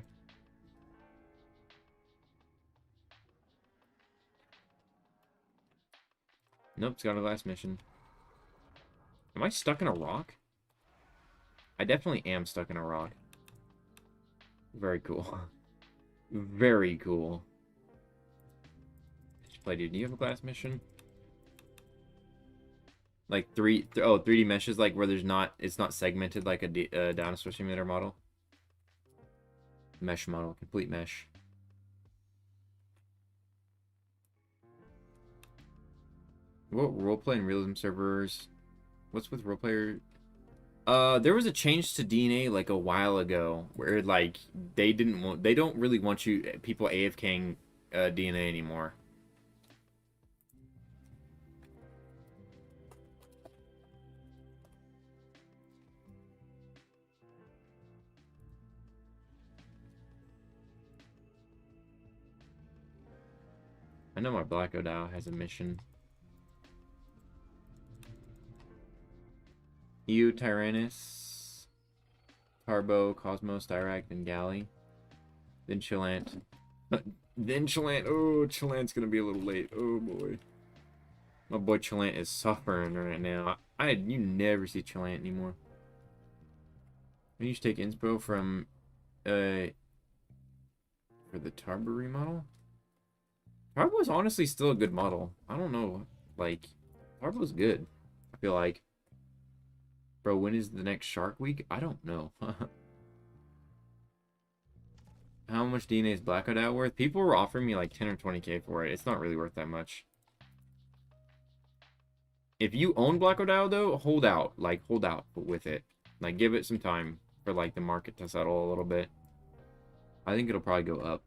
Nope, it's got a glass mission. Am I stuck in a rock? I definitely am stuck in a rock. Very cool. Very cool. Play, dude. Do you have a glass mission? Like 3D meshes, like where it's not segmented like a Dinosaur Simulator model. Mesh model, complete mesh. What roleplay and realism servers? What's with roleplayer? There was a change to DNA like a while ago where like they don't really want people AFKing DNA anymore. I know my Black Odao has a mission. You, Tyrannus, Tarbo, Cosmos, Dirac, then Galley. Then Chillant. Then Chillant. Oh, Chillant's gonna be a little late. Oh boy. My boy Chillant is suffering right now. You never see Chillant anymore. I used to take inspo from for the Tarbo remodel. Tarbo is honestly still a good model. I don't know. Like, Tarbo's good. I feel like. Bro, when is the next Shark Week? I don't know. How much DNA is Black Odao worth? People were offering me like 10 or 20k for it. It's not really worth that much. If you own Black Odao, though, hold out. Like, hold out with it. Like, give it some time for, like, the market to settle a little bit. I think it'll probably go up.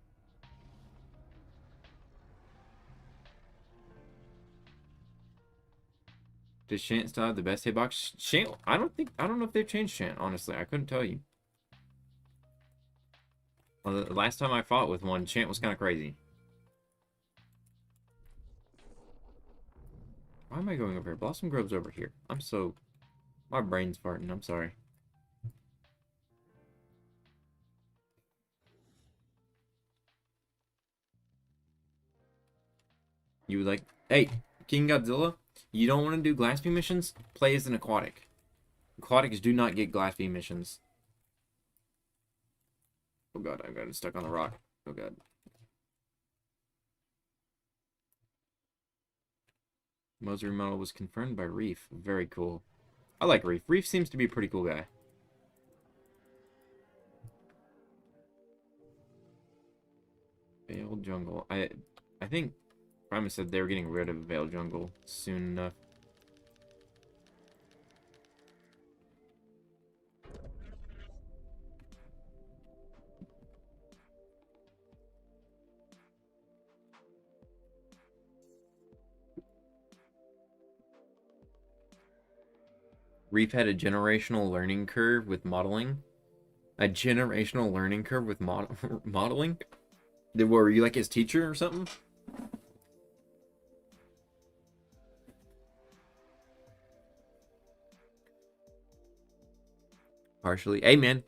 Does Shant still have the best hitbox? Shant, I don't know if they've changed Shant, honestly. I couldn't tell you. Well, the last time I fought with one, Shant was kind of crazy. Why am I going over here? Blossom Grove's over here. My brain's farting. I'm sorry. You would like... Hey, King Godzilla, you don't want to do glass beam missions? Play as an aquatic. Aquatics do not get glass beam missions. Oh god, I got stuck on the rock. Oh god. Moser model was confirmed by Reef. Very cool. I like Reef. Reef seems to be a pretty cool guy. Veiled Jungle. I think Primus said they were getting rid of Veiled Jungle soon enough. Reef had a generational learning curve with modeling. A generational learning curve with modeling? Were you like his teacher or something? Partially. Hey, man.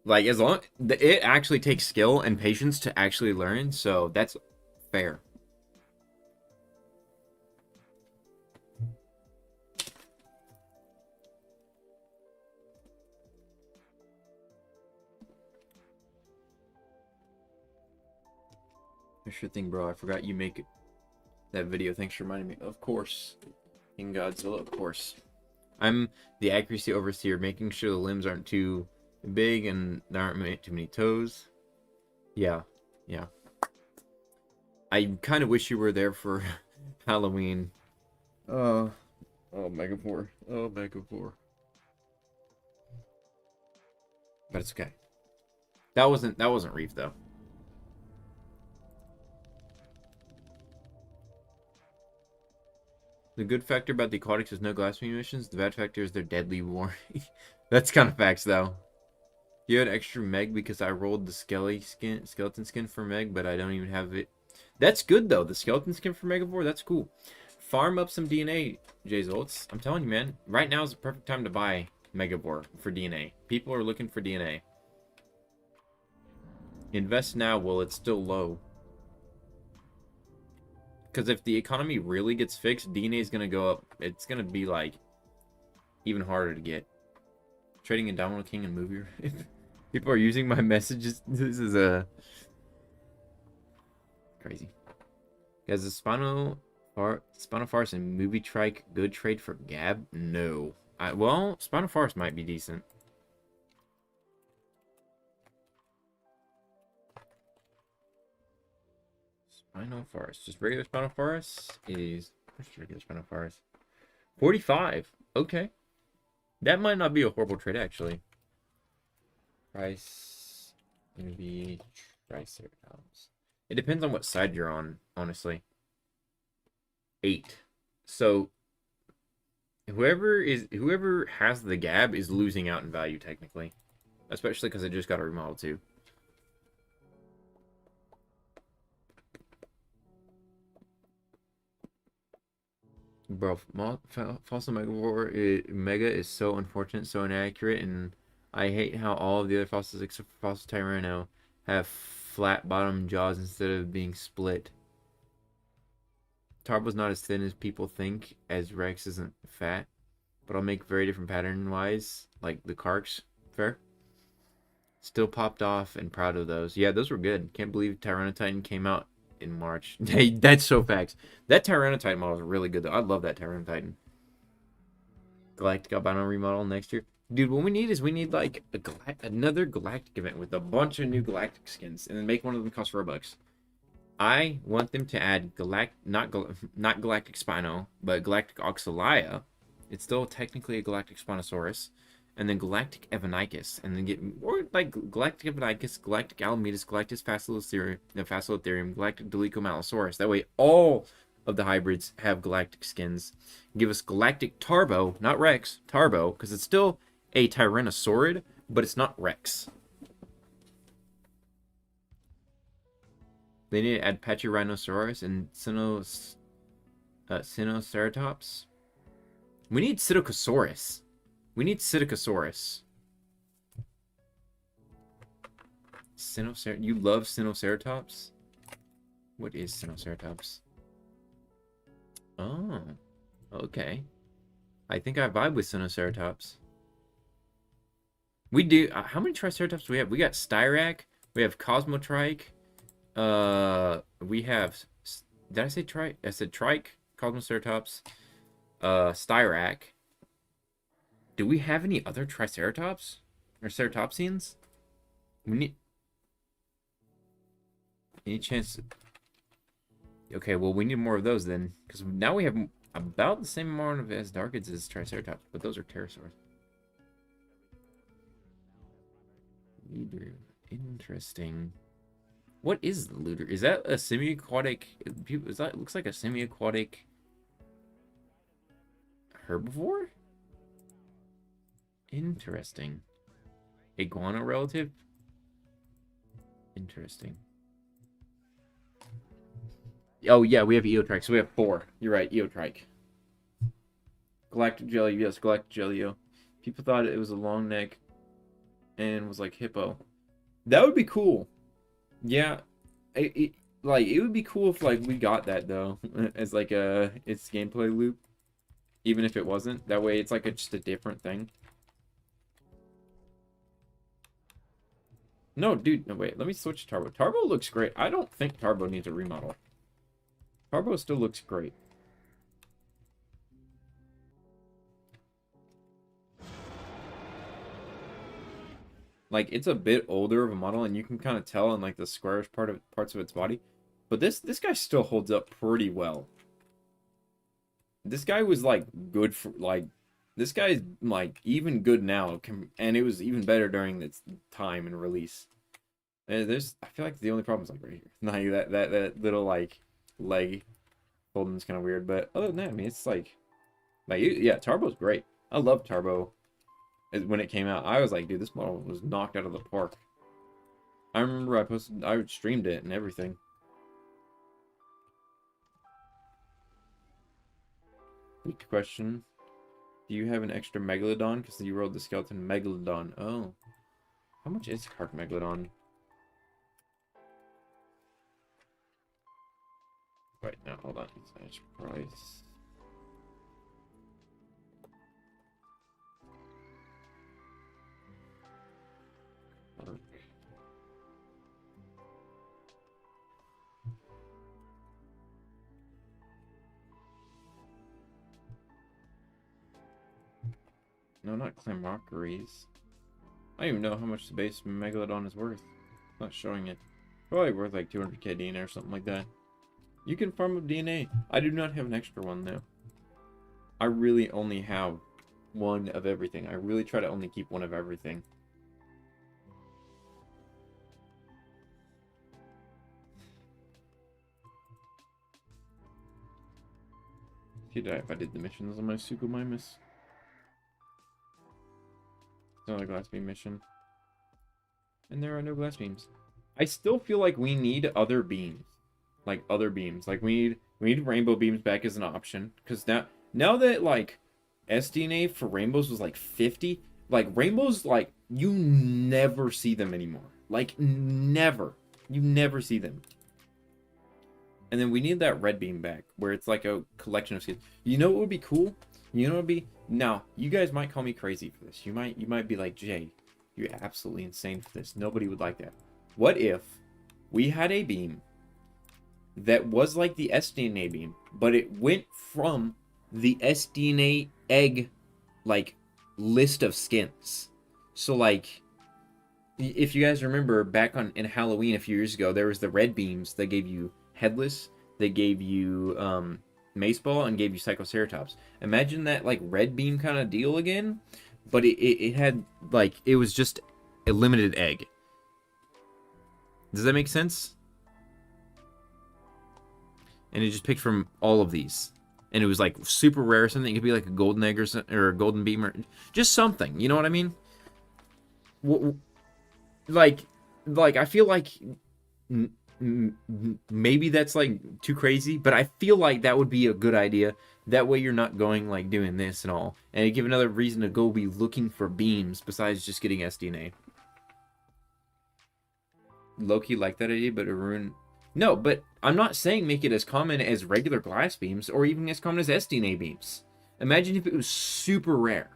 Like, as long... It actually takes skill and patience to actually learn, so that's fair. Sure thing, bro. I forgot you make that video. Thanks for reminding me. Of course. In Godzilla, of course. I'm the accuracy overseer, making sure the limbs aren't too big and there aren't too many toes. Yeah. Yeah. I kind of wish you were there for Halloween. Oh, Megafor. Oh, Megafor. But it's okay. That wasn't Reef, though. The good factor about the aquatics is no glass emissions. The bad factor is their deadly warning. That's kind of facts, though. You had extra Meg because I rolled the skeleton skin for Meg, but I don't even have it. That's good, though. The skeleton skin for Megavore, that's cool. Farm up some DNA, Jzolts. I'm telling you, man. Right now is the perfect time to buy Megavore for DNA. People are looking for DNA. Invest now while it's still low. Because if the economy really gets fixed, DNA is going to go up. It's going to be, like, even harder to get. Trading in Domino King and movie. People are using my messages. This is crazy. Guys, the Spinal Farce and Movie Trike good trade for Gab? No. Well, Spinal Farce might be decent. Spinal Farce. Just regular Spinal Farce is... What's regular Spinal Farce? 45. Okay. That might not be a horrible trade, actually. Price... Gonna be... Triceratops. It depends on what side you're on, honestly. 8. So... Whoever has the Gab is losing out in value, technically. Especially because it just got a remodel, too. Bro, Fossil Mega is so unfortunate, so inaccurate, and I hate how all of the other fossils except for Fossil Tyranno have flat bottom jaws instead of being split. Tarbo's not as thin as people think, as Rex isn't fat, but I'll make very different pattern-wise, like the Karks. Fair? Still popped off and proud of those. Yeah, those were good. Can't believe Tyranotitan came out in March. Hey, that's so facts. That Tyranotitan model is really good, though. I love that Tyranotitan. Galactic Albino remodel next year. Dude, what we need is like another Galactic event with a bunch of new Galactic skins, and then make one of them cost Robux. I want them to add not Galactic Spino, but Galactic Oxalia. It's still technically a Galactic Spinosaurus. And then Galactic Evanicus. And then get more like Galactic Evanicus, Galactic Alametus, Galactic Facilitherium, Galactic Dolichomalosaurus. That way all of the hybrids have Galactic skins. Give us Galactic Tarbo, not Rex, Tarbo, because it's still a Tyrannosaurid, but it's not Rex. They need to add Pachyrhinosaurus and Sinoceratops. We need Psittacosaurus. We need Psittacosaurus. You love Sinoceratops? What is Sinoceratops? Oh, okay. I think I vibe with Sinoceratops. We do. How many Triceratops do we have? We got Styrac. We have Cosmotrike. We have. Did I say Trike? I said Trike, Cosmoceratops, Styrac. Do we have any other Triceratops? Or Ceratopsians? We need... Any chance... Okay, well, we need more of those then. Because now we have about the same amount of Asdarchids as Triceratops. But those are pterosaurs. Looter. Interesting. What is the looter? Is that a semi-aquatic... looks like a semi-aquatic... herbivore? Interesting. Iguana relative? Interesting. Oh, yeah, we have Eotrike, so we have 4. You're right, Eotrike. Galactic Jelly, yes, Galactic Jelly. People thought it was a long neck and was like hippo. That would be cool. Yeah. It would be cool if, like, we got that, though, as, like, its gameplay loop. Even if it wasn't. That way, it's, like, just a different thing. No, dude, no, wait. Let me switch to Tarbo. Tarbo looks great. I don't think Tarbo needs a remodel. Tarbo still looks great. Like, it's a bit older of a model, and you can kind of tell in, like, the squarish parts of its body. But this guy still holds up pretty well. This guy was, like, good for, like... This guy's, like, even good now, and it was even better during its time and release. I feel like the only problem is, like, right here. Like, that little, like, leg. Golden's kind of weird, but other than that, I mean, it's like yeah, Turbo's great. I love Turbo. When it came out, I was like, dude, this model was knocked out of the park. I remember I streamed it and everything. Good question. Do you have an extra Megalodon? Because you rolled the skeleton Megalodon. Oh. How much is Cart Megalodon? Wait, no, hold on. It's price. No, not Clamockeries. I don't even know how much the base Megalodon is worth. It's not showing it. Probably worth like 200k DNA or something like that. You can farm up DNA. I do not have an extra one though. I really only have one of everything. I really try to only keep one of everything. He'd die if I did the missions on my Suchomimus. It's not a glass beam mission. And there are no glass beams. I still feel like we need other beams. Like other beams. Like we need rainbow beams back as an option. Because now that like SDNA for rainbows was like 50, like rainbows, like you never see them anymore. Like never. You never see them. And then we need that red beam back, where it's like a collection of skins. You know what would be cool? You know what would be? Now, you guys might call me crazy for this. You might be like, Jay, you're absolutely insane for this. Nobody would like that. What if we had a beam that was like the SDNA beam, but it went from the SDNA egg, like, list of skins? So, like, if you guys remember back in Halloween a few years ago, there was the red beams that gave you Headless, they gave you Maceball, and gave you Psychoceratops. Imagine that like red beam kind of deal again, but it had like it was just a limited egg. Does that make sense? And it just picked from all of these, and it was like super rare or something. It could be like a golden egg or a golden beam or just something. You know what I mean? Like I feel like. Maybe that's like too crazy, but I feel like that would be a good idea. That way you're not going like doing this and all, and it give another reason to go be looking for beams besides just getting SDNA. Low-key like that idea, but Arun... No, but I'm not saying make it as common as regular glass beams or even as common as SDNA beams. Imagine if it was super rare.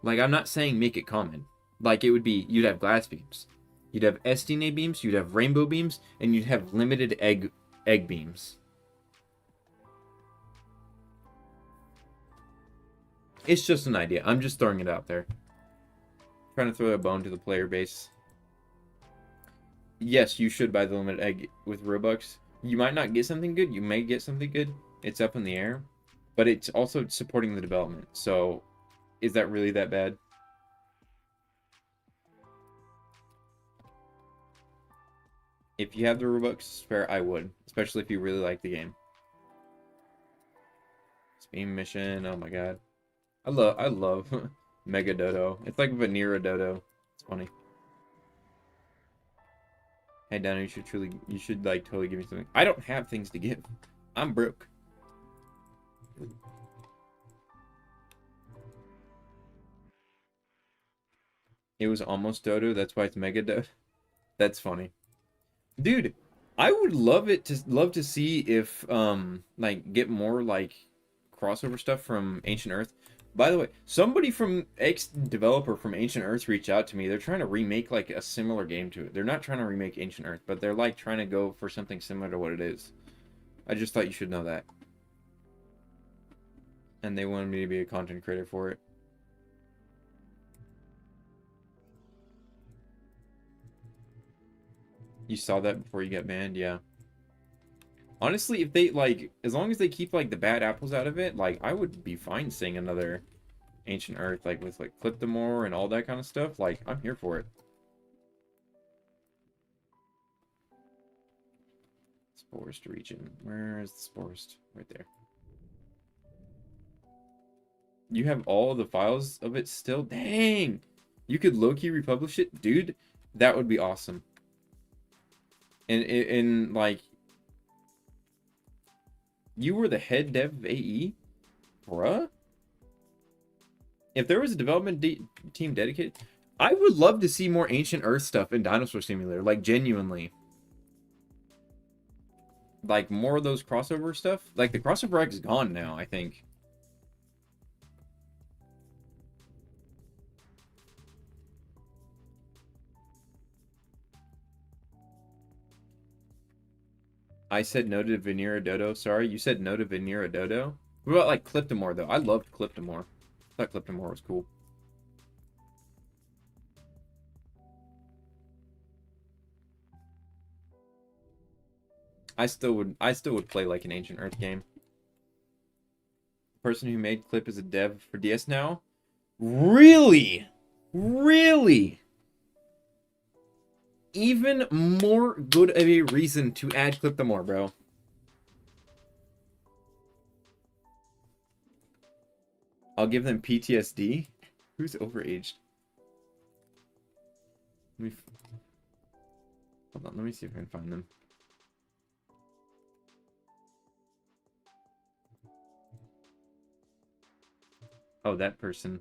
Like, I'm not saying make it common. Like, it would be, you'd have glass beams. You'd have SDNA beams, you'd have rainbow beams, and you'd have limited egg beams. It's just an idea. I'm just throwing it out there. Trying to throw a bone to the player base. Yes, you should buy the limited egg with Robux. You might not get something good. You may get something good. It's up in the air. But it's also supporting the development. So, is that really that bad? If you have the Robux spare, I would. Especially if you really like the game. Beam mission, oh my god. I love Mega Dodo. It's like Vanilla Dodo. It's funny. Hey Dano, you should like totally give me something. I don't have things to give. I'm broke. It was almost Dodo, that's why it's Mega Dodo. That's funny. Dude, I would love to see if like get more like crossover stuff from Ancient Earth. By the way, somebody from ex-developer from Ancient Earth reached out to me. They're trying to remake like a similar game to it. They're not trying to remake Ancient Earth, but they're like trying to go for something similar to what it is. I just thought you should know that. And they wanted me to be a content creator for it. You saw that before you got banned? Yeah. Honestly, if they, like, as long as they keep, like, the bad apples out of it, like, I would be fine seeing another Ancient Earth, like, with, like, Cliptomore and all that kind of stuff. Like, I'm here for it. Forest region. Where is this forest? Right there. You have all the files of it still? Dang! You could low-key republish it? Dude, that would be awesome. And like... You were the head dev of AE? Bruh? If there was a development team dedicated... I would love to see more Ancient Earth stuff in Dinosaur Simulator. Like, genuinely. Like, more of those crossover stuff. Like, the crossover X is gone now, I think. I said no to Venera Dodo. Sorry, you said no to Venera Dodo? What about, like, Cliptomore, though? I loved Cliptomore. I thought Cliptomore was cool. I still would play, like, an Ancient Earth game. The person who made Clip is a dev for DS now? Really? Really? Even more good of a reason to add Cliptomore, bro. I'll give them PTSD. Who's overaged? Hold on, let me see if I can find them. Oh, that person.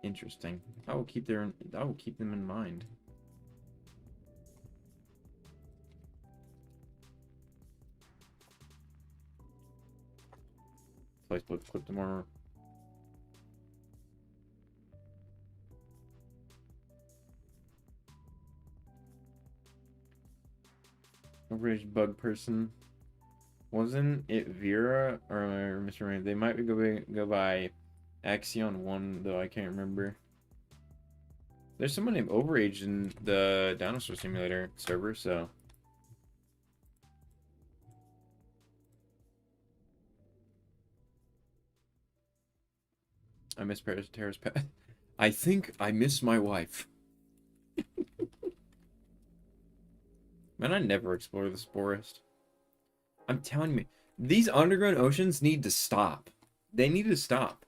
Interesting. I will keep them in mind. So I split Cliptomore. Overaged bug person. Wasn't it Vera or Mr. Rain? They might go by Axion 1, though I can't remember. There's someone named Overage in the Dinosaur Simulator server, so... I miss Terrace Pet. I think I miss my wife. Man, I never explore this forest. I'm telling you, these underground oceans need to stop. They need to stop.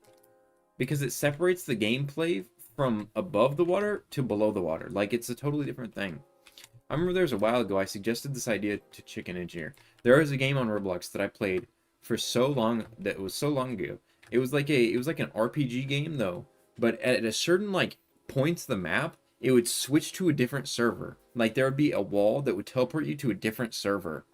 Because it separates the gameplay from above the water to below the water. Like, it's a totally different thing. I remember there was a while ago, I suggested this idea to Chicken Engineer. There was a game on Roblox that I played for so long, that was so long ago. It was like an RPG game, though. But at a certain, like, points of the map, it would switch to a different server. Like, there would be a wall that would teleport you to a different server.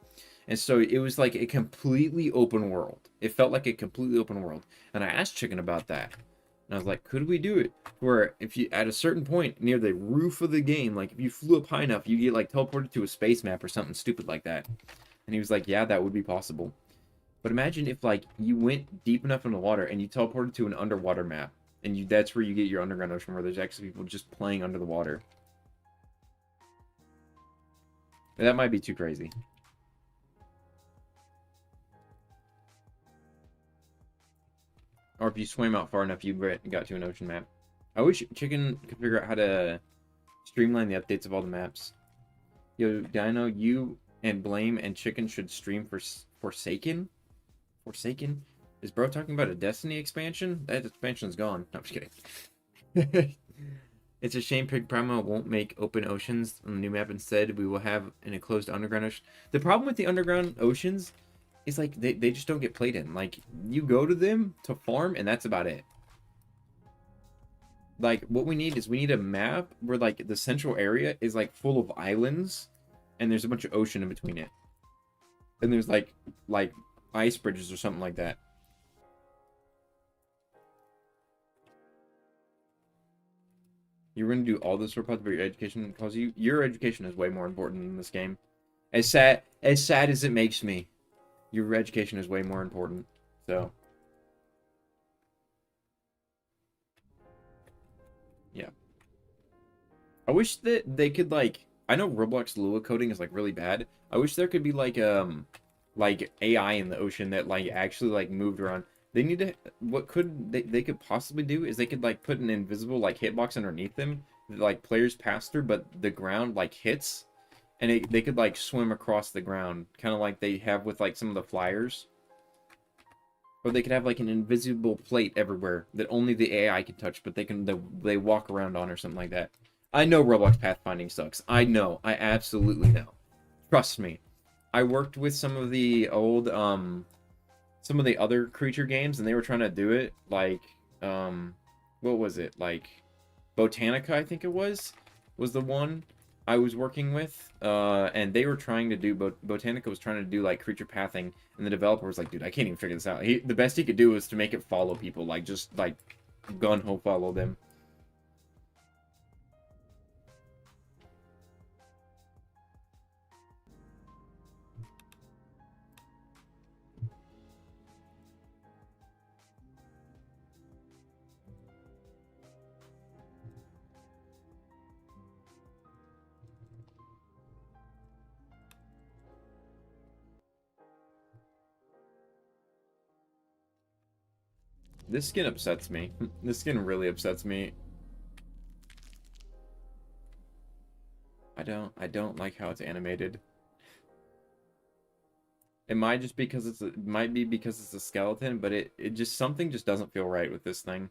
And so it was like a completely open world. It felt like a completely open world. And I asked Chicken about that. And I was like, could we do it? Where if you, at a certain point near the roof of the game, like if you flew up high enough, you get like teleported to a space map or something stupid like that. And he was like, yeah, that would be possible. But imagine if like you went deep enough in the water and you teleported to an underwater map. And that's where you get your underground ocean, where there's actually people just playing under the water. And that might be too crazy. Or if you swam out far enough, you got to an ocean map. I wish Chicken could figure out how to streamline the updates of all the maps. Yo, Dino, you and Blame and Chicken should stream for Forsaken? Forsaken? Is bro talking about a Destiny expansion? That expansion's gone. No, I'm just kidding. It's a shame Pig Primo won't make open oceans on the new map. Instead, we will have an enclosed underground ocean. The problem with the underground oceans is like they just don't get played in. Like, you go to them to farm and that's about it. Like, what we need is we need a map where like the central area is like full of islands and there's a bunch of ocean in between it. And there's like ice bridges or something like that. You're going to do all this report about your education because your education is way more important in this game. As sad as it makes me, your education is way more important. So, yeah. I wish that they could like, I know Roblox Lua coding is like really bad. I wish there could be like AI in the ocean that like actually like moved around. They need to, what could they could possibly do is they could like put an invisible like hitbox underneath them that like players pass through, but the ground like hits, and they could like swim across the ground, kind of like they have with like some of the flyers. Or they could have like an invisible plate everywhere that only the AI can touch, but they walk around on or something like that. I know Roblox pathfinding sucks. I know. I absolutely know. Trust me. I worked with some of the old some of the other creature games, and they were trying to do it like what was it, like Botanica, I think it was the one I was working with, and they were trying to do Botanica was trying to do like creature pathing, and the developer was like, dude, I can't even figure this out. The best he could do was to make it follow people, like just like gun ho follow them. This skin upsets me. This skin really upsets me. I don't like how it's animated. It might just because it might be because it's a skeleton, but it just something just doesn't feel right with this thing.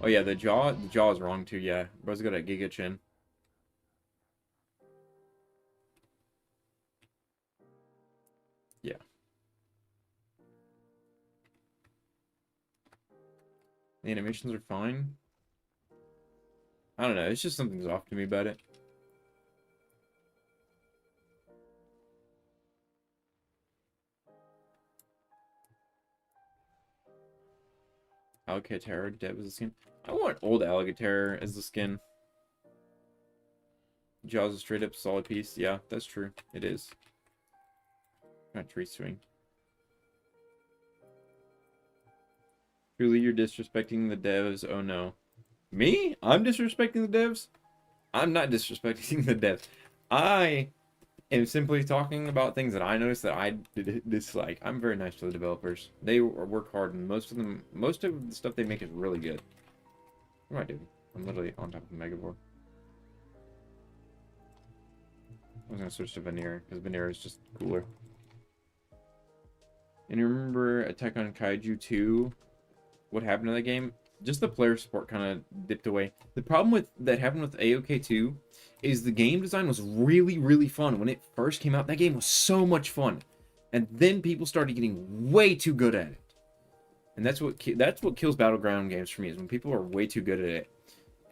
Oh yeah, the jaw is wrong too, yeah. Bro's got a Giga Chin. Yeah. The animations are fine. I don't know, it's just something's off to me about it. Alligator Dev as the skin. I want old Alligator as the skin. Jaws is straight up solid piece. Yeah, that's true. It is. Not tree swing. Truly, you're disrespecting the devs. Oh no. Me? I'm disrespecting the devs? I'm not disrespecting the devs. I am simply talking about things that I noticed that I dislike. I'm very nice to the developers. They work hard, and most of the stuff they make is really good. What am I doing? I'm literally on top of the Megabore. I was gonna switch to Veneer, because Veneer is just cooler. And you remember Attack on Kaiju 2? What happened to that game? Just the player support kind of dipped away. The problem with that happened with AOK 2 is the game design was really, really fun. When it first came out, that game was so much fun. And then people started getting way too good at it. And that's what kills Battleground games for me, is when people are way too good at it.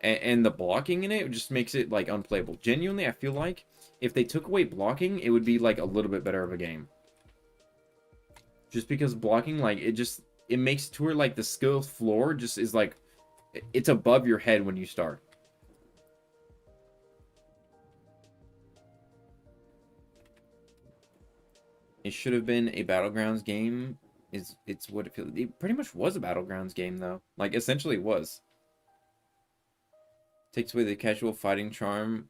And the blocking in it just makes it like unplayable. Genuinely, I feel like if they took away blocking, it would be like a little bit better of a game. Just because blocking, like, it makes it to where like the skill floor just is like, it's above your head when you start. It should have been a Battlegrounds game. It's what it feels. It pretty much was a Battlegrounds game though. Like, essentially it was. Takes away the casual fighting charm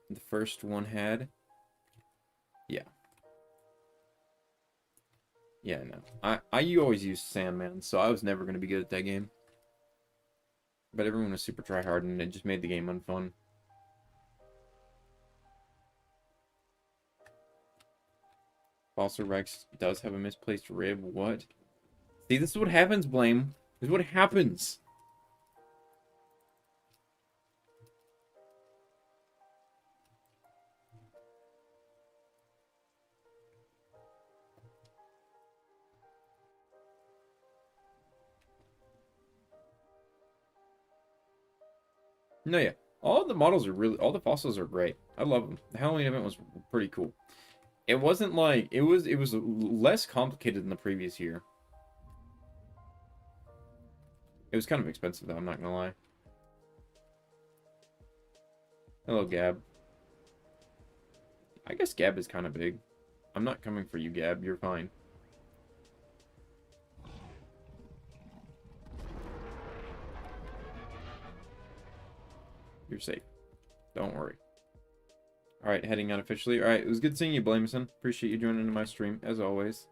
the first one had. Yeah. Yeah, no. You always used Sandman, so I was never going to be good at that game. But everyone was super tryhard, and it just made the game unfun. Fossil Rex does have a misplaced rib. What? See, this is what happens, Blame. This is what happens. No, yeah. All the models are really... All the fossils are great. I love them. The Halloween event was pretty cool. It wasn't like... It was less complicated than the previous year. It was kind of expensive, though. I'm not gonna lie. Hello, Gab. I guess Gab is kind of big. I'm not coming for you, Gab. You're fine. You're safe. Don't worry. Alright, heading out officially. Alright, it was good seeing you, Blameson. Appreciate you joining my stream, as always.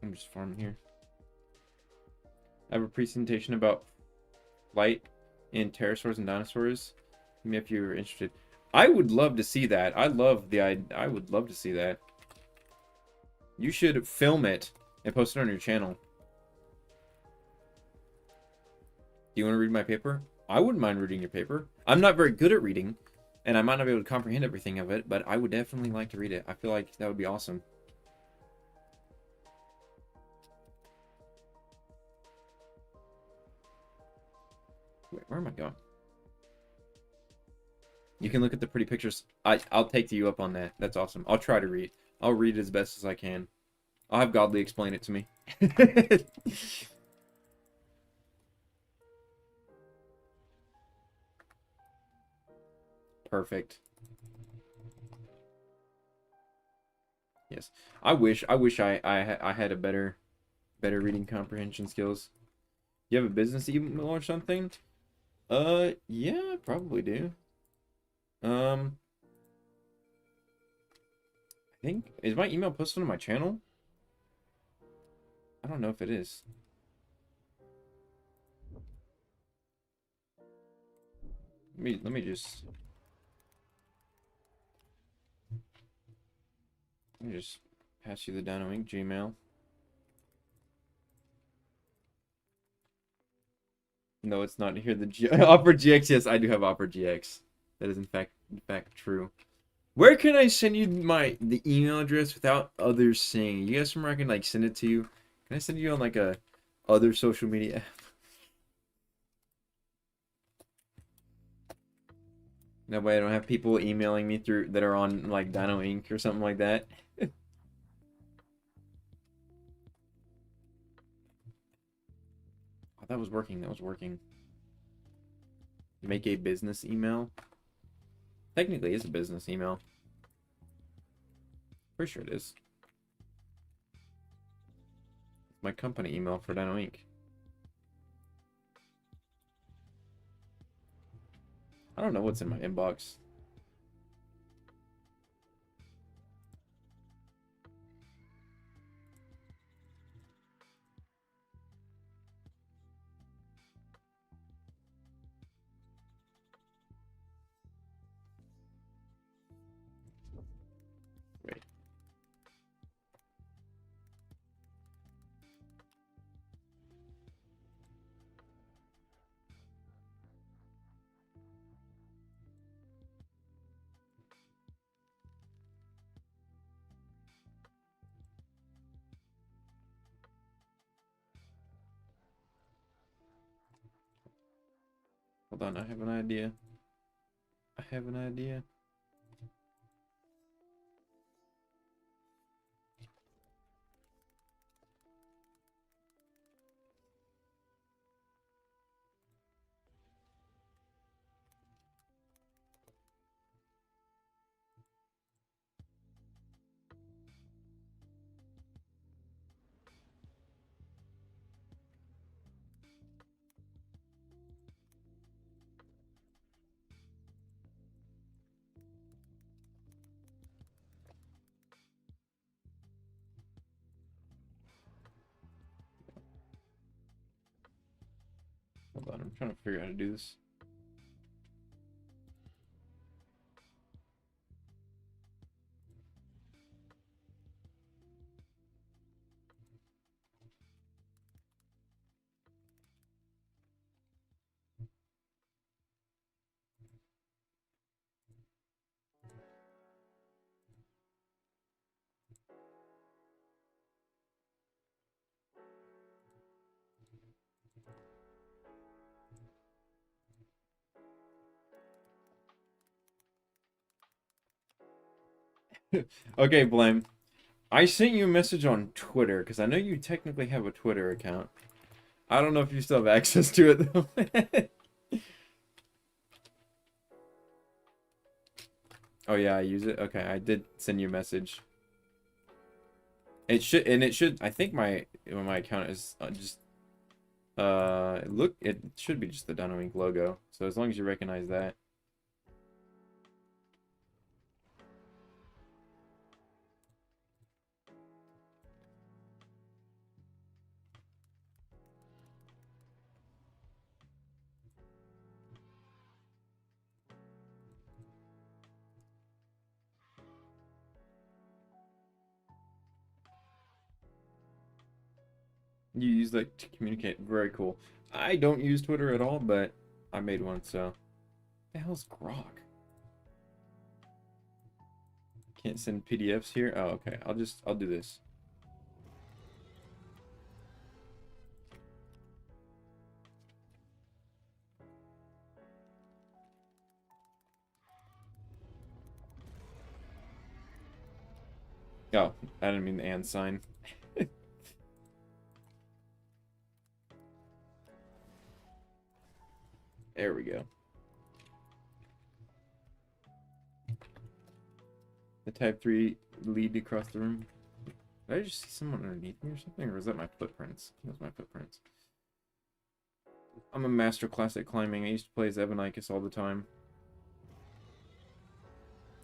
I'm just farming here. I have a presentation about flight in pterosaurs and dinosaurs. If you're interested. I would love to see that. I would love to see that. You should film it and post it on your channel. Do you want to read my paper? I wouldn't mind reading your paper. I'm not very good at reading, and I might not be able to comprehend everything of it, but I would definitely like to read it. I feel like that would be awesome. Wait, where am I going? You can look at the pretty pictures. I'll take you up on that. That's awesome. I'll try to read. I'll read as best as I can. I'll have Godly explain it to me. Perfect. Yes. I wish I had a better reading comprehension skills. You have a business email or something? Yeah, I probably do. I think, is my email posted on my channel? I don't know if it is. Let me just pass you the Dino Inc. Gmail. No, it's not here. The Opera GX. Yes, I do have Opera GX. That is in fact true. Where can I send you the email address without others seeing? You guys somewhere I can like send it to you? Can I send you on like a other social media app? That way I don't have people emailing me through that are on like Dino Inc. or something like that. Oh, that was working. That was working. Make a business email. Technically, it's a business email. Pretty sure it is. My company email for Dino Inc. I don't know what's in my inbox. Wait. Hold on, I have an idea. I have an idea. Hold on, I'm trying to figure out how to do this. Okay, Blame. I sent you a message on Twitter because I know you technically have a Twitter account. I don't know if you still have access to it though. Oh yeah, I use it. Okay, I did send you a message. It should, I think my account is just Look, it should be just the Dino Ink logo. So as long as you recognize that. You use that to communicate. Very cool. I don't use Twitter at all, but I made one, so. The hell's Grok? Can't send PDFs here? Oh, okay. I'll do this. Oh, I didn't mean the and sign. There we go. The type 3 lead across the room. Did I just see someone underneath me or something? Or was that my footprints? That was my footprints. I'm a master class at climbing. I used to play as Evanicus all the time.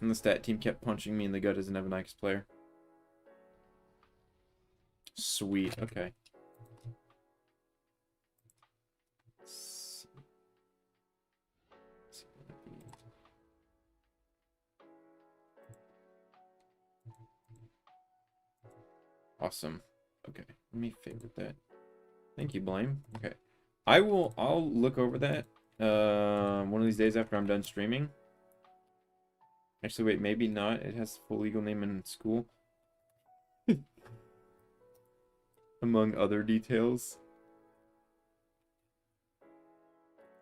And the stat team kept punching me in the gut as an Evanicus player. Sweet, okay. Awesome. Okay, let me favorite that. Thank you, Blame. Okay. I'll look over that one of these days after I'm done streaming. Actually, wait, maybe not. It has full legal name in school. Among other details.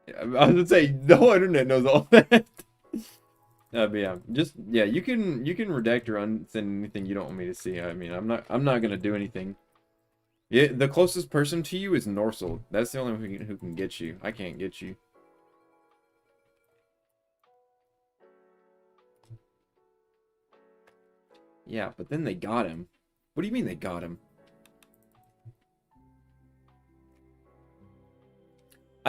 Yeah, I was gonna say the whole internet knows all that. But yeah, you can redact or unsend anything you don't want me to see. I mean, I'm not gonna do anything. Yeah, the closest person to you is Norsel. That's the only one who can get you. I can't get you. Yeah, but then they got him. What do you mean they got him?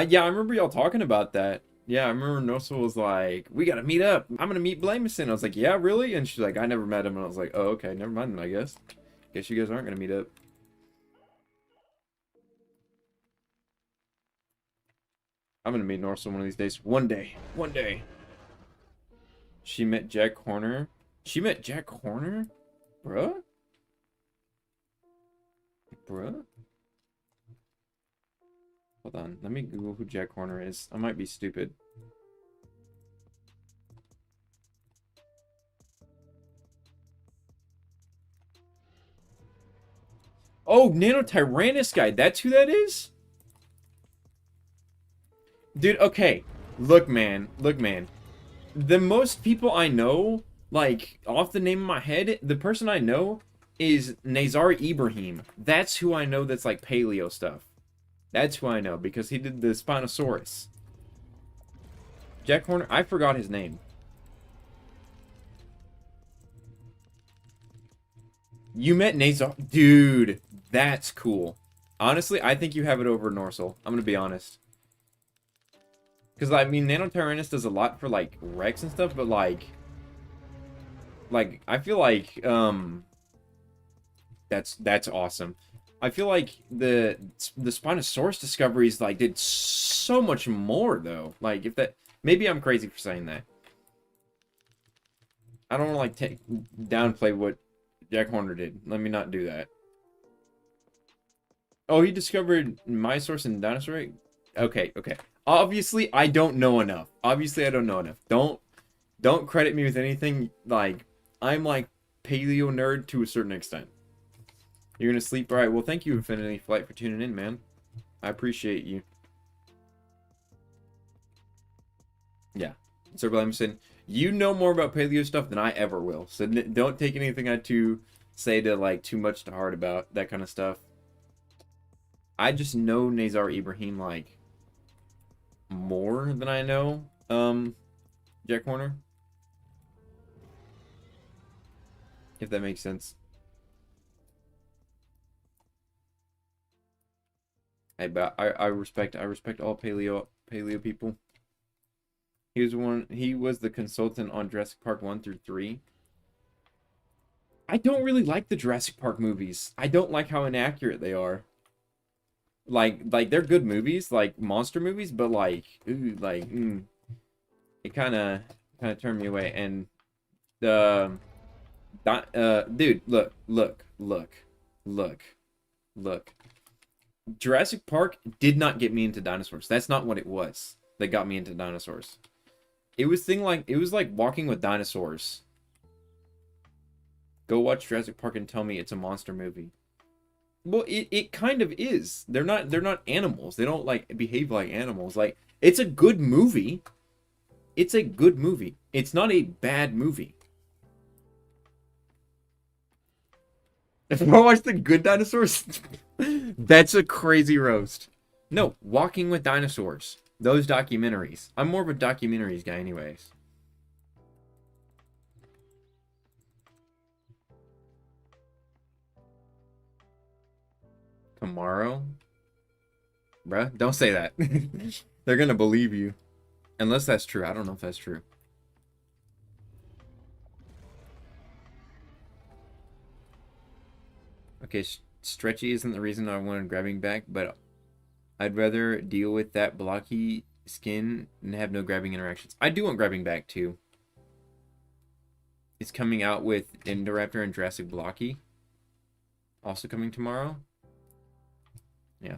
Yeah, I remember y'all talking about that. Yeah, I remember Norsel was like, we gotta meet up. I'm gonna meet Blamison. I was like, yeah, really? And she's like, I never met him. And I was like, oh, okay, never mind then, I guess. Guess you guys aren't gonna meet up. I'm gonna meet Norsel one of these days. One day. One day. She met Jack Horner. She met Jack Horner? Bruh? Bruh? Hold on. Let me Google who Jack Horner is. I might be stupid. Oh, Nano Tyrannus guy. That's who that is? Dude, okay. Look, man. Look, man. The most people I know, like, off the name of my head, the person I know is Nazar Ibrahim. That's who I know that's, like, paleo stuff. That's who I know, because he did the Spinosaurus. Jack Horner, I forgot his name. You met Nazar? Dude, that's cool. Honestly, I think you have it over Norsel. I'm gonna be honest. Because, I mean, Nanotyrannus does a lot for, like, Rex and stuff, but, like, I feel like, that's awesome. I feel like the Spinosaurus discoveries, like, did so much more, though. Like, if that... Maybe I'm crazy for saying that. I don't want to, like, downplay what Jack Horner did. Let me not do that. Oh, he discovered Myosaurus and Dinosaur? Okay, okay. Obviously, I don't know enough. Obviously, I don't know enough. Don't credit me with anything. Like, I'm like paleo nerd to a certain extent. You're gonna sleep? Alright, well, thank you, Infinity Flight, for tuning in, man. I appreciate you. Yeah. Sir Blamson, you know more about paleo stuff than I ever will. So don't take anything I say to, like, too much to heart about that kind of stuff. I just know Nazar Ibrahim, like, more than I know Jack Horner, if that makes sense. Hey, but I respect all paleo people. He was the consultant on Jurassic Park 1 through 3. I don't really like the Jurassic Park movies. I don't like how inaccurate they are. Like they're good movies, like monster movies, but like ooh, it kind of turned me away. And the dude, look. Jurassic Park did not get me into dinosaurs. That's not what it was that got me into dinosaurs. It was like walking with dinosaurs. Go watch Jurassic Park and tell me it's a monster movie. Well, it kind of is. They're not animals. They don't like behave like animals. Like it's a good movie. It's a good movie. It's not a bad movie. If I watch the Good Dinosaurs, that's a crazy roast. No, Walking with Dinosaurs. Those documentaries. I'm more of a documentaries guy anyways. Tomorrow? Bruh, don't say that. They're gonna believe you. Unless that's true. I don't know if that's true. Okay, stretchy isn't the reason I wanted grabbing back, but I'd rather deal with that blocky skin and have no grabbing interactions. I do want grabbing back too. It's coming out with Indoraptor and Jurassic Blocky. Also coming tomorrow. Yeah.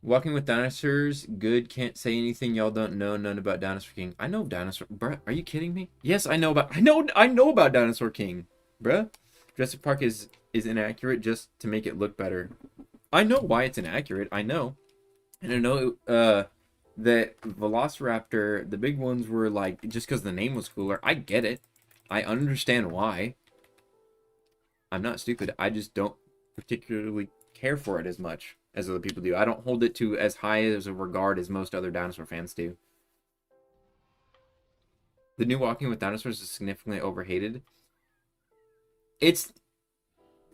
Walking with Dinosaurs, good. Can't say anything y'all don't know. None about Dinosaur King. I know Dinosaur. Bruh, are you kidding me? Yes, I know about. I know about Dinosaur King, bruh. Jurassic Park is inaccurate just to make it look better. I know why it's inaccurate. I know, and I know that Velociraptor, the big ones were like just because the name was cooler. I get it. I understand why. I'm not stupid. I just don't particularly care for it as much as other people do. I don't hold it to as high as a regard as most other dinosaur fans do. The new Walking with Dinosaurs is significantly overhated. It's,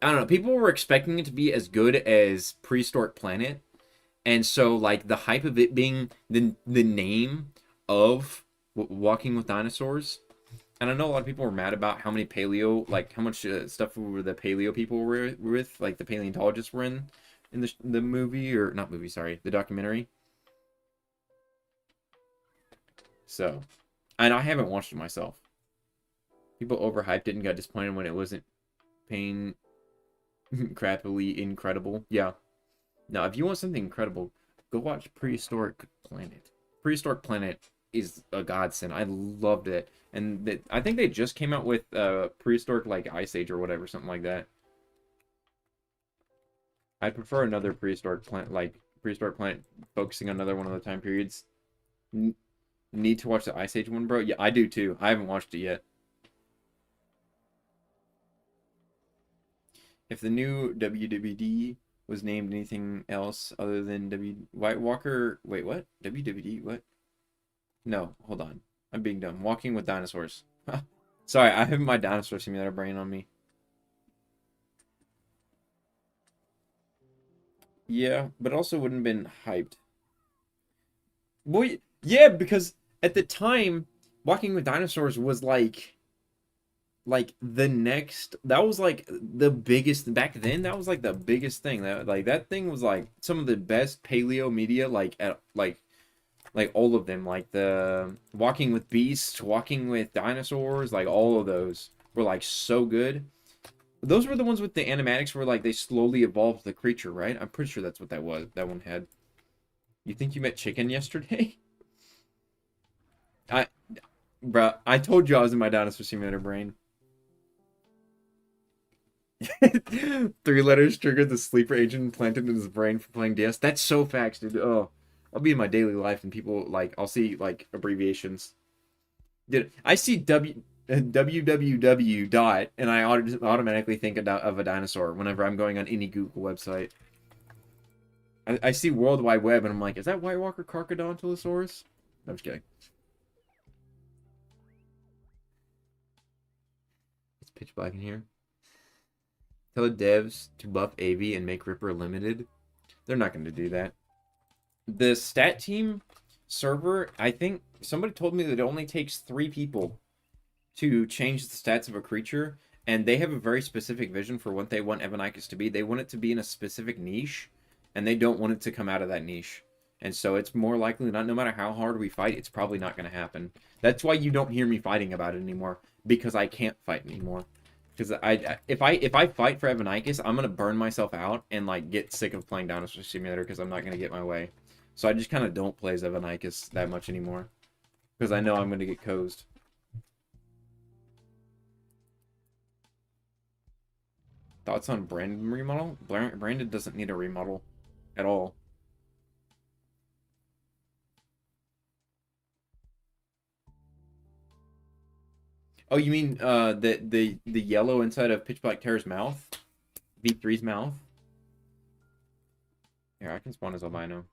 I don't know, people were expecting it to be as good as Prehistoric Planet. And so, like, the hype of it being the name of Walking with Dinosaurs. And I know a lot of people were mad about how many paleo, like, how much stuff were the paleo people were with, like, the paleontologists were in the movie, or not movie, sorry, the documentary. So, and I haven't watched it myself. People overhyped it and got disappointed when it wasn't pain crappily incredible. Yeah. Now, if you want something incredible, go watch Prehistoric Planet. Prehistoric Planet is a godsend. I loved it. And I think they just came out with Prehistoric, like, Ice Age or whatever, something like that. I'd prefer another Prehistoric Planet, like, Prehistoric Planet focusing on another one of the time periods. Need to watch the Ice Age one, bro? Yeah, I do too. I haven't watched it yet. If the new WWD was named anything else other than White Walker... Wait, what? WWD? What? No, hold on. I'm being dumb. Walking with Dinosaurs. Sorry, I have my Dinosaur Simulator brain on me. Yeah, but also wouldn't have been hyped. Well, yeah, because at the time, Walking with Dinosaurs was like the next, that was like the biggest back then. That was like the biggest thing. That thing was like some of the best paleo media, like at like all of them, like the Walking with Beasts, Walking with Dinosaurs, like all of those were like so good. Those were the ones with the animatics where like they slowly evolved the creature, right? I'm pretty sure that's what that was. That one had. You think you met Chicken yesterday? I, bruh, I told you I was in my Dinosaur Simulator brain. 3 letters triggered the sleeper agent implanted in his brain for playing DS. That's so facts, dude. Oh, I'll be in my daily life and people like I'll see like abbreviations. Dude, I see www dot and I automatically think of a dinosaur whenever I'm going on any Google website. I see World Wide Web and I'm like, is that White Walker Carcharodontosaurus? No, I'm just kidding. It's pitch black in here. Tell the devs to buff AV and make Ripper limited. They're not going to do that. The stat team server, I think somebody told me that it only takes 3 people to change the stats of a creature, and they have a very specific vision for what they want Evanicus to be. They want it to be in a specific niche, and they don't want it to come out of that niche. And so it's more likely not, no matter how hard we fight, it's probably not going to happen. That's why you don't hear me fighting about it anymore, because I can't fight anymore. Because if I fight for Evanicus, I'm going to burn myself out and like get sick of playing Dinosaur Simulator because I'm not going to get my way. So I just kind of don't play as Evanicus that much anymore. Because I know I'm going to get coased. Thoughts on Brandon remodel? Brandon doesn't need a remodel at all. Oh, you mean the yellow inside of Pitch Black Terror's mouth? V3's mouth? Here, I can spawn as albino.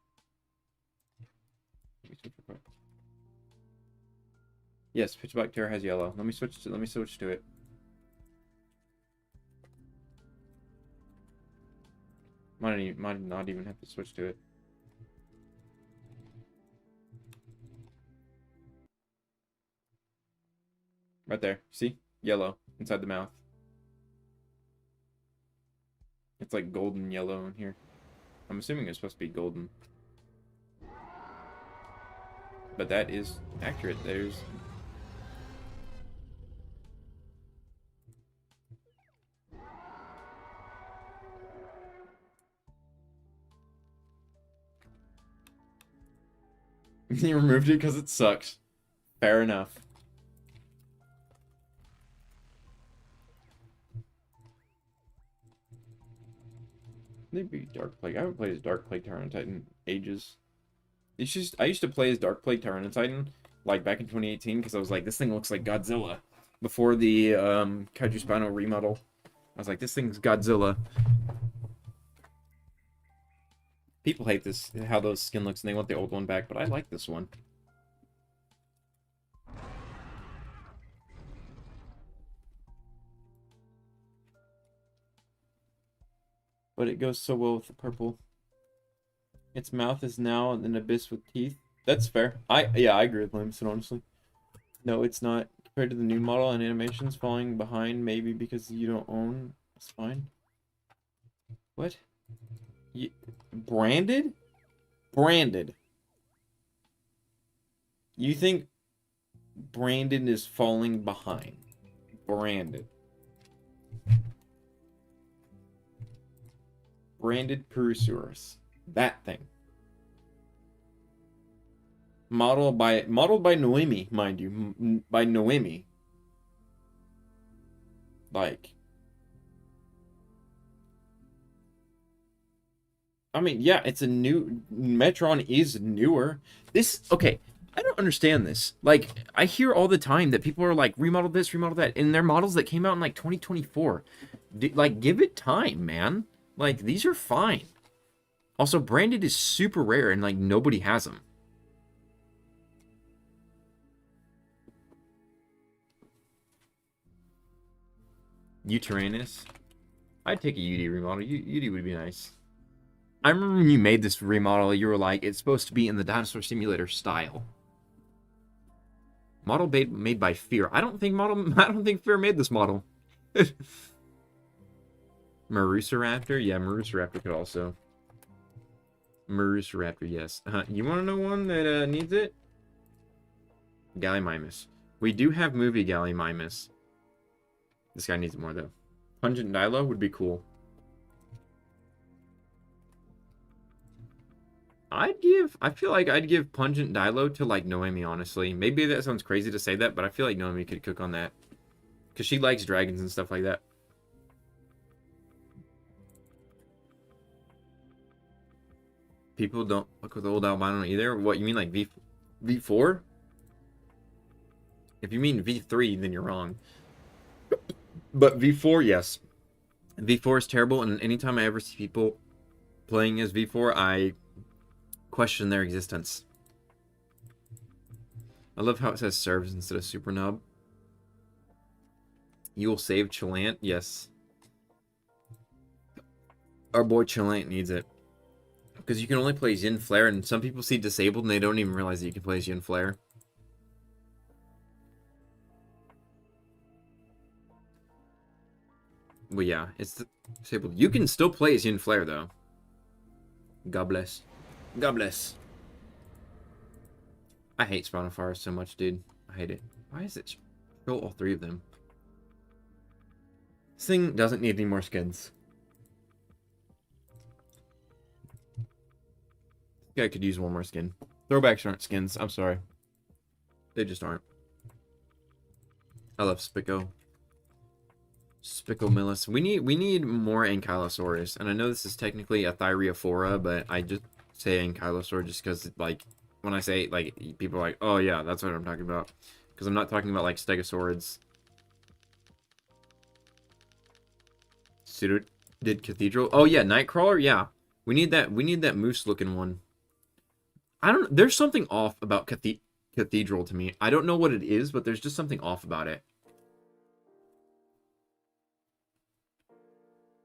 Yes, Pitch Black Terror has yellow. Let me switch to it. Might not even have to switch to it. Right there. See? Yellow inside the mouth. It's like golden yellow in here. I'm assuming it's supposed to be golden. But that is accurate. There's... You removed it because it sucks. Fair enough. Maybe Dark Plague. I haven't played as Dark Plague Tyrant Titan ages. It's just I used to play as Dark Plague Tyrant Titan like back in 2018 because I was like, this thing looks like Godzilla. Before the Kaiju Spino remodel, I was like, this thing's Godzilla. People hate this, how those skin looks, and they want the old one back, but I like this one. But it goes so well with the purple. Its mouth is now an abyss with teeth. That's fair. Yeah, I agree with Limson, honestly. No, it's not. Compared to the new model and animations falling behind, maybe because you don't own. That's fine. What? Branded? Branded. You think Brandon is falling behind? Branded. Branded Purosaurus. That thing. Modeled by Noemi, mind you. By Noemi. Like... I mean, yeah, it's a new... Metron is newer. This... Okay, I don't understand this. Like, I hear all the time that people are like, remodel this, remodel that. And they're models that came out in, like, 2024. Like, give it time, man. Like, these are fine. Also, Branded is super rare and, like, nobody has them. Uranus. I'd take a UD remodel. UD would be nice. I remember when you made this remodel, you were like, it's supposed to be in the Dinosaur Simulator style. Model made by Fear. I don't think Fear made this model. Marusaraptor? Yeah, Marusaraptor could also. Marusaraptor, yes. You want to know one that needs it? Gallimimus. We do have movie Gallimimus. This guy needs more, though. Pungent Dilo would be cool. I feel like I'd give Pungent Dilo to, like, Noemi, honestly. Maybe that sounds crazy to say that, but I feel like Noemi could cook on that. Because she likes dragons and stuff like that. People don't fuck with old albino either. What, you mean like V4? If you mean V3, then you're wrong. But V4, yes. V4 is terrible, and anytime I ever see people playing as V4, I question their existence. I love how it says serves instead of super nub. You will save Chilant? Yes. Our boy Chilant needs it. Because you can only play Yin Flare, and some people see disabled and they don't even realize that you can play Yin Flare. Well, yeah, it's disabled. You can still play Yin Flare, though. God bless. God bless. I hate Spawn of Forest so much, dude. I hate it. Why is it show all three of them? This thing doesn't need any more skins. Yeah, I could use one more skin. Throwbacks aren't skins. I'm sorry. They just aren't. I love Spicko. Spicomillis. We need more Ankylosaurus. And I know this is technically a Thyreophora, but I just say Ankylosaur just because, like, when I say, like, people are like, oh yeah, that's what I'm talking about. Because I'm not talking about, like, Stegosaurids. Did Cathedral? Oh yeah, Nightcrawler? Yeah. We need that moose-looking one. There's something off about Cathedral to me. I don't know what it is, but there's just something off about it.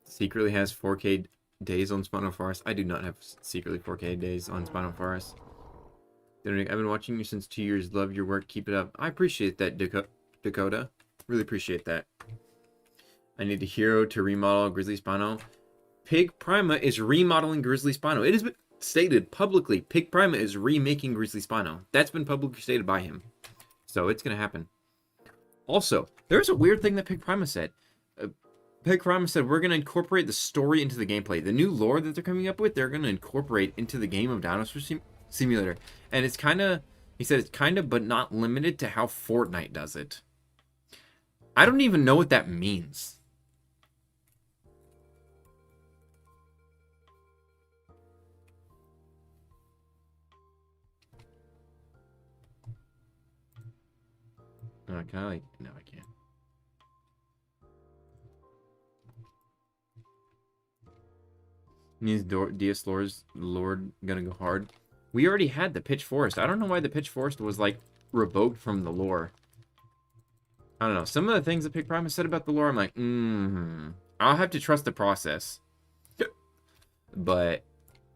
Secretly has 4K days on Spinal Forest. I do not have secretly 4K days on Spinal Forest. I've been watching you since 2 years. Love your work. Keep it up. I appreciate that, Dakota. Really appreciate that. I need a hero to remodel Grizzly Spino. Pig Prima is remodeling Grizzly Spino. It has been stated publicly. Pig Prima is remaking Grizzly Spino. That's been publicly stated by him. So it's going to happen. Also, there's a weird thing that Pig Prima said. Pig Prima said, we're going to incorporate the story into the gameplay. The new lore that they're coming up with, they're going to incorporate into the game of Dinosaur Simulator. And it's kind of, he said it's kind of, but not limited to how Fortnite does it. I don't even know what that means. Oh, can I, like, no, I can't. Means DS Lord gonna go hard. We already had the Pitch Forest. I don't know why the Pitch Forest was, like, revoked from the lore. I don't know. Some of the things that Pig Prima said about the lore, I'm like, I'll have to trust the process. But,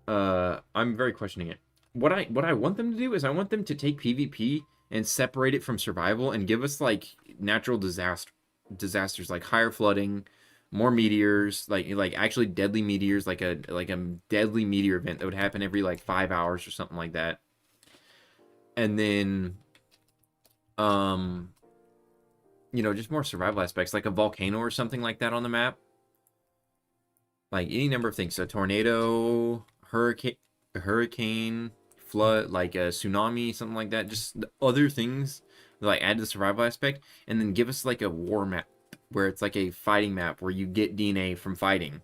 I'm very questioning it. What I want them to do is I want them to take PvP and separate it from survival and give us, like, natural disasters, like higher flooding, more meteors, like actually deadly meteors, like a deadly meteor event that would happen every, like, 5 hours or something like that. And then, you know, just more survival aspects, like a volcano or something like that on the map. Like any number of things. So tornado, hurricane, flood, like a tsunami, something like that. Just other things that, like, add to the survival aspect, and then give us, like, a war map where it's like a fighting map where you get DNA from fighting.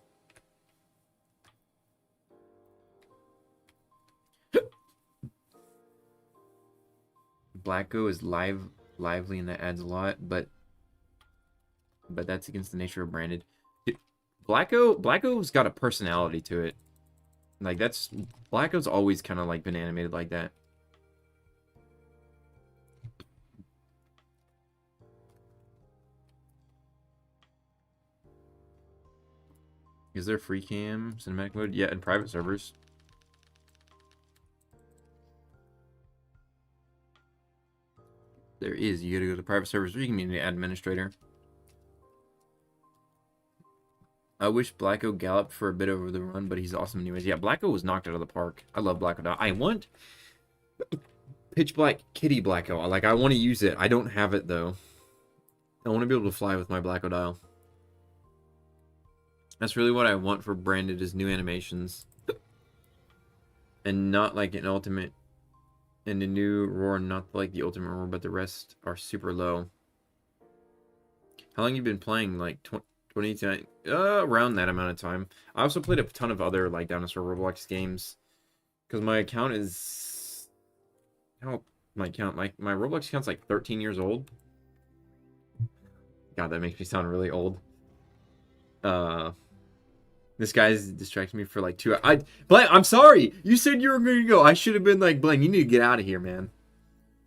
Blacko is lively and that adds a lot, but that's against the nature of branded. Blacko's got a personality to it. Like, Blacko's always kind of, like, been animated like that. Is there free cam cinematic mode? Yeah, in private servers. There is. You gotta go to private servers or you can be an administrator. I wish Blacko galloped for a bit over the run, but he's awesome anyways. Yeah, Blacko was knocked out of the park. I love Blacko. I want Pitch Black Kitty Blacko. Like, I want to use it. I don't have it, though. I want to be able to fly with my Blacko dial. That's really what I want for branded is new animations. And not like an ultimate. And the new roar, not like the ultimate roar, but the rest are super low. How long you been playing? Like 20, around that amount of time. I also played a ton of other, like, Dinosaur Roblox games. Because my account is... my Roblox account's like 13 years old. God, that makes me sound really old. This guy's distracting me for like 2 hours. Blaine, I'm sorry! You said you were going to go. I should have been like, Blaine, you need to get out of here, man.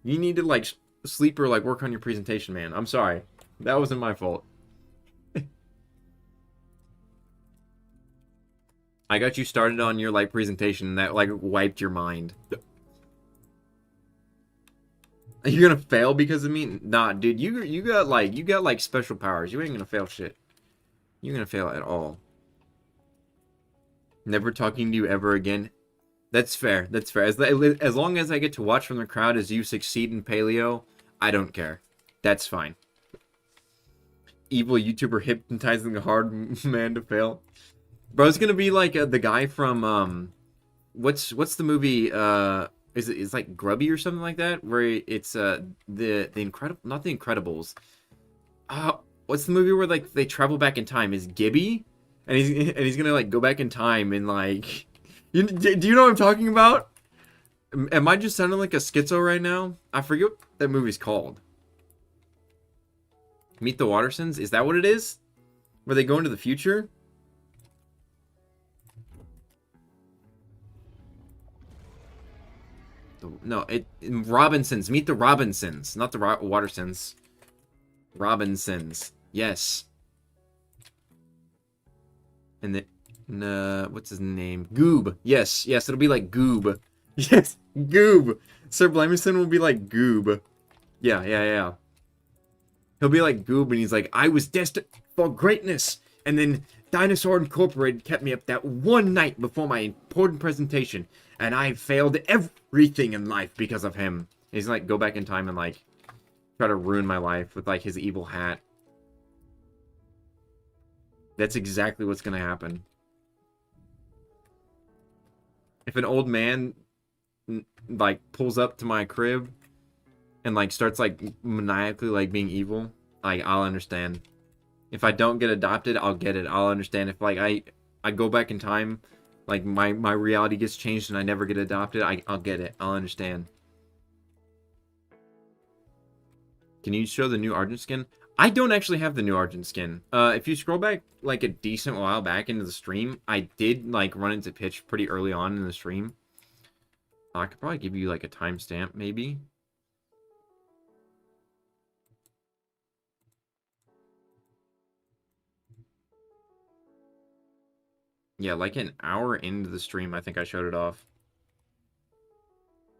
You need to, like, sleep or, like, work on your presentation, man. I'm sorry. That wasn't my fault. I got you started on your like presentation and that like wiped your mind. You're gonna fail because of me? Nah, dude, you got like special powers. You ain't gonna fail shit. You're gonna fail at all. Never talking to you ever again. That's fair. That's fair. As long as I get to watch from the crowd as you succeed in paleo, I don't care. That's fine. Evil YouTuber hypnotizing a hard man to fail. Bro's gonna be like the guy from what's the movie it's like Grubby or something like that where it's the incredible, not the Incredibles. What's the movie where like they travel back in time? Is Gibby? And he's gonna like go back in time and like do you know what I'm talking about? Am I just sounding like a schizo right now? I forget what that movie's called. Meet the Wattersons? Is that what it is? Where they go into the future? No, Robinsons. Meet the Robinsons, not the Wattersons. Robinsons. Yes. And the what's his name? Goob. Yes, it'll be like Goob. Yes, Goob. Sir Blamison will be like Goob. Yeah. He'll be like Goob, and he's like, I was destined for greatness, and then Dinosaur Incorporated kept me up that one night before my important presentation, and I failed everything in life because of him. He's like, go back in time and like try to ruin my life with like his evil hat. That's exactly what's gonna happen. If an old man like pulls up to my crib and like starts like maniacally like being evil, like I'll understand. If I don't get adopted, I'll get it. I'll understand. If like I go back in time, like my reality gets changed and I never get adopted, I'll get it. I'll understand. Can you show the new Argent skin? I don't actually have the new Argent skin. If you scroll back like a decent while back into the stream, I did like run into pitch pretty early on in the stream. I could probably give you like a timestamp maybe. Yeah, like an hour into the stream, I think I showed it off.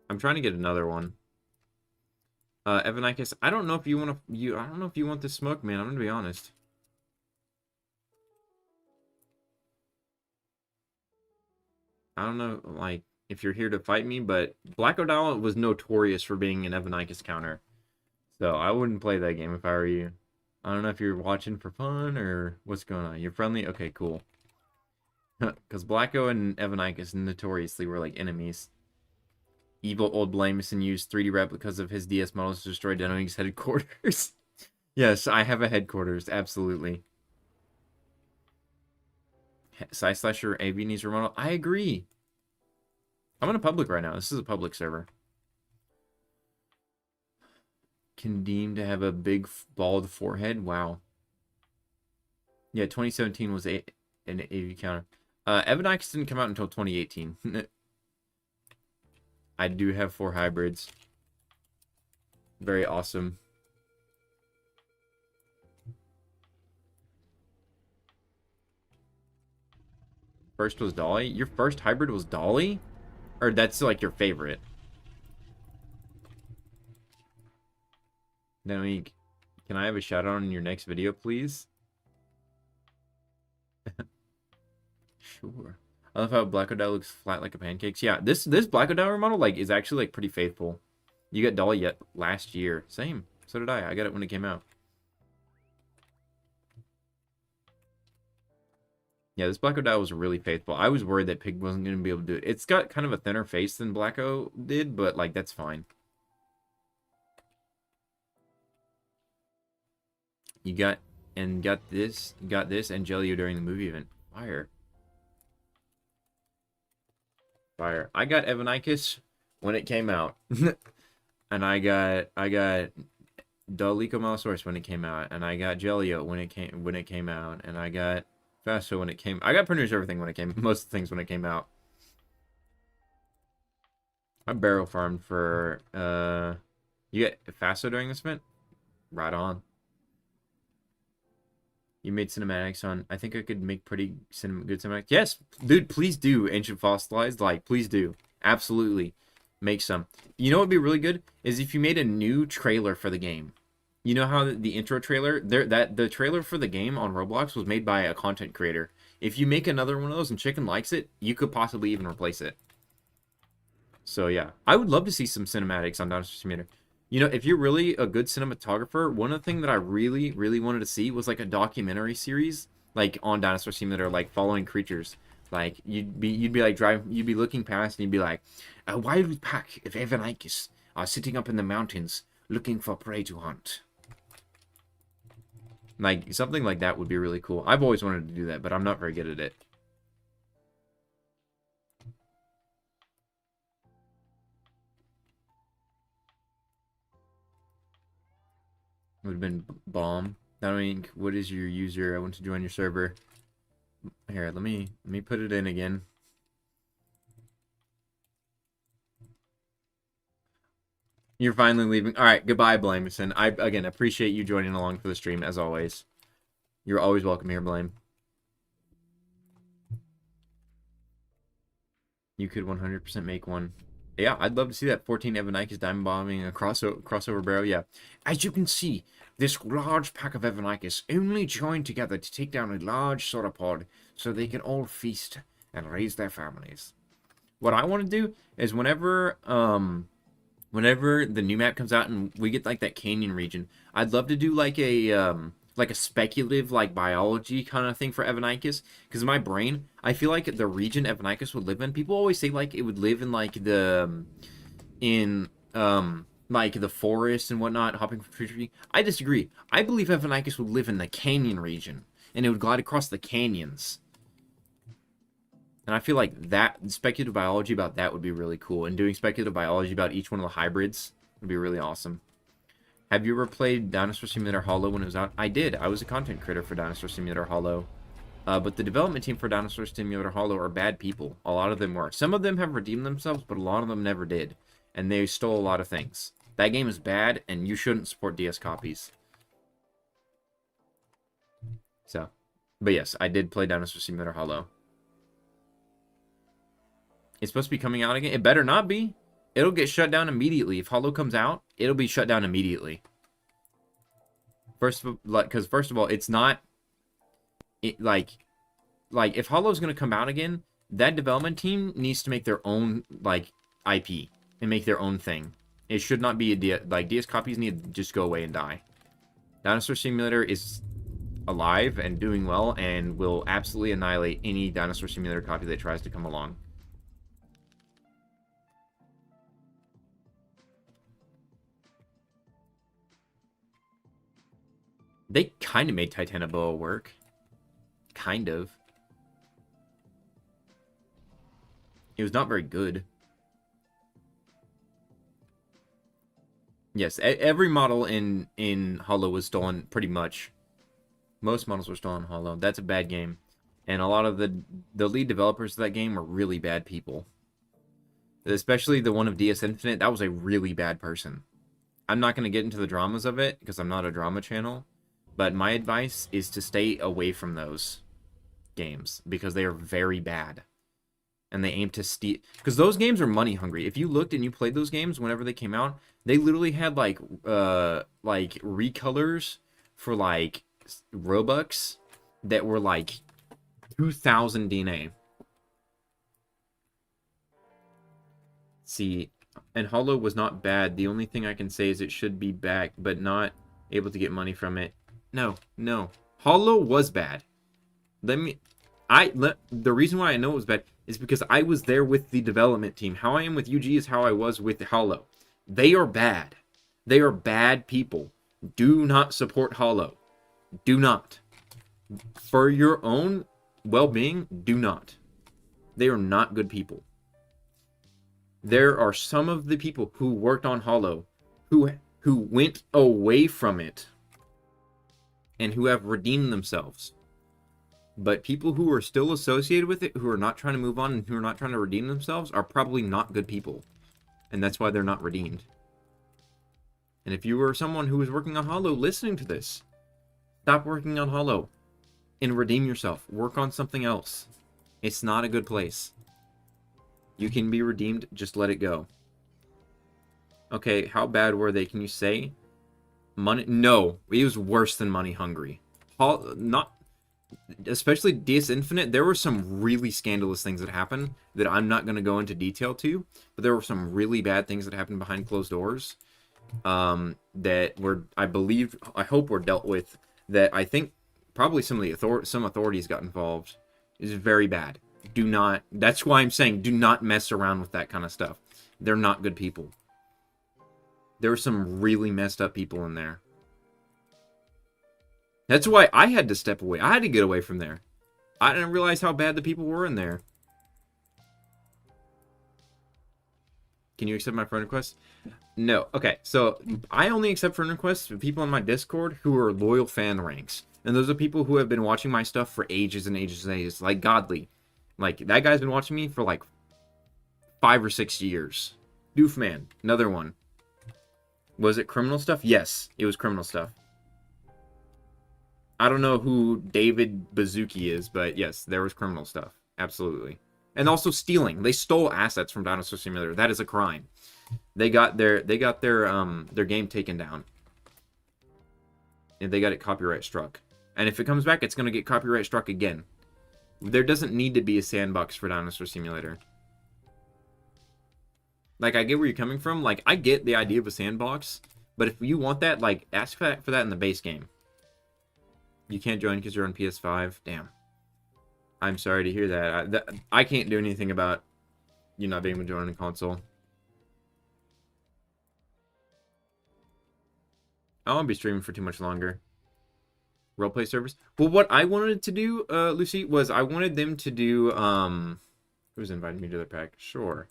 I'm trying to get another one. Evanikis, I don't know if you want to. I don't know if you want this smoke, man. I'm gonna be honest. I don't know, like, if you're here to fight me, but Black Odala was notorious for being an Evanikis counter. So I wouldn't play that game if I were you. I don't know if you're watching for fun or what's going on. You're friendly? Okay, cool. Because Blacko and Evanikis notoriously were like enemies. Evil old Blamison used 3D replicas of his DS models to destroy Denoing's headquarters. Yes, I have a headquarters, absolutely. Side Slasher AV needs remodel. I agree. I'm in a public right now. This is a public server. Condemned to have a big bald forehead. Wow. Yeah, 2017 was an AV counter. Evanikis didn't come out until 2018. I do have 4 hybrids. Very awesome. First was Dolly? Your first hybrid was Dolly? Or that's like your favorite? Then can I have a shout out in your next video, please? Sure. I love how Black Odell looks flat like a pancakes. Yeah, this Black Odell remodel like is actually like pretty faithful. You got Dolly yet last year. Same. So did I. I got it when it came out. Yeah, this Black Odell was really faithful. I was worried that Pig wasn't going to be able to do it. It's got kind of a thinner face than Blacko did, but like that's fine. You got this and Jelio during the movie event. Fire. Fire. I got Evanikis when it came out. And I got Dolico Malosaurus when it came out, and I got Jelio when it came out, and I got Fasto when it came. I got pretty much everything when it came. Most of the things when it came out. I barrel farmed for you get Fasto during this event? Right on. You made cinematics on. I think I could make pretty good cinematics. Yes, dude, please do. Ancient Fossilized, like, please do. Absolutely. Make some. You know what would be really good? Is if you made a new trailer for the game. You know how the intro trailer, the trailer for the game on Roblox was made by a content creator. If you make another one of those and Chicken likes it, you could possibly even replace it. So yeah, I would love to see some cinematics on Dinosaur Simulator. You know, if you're really a good cinematographer, one of the things that I really, really wanted to see was like a documentary series, like on Dinosaur Simulator, like following creatures. Like you'd be like driving, you'd be looking past, and you'd be like, a wild pack of Evanicus are sitting up in the mountains looking for prey to hunt. Like something like that would be really cool. I've always wanted to do that, but I'm not very good at it. Would have been bomb. I mean, what is your user? I want to join your server. Here, let me put it in again. You're finally leaving. All right, goodbye, Blameson. I again appreciate you joining along for the stream as always. You're always welcome here, Blame. You could 100% make one. Yeah, I'd love to see that. 14 Evanicus diamond bombing a crossover barrel. Yeah. As you can see, this large pack of Evanicus only joined together to take down a large sauropod so they can all feast and raise their families. What I want to do is whenever the new map comes out and we get like that canyon region, I'd love to do like a speculative like biology kind of thing for Evanicus, because in my brain I feel like the region Evanicus would live in, people always say like it would live in like the like the forest and whatnot, hopping from tree to tree. I disagree. I believe Evanicus would live in the canyon region and it would glide across the canyons. And I feel like that speculative biology about that would be really cool, and doing speculative biology about each one of the hybrids would be really awesome. Have you ever played Dinosaur Simulator Hollow when it was out? I did. I was a content creator for Dinosaur Simulator Hollow. But the development team for Dinosaur Simulator Hollow are bad people. A lot of them were. Some of them have redeemed themselves, but a lot of them never did. And they stole a lot of things. That game is bad, and you shouldn't support DS copies. So, but yes, I did play Dinosaur Simulator Hollow. It's supposed to be coming out again. It better not be. It'll get shut down immediately. If Hollow comes out, it'll be shut down immediately. First of all, it's not like if Hollow's going to come out again, that development team needs to make their own like IP and make their own thing. It should not be DS copies need to just go away and die. Dinosaur Simulator is alive and doing well and will absolutely annihilate any Dinosaur Simulator copy that tries to come along. They kind of made Titanoboa work. Kind of. It was not very good. Yes, every model in Hollow was stolen, pretty much. Most models were stolen in Hollow. That's a bad game. And a lot of the lead developers of that game were really bad people. Especially the one of DS Infinite, that was a really bad person. I'm not going to get into the dramas of it, because I'm not a drama channel. But my advice is to stay away from those games, because they are very bad. And they aim to steal... Because those games are money hungry. If you looked and you played those games whenever they came out, they literally had, like recolors for, like, Robux that were, like, 2,000 DNA. See, and Hollow was not bad. The only thing I can say is it should be back, but not able to get money from it. No. Hollow was bad. The reason why I know it was bad is because I was there with the development team. How I am with UG is how I was with Hollow. They are bad. They are bad people. Do not support Hollow. Do not. For your own well-being, do not. They are not good people. There are some of the people who worked on Hollow who went away from it and who have redeemed themselves. But people who are still associated with it, who are not trying to move on and who are not trying to redeem themselves, are probably not good people. And that's why they're not redeemed. And if you were someone who was working on Hollow listening to this, stop working on Hollow. and redeem yourself. Work on something else. It's not a good place. You can be redeemed, just let it go. Okay, how bad were they? Can you say? Money? No, it was worse than Money Hungry. Not, especially DS Infinite. There were some really scandalous things that happened that I'm not going to go into detail to, but there were some really bad things that happened behind closed doors. That were, I hope were dealt with. That I think probably some of the some authorities got involved. Is very bad. Do not. That's why I'm saying do not mess around with that kind of stuff. They're not good people. There were some really messed up people in there. That's why I had to step away. I had to get away from there. I didn't realize how bad the people were in there. Can you accept my friend request? No. Okay, so I only accept friend requests for people on my Discord who are loyal fan ranks. And those are people who have been watching my stuff for ages and ages and ages. Like Godly. Like, that guy's been watching me for like 5 or 6 years. Doofman, another one. Was it criminal stuff? Yes, it was criminal stuff. I don't know who David Bazooki is, but yes, there was criminal stuff. Absolutely. And also stealing. They stole assets from Dinosaur Simulator. That is a crime. They got their game taken down. And they got it copyright struck. And if it comes back, it's going to get copyright struck again. There doesn't need to be a sandbox for Dinosaur Simulator. Like, I get where you're coming from. Like, I get the idea of a sandbox. But if you want that, like, ask for that in the base game. You can't join because you're on PS5. Damn. I'm sorry to hear that. I can't do anything about you not being able to join a console. I won't be streaming for too much longer. Roleplay servers. Well, what I wanted to do, Lucy, was I wanted them to do, who's invited me to their pack? Sure.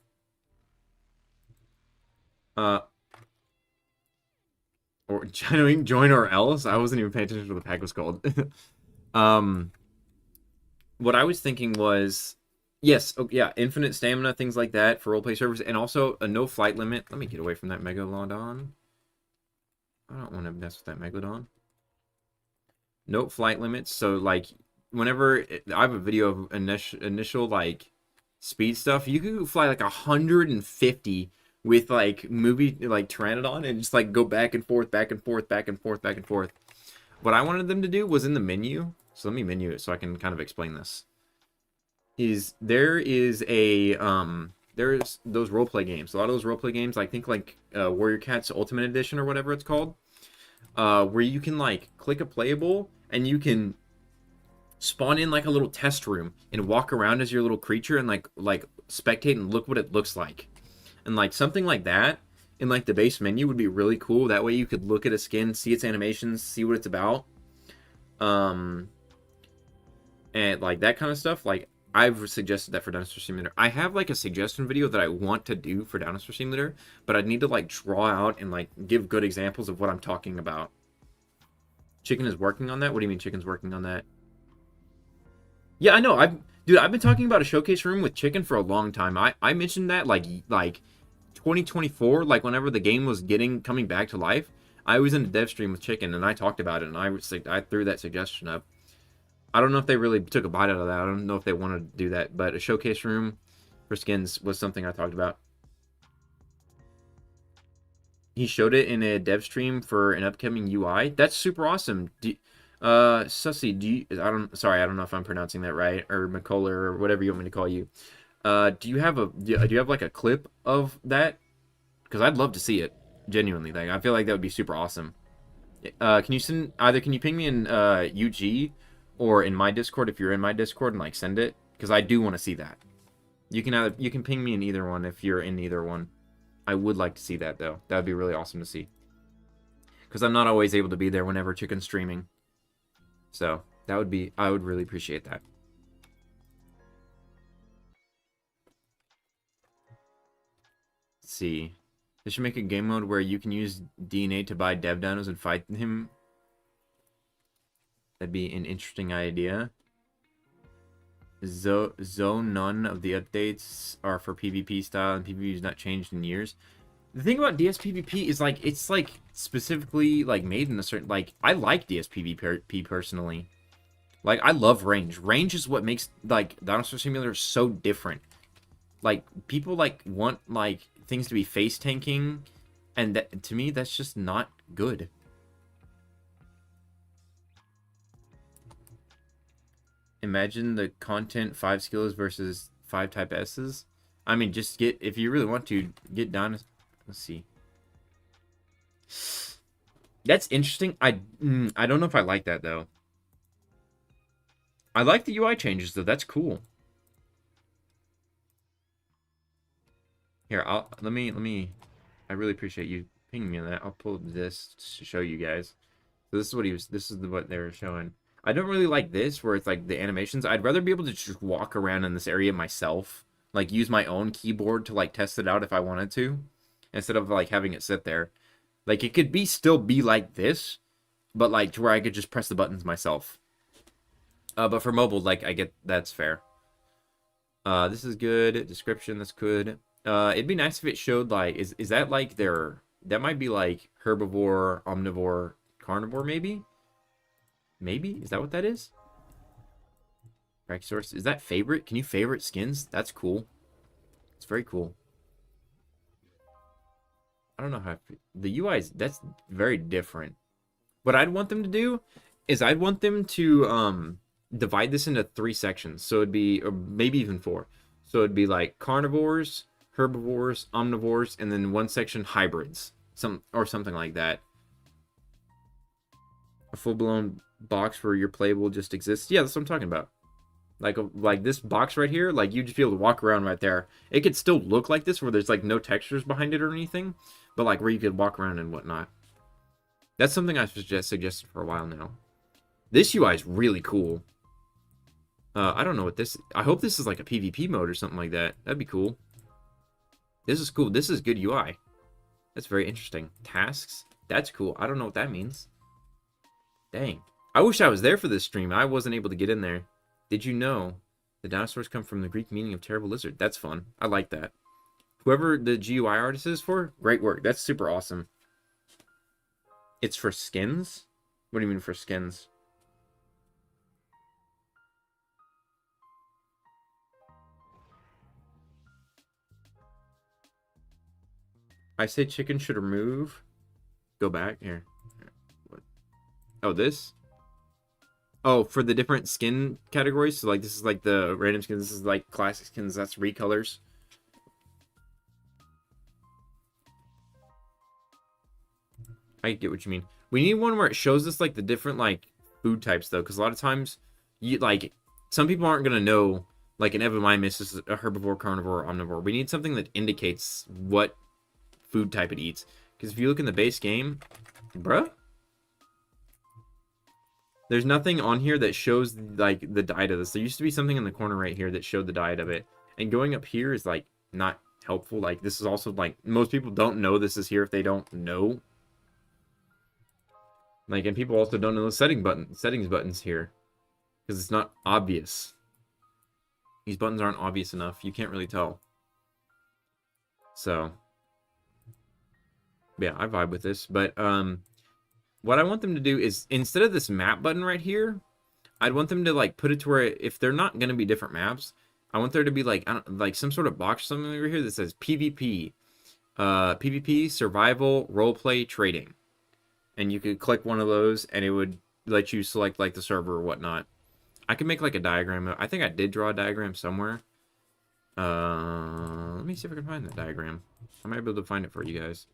Or join or else? I wasn't even paying attention to what the pack was called. What I was thinking was, yes, yeah, infinite stamina, things like that for roleplay servers, and also a no flight limit. Let me get away from that Megalodon. I don't want to mess with that Megalodon. No flight limits, so, like, whenever I have a video of initial like, speed stuff, you can fly, like, 150 with, like, like, Pteranodon, and just, like, go back and forth, back and forth, back and forth, back and forth. What I wanted them to do was in the menu, so let me menu it so I can kind of explain this. There's those roleplay games. A lot of those roleplay games, I think, like, Warrior Cats Ultimate Edition or whatever it's called, where you can, like, click a playable, and you can spawn in, like, a little test room and walk around as your little creature and, like spectate and look what it looks like. And, like, something like that in, like, the base menu would be really cool. That way you could look at a skin, see its animations, see what it's about. And, like, that kind of stuff. Like, I've suggested that for Dinosaur Simulator. I have, like, a suggestion video that I want to do for Dinosaur Simulator, but I'd need to, like, draw out and, like, give good examples of what I'm talking about. Chicken is working on that? What do you mean Chicken's working on that? Yeah, I know. Dude, I've been talking about a showcase room with Chicken for a long time. I mentioned that, like 2024, like, whenever the game was coming back to life. I was in a dev stream with Chicken, and I talked about it, and I threw that suggestion up. I don't know if they really took a bite out of that. I don't know if they wanted to do that, but a showcase room for skins was something I talked about. He showed it in a dev stream for an upcoming UI. That's super awesome. Sussy, sorry, I don't know if I'm pronouncing that right, or McCullough, or whatever you want me to call you. Do you have like a clip of that? Because I'd love to see it, genuinely. Like, I feel like that would be super awesome. Can you ping me in UG or in my Discord if you're in my Discord, and, like, send it, because I do want to see that. You can ping me in either one if you're in either one. I would like to see that, though. That would be really awesome to see. Because I'm not always able to be there whenever Chicken's streaming. So, I would really appreciate that. Let's see. They should make a game mode where you can use DNA to buy dev dinos and fight him. That'd be an interesting idea. None of the updates are for PvP style, and PvP has not changed in years. The thing about DS PvP is, like, it's, like, specifically, like, made in a certain, like, I like DS PvP personally. Like, I love range. Range is what makes, like, Dinosaur Simulator so different. Like, people, like, want, like, things to be face tanking, and that, to me, that's just not good. Imagine the content 5 skills versus 5 type S's. I mean, just get, if you really want to, get Dinosaur. Let's see. That's interesting. I don't know if I like that, though. I like the UI changes, though. That's cool. Here, let me. I really appreciate you pinging me on that. I'll pull up this to show you guys. So this is what what they were showing. I don't really like this, where it's like the animations. I'd rather be able to just walk around in this area myself. Like, use my own keyboard to, like, test it out if I wanted to. Instead of, like, having it sit there. Like, it could still be like this, but, like, to where I could just press the buttons myself. But for mobile, like, I get that's fair. This is good. Description, that's good. It'd be nice if it showed, like, is that, like, that might be, like, herbivore, omnivore, carnivore, maybe? Maybe? Is that what that is? Brachiosaurus. Is that favorite? Can you favorite skins? That's cool. It's very cool. I don't know how... The UI that's very different. What I'd want them to do is I'd want them to divide this into 3 sections. So it'd be... Or maybe even 4. So it'd be like carnivores, herbivores, omnivores, and then 1 section hybrids. Something like that. A full-blown box where your playable just exists. Yeah, that's what I'm talking about. Like this box right here, like, you'd just be able to walk around right there. It could still look like this, where there's, like, no textures behind it or anything, but, like, where you could walk around and whatnot. That's something I've suggested for a while now. This UI is really cool. I don't know what this... I hope this is, like, a PvP mode or something like that. That'd be cool. This is cool. This is good UI. That's very interesting. Tasks? That's cool. I don't know what that means. Dang. I wish I was there for this stream. I wasn't able to get in there. Did you know the dinosaurs come from the Greek meaning of terrible lizard? That's fun. I like that. Whoever the GUI artist is for, great work. That's super awesome. It's for skins? What do you mean for skins? I say chicken should remove. Go back. Here. What? Oh, this? Oh, for the different skin categories? So, like, this is, like, the random skins. This is, like, classic skins. That's recolors. I get what you mean. We need one where it shows us, like, the different, like, food types, though. Because a lot of times, some people aren't going to know, like, an Epimamus is a herbivore, carnivore, or omnivore. We need something that indicates what food type it eats. Because if you look in the base game, bruh, there's nothing on here that shows, like, the diet of this. There used to be something in the corner right here that showed the diet of it. And going up here is, like, not helpful. Like, this is also, like, most people don't know this is here if they don't know. Like, and people also don't know the settings buttons here. Because it's not obvious. These buttons aren't obvious enough. You can't really tell. So, yeah, I vibe with this. But, what I want them to do is, instead of this map button right here, I'd want them to, like, put it to where, if they're not going to be different maps, I want there to be, like, like some sort of box or something over here that says PvP. PvP, survival, roleplay, trading. And you could click one of those, and it would let you select, like, the server or whatnot. I could make, like, a diagram. I think I did draw a diagram somewhere. Let me see if I can find that diagram. I might be able to find it for you guys.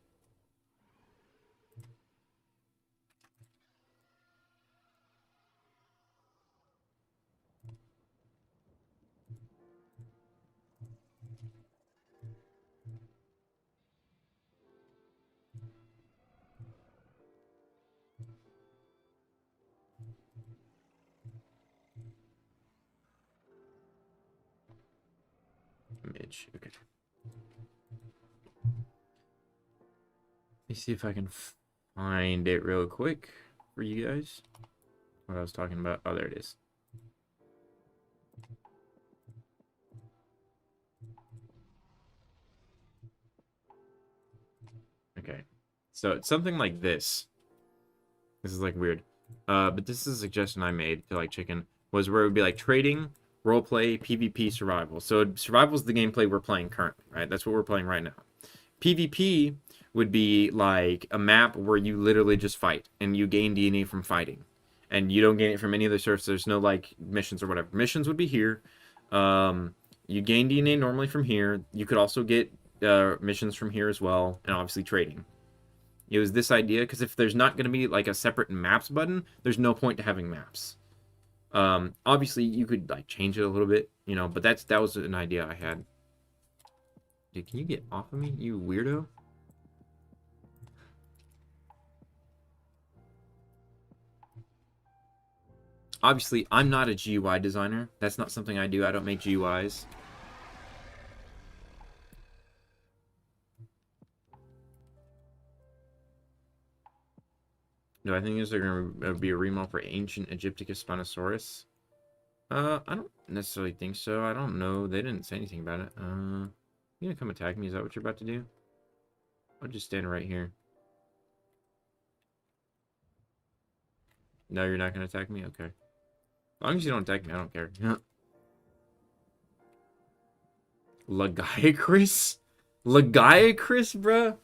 Image. Okay. Let me see if I can find it real quick for you guys. What I was talking about. Oh, there it is. Okay. So it's something like this. This is, like, weird. But this is a suggestion I made to, like, chicken. was where it would be like trading, roleplay, PvP, survival. So survival is the gameplay we're playing currently, right? That's what we're playing right now. PvP would be like a map where you literally just fight and you gain DNA from fighting, and you don't gain it from any other source. There's no like missions or whatever. Missions would be here. You gain DNA normally from here. You could also get missions from here as well, and obviously trading. It was this idea because if there's not going to be like a separate maps button, there's no point to having maps. Obviously you could like change it a little bit, you know, but that was an idea I had. Dude, can you get off of me, you weirdo? Obviously, I'm not a GUI designer. That's not something I do. I don't make GUIs. No, I think there's going to be a remodel for Ancient Egypticus Spinosaurus. I don't necessarily think so. I don't know. They didn't say anything about it. You gonna come attack me? Is that what you're about to do? I'll just stand right here. No, you're not gonna attack me? Okay. As long as you don't attack me, I don't care. Lagiacrus? Lagiacrus, bruh?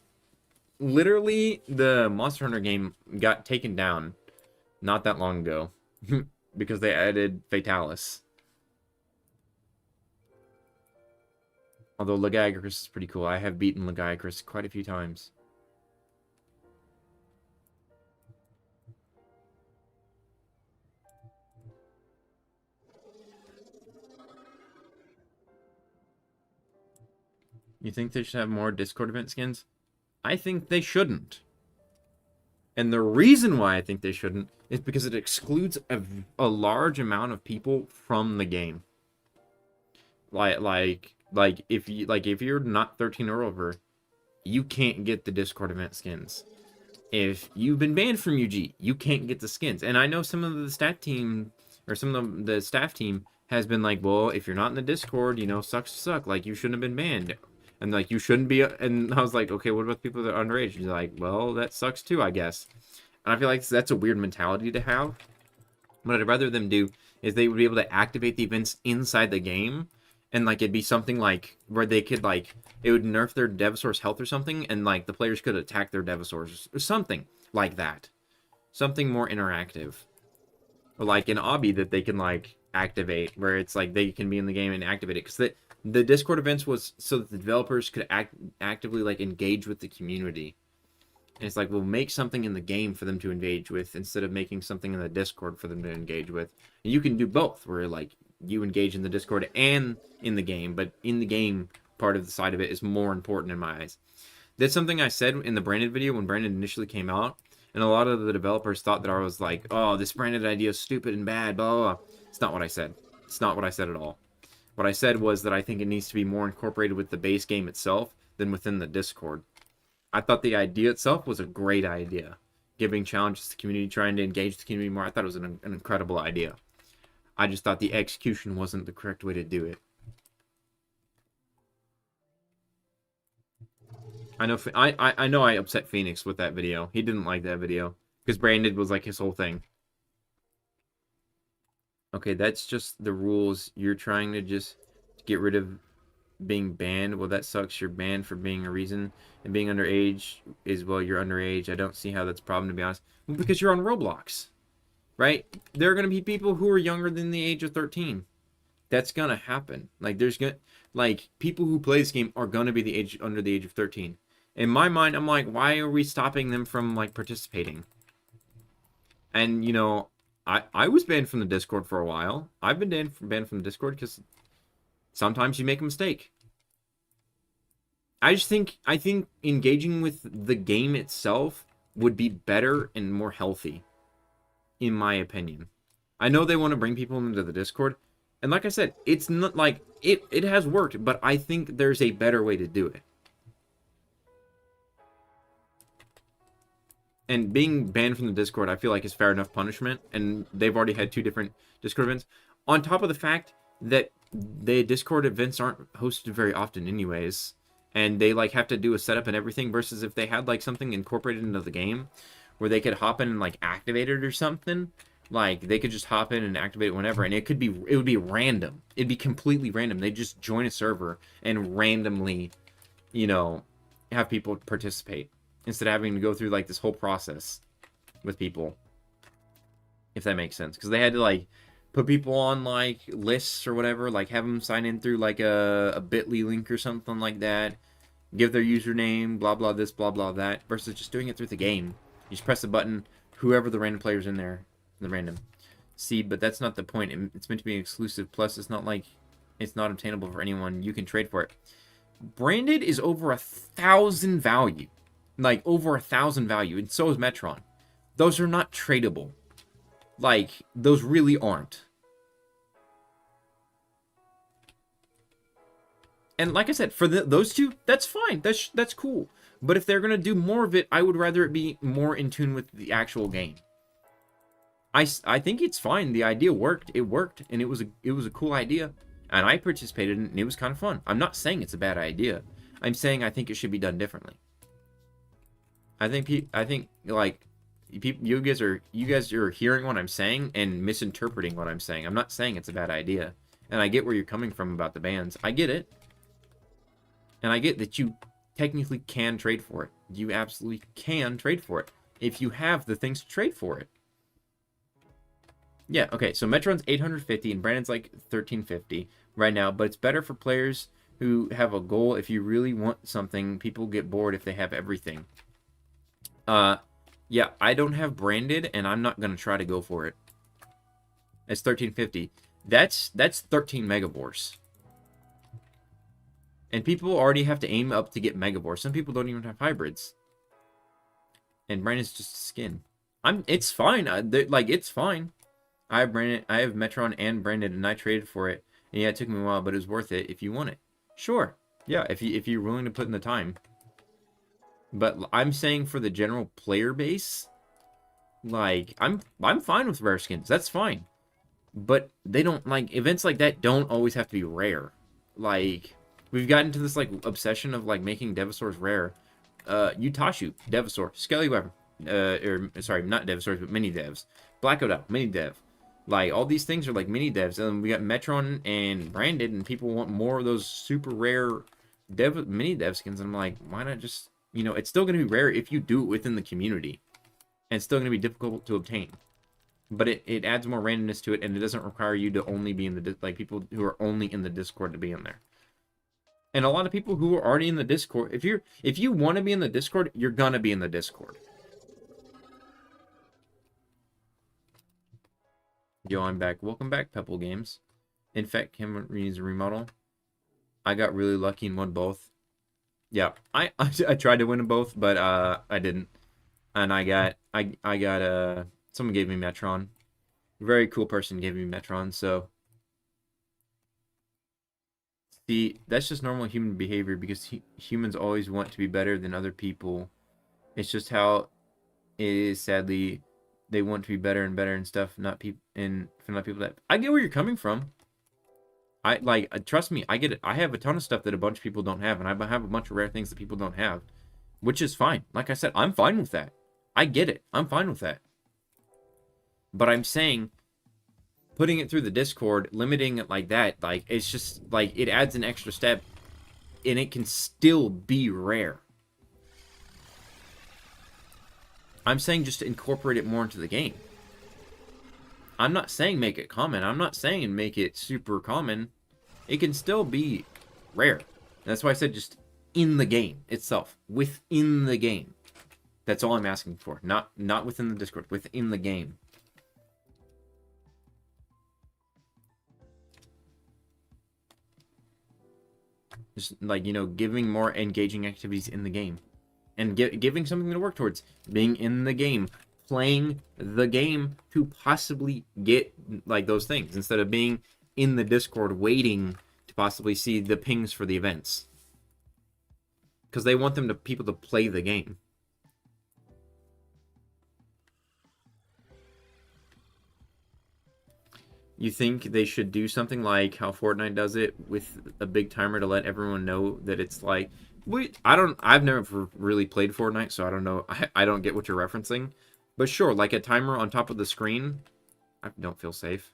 Literally, the Monster Hunter game got taken down not that long ago. Because they added Fatalis. Although Lagiacrus is pretty cool. I have beaten Lagiacrus quite a few times. You think they should have more Discord event skins? I think they shouldn't. And the reason why I think they shouldn't is because it excludes a large amount of people from the game. Like if you're not 13 or over, you can't get the Discord event skins. If you've been banned from UG, you can't get the skins. And I know some of the staff team or some of the staff team has been like, well, if you're not in the Discord, you know, sucks to suck. Like, you shouldn't have been banned. And like, you shouldn't be. And I was like, okay, what about the people that are underage? And you're like, well, that sucks too, I guess. And I feel like that's a weird mentality to have. What I'd rather them do is they would be able to activate the events inside the game. And like, it'd be something like where they could like, it would nerf their Devasaur's health or something. And like, the players could attack their Devasaurs or something like that. Something more interactive. Or like an obby that they can like activate, where it's like they can be in the game and activate it. Because the Discord events was so that the developers could actively like engage with the community. And it's like, we'll make something in the game for them to engage with instead of making something in the Discord for them to engage with. And you can do both, where like you engage in the Discord and in the game, but in the game part of the side of it is more important in my eyes. That's something I said in the branded video when branded initially came out, and a lot of the developers thought that I was like, oh, this branded idea is stupid and bad, blah, blah, blah. It's not what I said. It's not what I said at all. What I said was that I think it needs to be more incorporated with the base game itself than within the Discord. I thought the idea itself was a great idea. Giving challenges to the community, trying to engage the community more. I thought it was an incredible idea. I just thought the execution wasn't the correct way to do it. I know I upset Phoenix with that video. He didn't like that video. Because branded was like his whole thing. Okay, that's just the rules. You're trying to just get rid of being banned. Well, that sucks. You're banned for being a reason. And being underage is, well, you're underage. I don't see how that's a problem, to be honest. Well, because you're on Roblox, right? There are going to be people who are younger than the age of 13. That's going to happen. Like, people who play this game are going to be under the age of 13. In my mind, I'm like, why are we stopping them from, like, participating? And, you know, I was banned from the Discord for a while. I've been banned from the Discord because sometimes you make a mistake. I think engaging with the game itself would be better and more healthy, in my opinion. I know they want to bring people into the Discord, and like I said, it's not like it has worked, but I think there's a better way to do it. And being banned from the Discord, I feel like is fair enough punishment, and they've already had 2 different Discord events. On top of the fact that the Discord events aren't hosted very often anyways, and they like have to do a setup and everything, versus if they had like something incorporated into the game where they could hop in and like activate it or something, Like, they could just hop in and activate it whenever, and it would be random. It'd be completely random. They'd just join a server and randomly, you know, have people participate instead of having to go through, like, this whole process with people. If that makes sense. Because they had to, like, put people on, like, lists or whatever, like, have them sign in through, like, a bit.ly link or something like that, give their username, blah, blah, this, blah, blah, that, versus just doing it through the game. You just press a button, whoever the random player's in there, the random. See, but that's not the point. It's meant to be exclusive, plus it's not like, it's not obtainable for anyone. You can trade for it. Branded is over 1,000 value. Like, over 1,000 value, and so is Metron. Those are not tradable. Like, those really aren't. And like I said, for those two, that's fine. That's cool. But if they're going to do more of it, I would rather it be more in tune with the actual game. I think it's fine. The idea worked. It worked, and it was a cool idea. And I participated in it, and it was kind of fun. I'm not saying it's a bad idea. I'm saying I think it should be done differently. I think like, you guys are hearing what I'm saying and misinterpreting what I'm saying. I'm not saying it's a bad idea. And I get where you're coming from about the bans. I get it. And I get that you technically can trade for it. You absolutely can trade for it if you have the things to trade for it. Yeah, okay, so Metron's 850 and Brandon's like 1350 right now, but it's better for players who have a goal. If you really want something, people get bored if they have everything. Yeah, I don't have branded, and I'm not going to try to go for it. It's 1350. That's 13 megabores. And people already have to aim up to get megabores. Some people don't even have hybrids. And Brandon's just a skin. It's fine. It's fine. I have Metron and Branded, and I traded for it. And yeah, it took me a while, but it was worth it if you want it. Sure. Yeah, if you're willing to put in the time. But I'm saying for the general player base, like, I'm fine with rare skins. That's fine. But they don't, like, events like that don't always have to be rare. Like, we've gotten to this, like, obsession of, like, making Devasaurs rare. Utashu, Devasaur, Skelly Wyvern, sorry, not Devasaurs, but mini devs. Black Odell, mini dev. Like, all these things are, like, mini devs. And we got Metron and Branded, and people want more of those super rare mini dev skins. And I'm like, why not just, you know, it's still going to be rare if you do it within the community. And it's still going to be difficult to obtain. But it adds more randomness to it, and it doesn't require you to only be in the, like, people who are only in the Discord to be in there. And a lot of people who are already in the Discord, if you want to be in the Discord, you're gonna be in the Discord. Yo, I'm back. Welcome back, Pebble Games. In fact, Cameron needs a remodel. I got really lucky and won both. Yeah, I tried to win them both, but I didn't. And I got someone gave me Metron. A very cool person gave me Metron, so. See, that's just normal human behavior, because humans always want to be better than other people. It's just how it is. Sadly, they want to be better and better and stuff. Not people that. I get where you're coming from. Trust me, I get it. I have a ton of stuff that a bunch of people don't have, and I have a bunch of rare things that people don't have, which is fine. Like I said, I'm fine with that. I get it. I'm fine with that. But I'm saying, putting it through the Discord, limiting it like that, like, it's just, like, it adds an extra step, and it can still be rare. I'm saying just to incorporate it more into the game. I'm not saying make it common. I'm not saying make it super common. It can still be rare. That's why I said just in the game itself. Within the game. That's all I'm asking for. Not within the Discord. Within the game. Just, like, you know, giving more engaging activities in the game. And giving something to work towards. Being in the game. Playing the game to possibly get, like, those things. Instead of being in the Discord waiting to possibly see the pings for the events. Because they want people to play the game. You think they should do something like how Fortnite does it, with a big timer to let everyone know that it's like... I've never really played Fortnite, so I don't know. I don't get what you're referencing. But sure, like a timer on top of the screen I don't feel safe.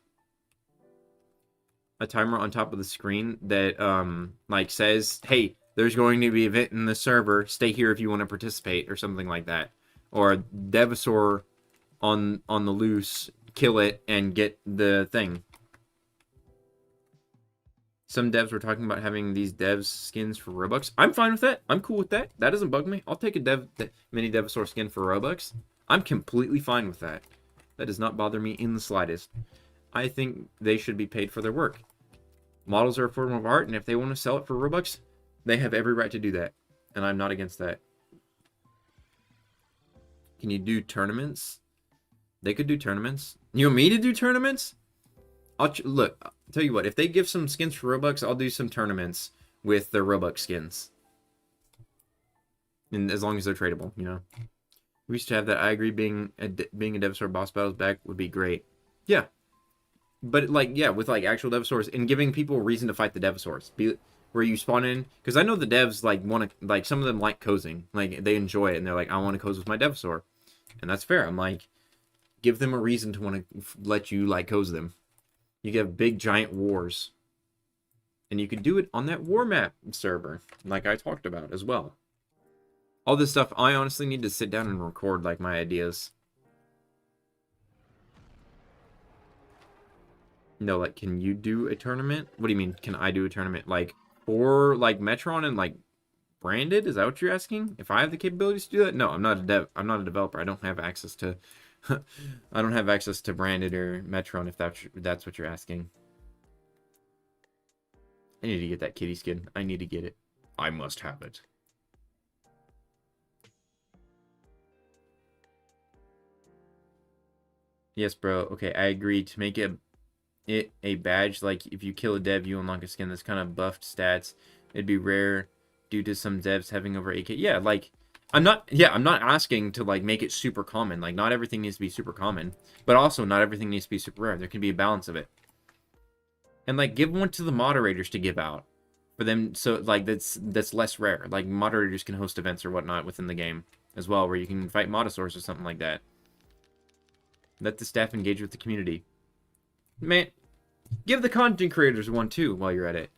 A timer on top of the screen that like says, hey, there's going to be an event in the server, stay here if you want to participate, or something like that. Or Dinosaur on the loose, kill it and get the thing. Some devs were talking about having these devs skins for Robux. I'm fine with that. I'm cool with that. That doesn't bug me. I'll take a mini Dinosaur skin for Robux. I'm completely fine with that. That does not bother me in the slightest. I think they should be paid for their work. Models are a form of art, and if they want to sell it for Robux, they have every right to do that. And I'm not against that. Can you do tournaments? They could do tournaments. You want me to do tournaments? Look, I'll tell you what. If they give some skins for Robux, I'll do some tournaments with their Robux skins. And as long as they're tradable, you know. We used to have that. I agree. Being a Dinosaur boss battles back would be great. Yeah. But, like, yeah, with, like, actual Dinosaurs and giving people a reason to fight the Dinosaurs. Where you spawn in. Because I know the devs, like, want to, like, some of them like cozying. Like, they enjoy it. And they're like, I want to cozy with my Dinosaur. And that's fair. I'm like, give them a reason to want to let you, like, cozy them. You can have big, giant wars. And you can do it on that war map server. Like I talked about as well. All this stuff, I honestly need to sit down and record, like, my ideas. No, like, can you do a tournament? What do you mean, can I do a tournament? Like, for, like, Metron and, like, branded? Is that what you're asking? If I have the capabilities to do that? No, I'm not a developer. I don't have access to... I don't have access to branded or Metron, if that's what you're asking. I need to get that kitty skin. I need to get it. I must have it. Yes, bro. Okay, I agree. To make it a badge, like if you kill a dev, you unlock a skin that's kind of buffed stats. It'd be rare due to some devs having over 8K. Yeah, like I'm not asking to like make it super common. Like not everything needs to be super common, but also not everything needs to be super rare. There can be a balance of it. And like give one to the moderators to give out for them, so like that's less rare. Like moderators can host events or whatnot within the game as well, where you can fight Motosaurs or something like that. Let the staff engage with the community. Man, give the content creators one too while you're at it,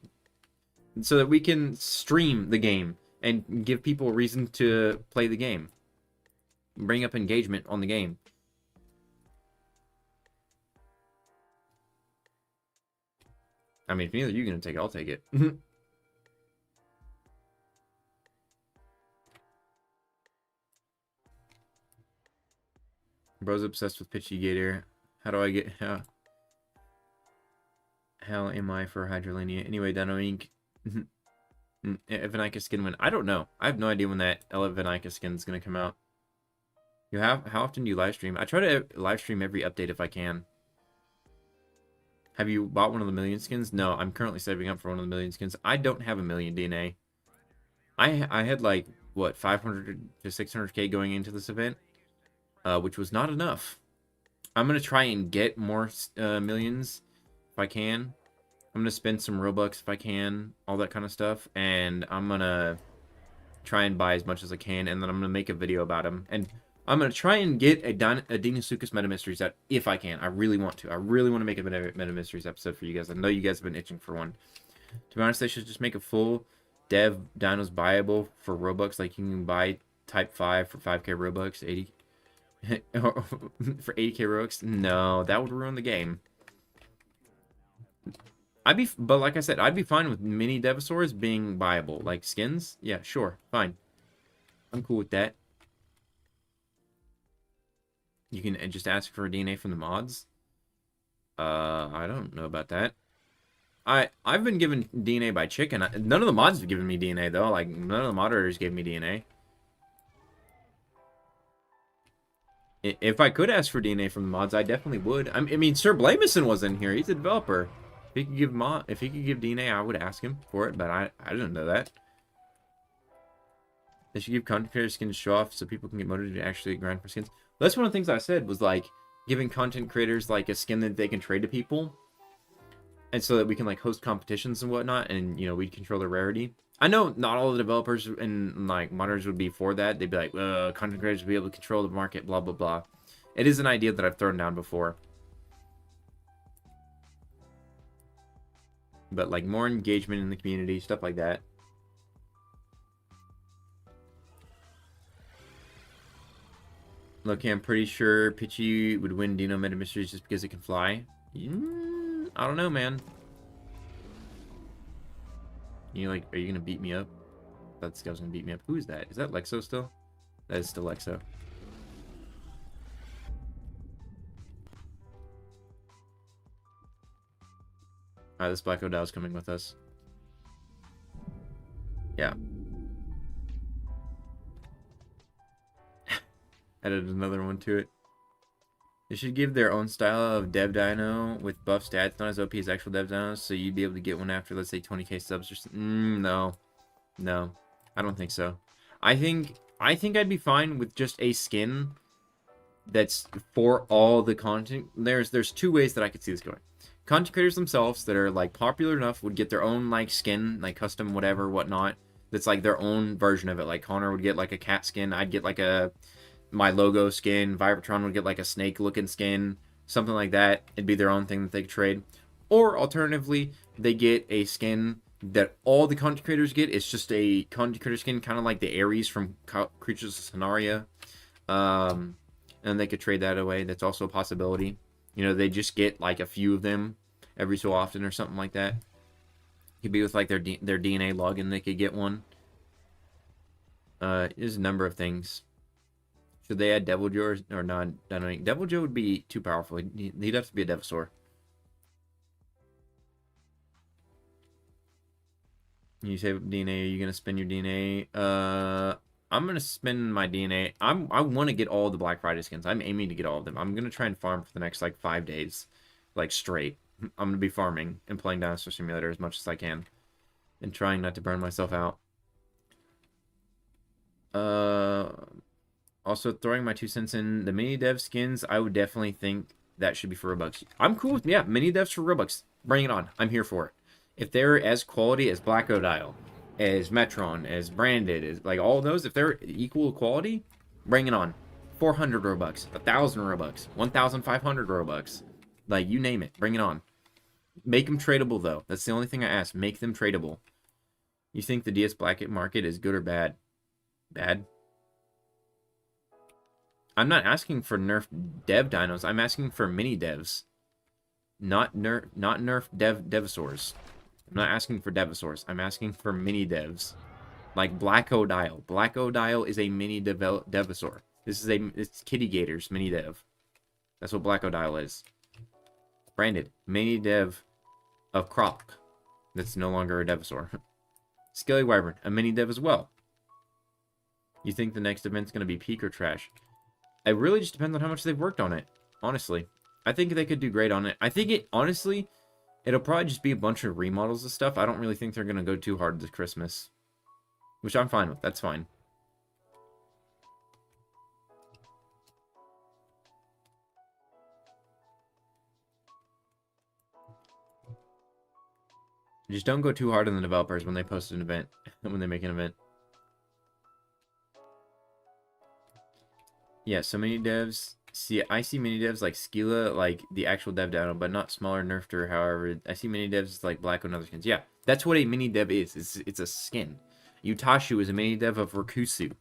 so that we can stream the game and give people a reason to play the game. Bring up engagement on the game. I mean, if neither of you are going to take it, I'll take it. Bro's obsessed with Pitchy Gator. How do I get... How am I for Hydrolania? Anyway, Dino Inc. Evanica skin win. I don't know. I have no idea when that Evanica skin is going to come out. How often do you live stream? I try to live stream every update if I can. Have you bought one of the million skins? No, I'm currently saving up for one of the million skins. I don't have a million DNA. I had like, what, 500 to 600k going into this event, which was not enough. I'm going to try and get more millions if I can. I'm going to spend some Robux if I can, all that kind of stuff. And I'm going to try and buy as much as I can, and then I'm going to make a video about them. And I'm going to try and get a Dinosuchus Meta Mysteries out if I can. I really want to. I really want to make a Meta Mysteries episode for you guys. I know you guys have been itching for one. To be honest, they should just make a full dev dinos buyable for Robux. Like you can buy Type 5 for 5k Robux, 80 for 80k Robux. No, that would ruin the game. But like I said, I'd be fine with mini Devosaurs being buyable. Like skins, yeah, sure, fine. I'm cool with that. You can just ask for a DNA from the mods. I don't know about that. I've been given DNA by Chicken. None of the mods have given me DNA though. Like none of the moderators gave me DNA. If I could ask for DNA from the mods, I definitely would. I mean, Sir Blamison was in here. He's a developer. If he could give DNA, I would ask him for it. But I didn't know that. They should give content creators skins to show off so people can get motivated to actually grind for skins. That's one of the things I said was like giving content creators like a skin that they can trade to people, and so that we can like host competitions and whatnot, and you know we'd control the rarity. I know not all the developers and like modders would be for that. They'd be like, content creators would be able to control the market, blah blah blah. It is an idea that I've thrown down before. but like more engagement in the community, stuff like that. Look, I'm pretty sure Pidgey would win Dino Meta Mysteries just because it can fly. I don't know, man. You like, are you gonna beat me up? I thought this guy was gonna beat me up. Who is that? Is that Lexo still? That is still Lexo. Alright, this Black Odile is coming with us. Yeah. Added another one to it. They should give their own style of Dev Dino with buff stats, not as OP as actual Dev Dinos, so you'd be able to get one after, let's say, 20k subs or something. No. No. I don't think so. I think I'd be fine with just a skin that's for all the content. There's two ways that I could see this going. Content creators themselves that are like popular enough would get their own like skin, like custom whatever, whatnot. That's like their own version of it. Like Connor would get like a cat skin. I'd get like my logo skin. Vibertron would get like a snake looking skin, something like that. It'd be their own thing that they could trade. Or alternatively, they get a skin that all the content creators get. It's just a content creator skin, kind of like the Ares from Creatures of Sonaria. And they could trade that away. That's also a possibility. You know, they just get like a few of them every so often or something like that. Could be with like their DNA login. They could get one. There's a number of things. Should they add Devil Joe or not? Devil Joe would be too powerful. He'd have to be a Devasaur. You save DNA. Are you gonna spend your DNA? I'm gonna spend my DNA. I want to get all the Black Friday skins. I'm aiming to get all of them. I'm gonna try and farm for the next like 5 days, like straight. I'm gonna be farming and playing Dinosaur Simulator as much as I can, and trying not to burn myself out. Also throwing my 2 cents in the mini dev skins. I would definitely think that should be for Robux. I'm cool with mini devs for Robux. Bring it on. I'm here for it. If they're as quality as Black Odile, as Metron, as Branded, as like all those, if they're equal quality, bring it on. 400 Robux, 1,000 Robux, 1,500 Robux. Like, you name it. Bring it on. Make them tradable, though. That's the only thing I ask. Make them tradable. You think the DS Black market is good or bad? Bad? I'm not asking for nerf dev dinos. I'm asking for mini devs. Not nerf Devasaurs. I'm not asking for Devasaurs. I'm asking for mini devs. Like Black Odile. Black Odile is a mini Devasaur. It's Kitty Gators mini dev. That's what Black Odile is. Branded. Mini dev of Croc. That's no longer a Devasaur. Skelly Wyvern. A mini dev as well. You think the next event's going to be peak or trash? It really just depends on how much they've worked on it. Honestly. I think they could do great on it. I think honestly, it'll probably just be a bunch of remodels and stuff. I don't really think they're going to go too hard this Christmas. Which I'm fine with. That's fine. Just don't go too hard on the developers when they post an event. When they make an event. Yeah, so many devs. See, I see mini devs like Skila, like the actual dev dino, but not smaller nerfed or however. I see mini devs like Black and other skins. Yeah, that's what a mini dev is. It's a skin. Utashu is a mini dev of Rakusu.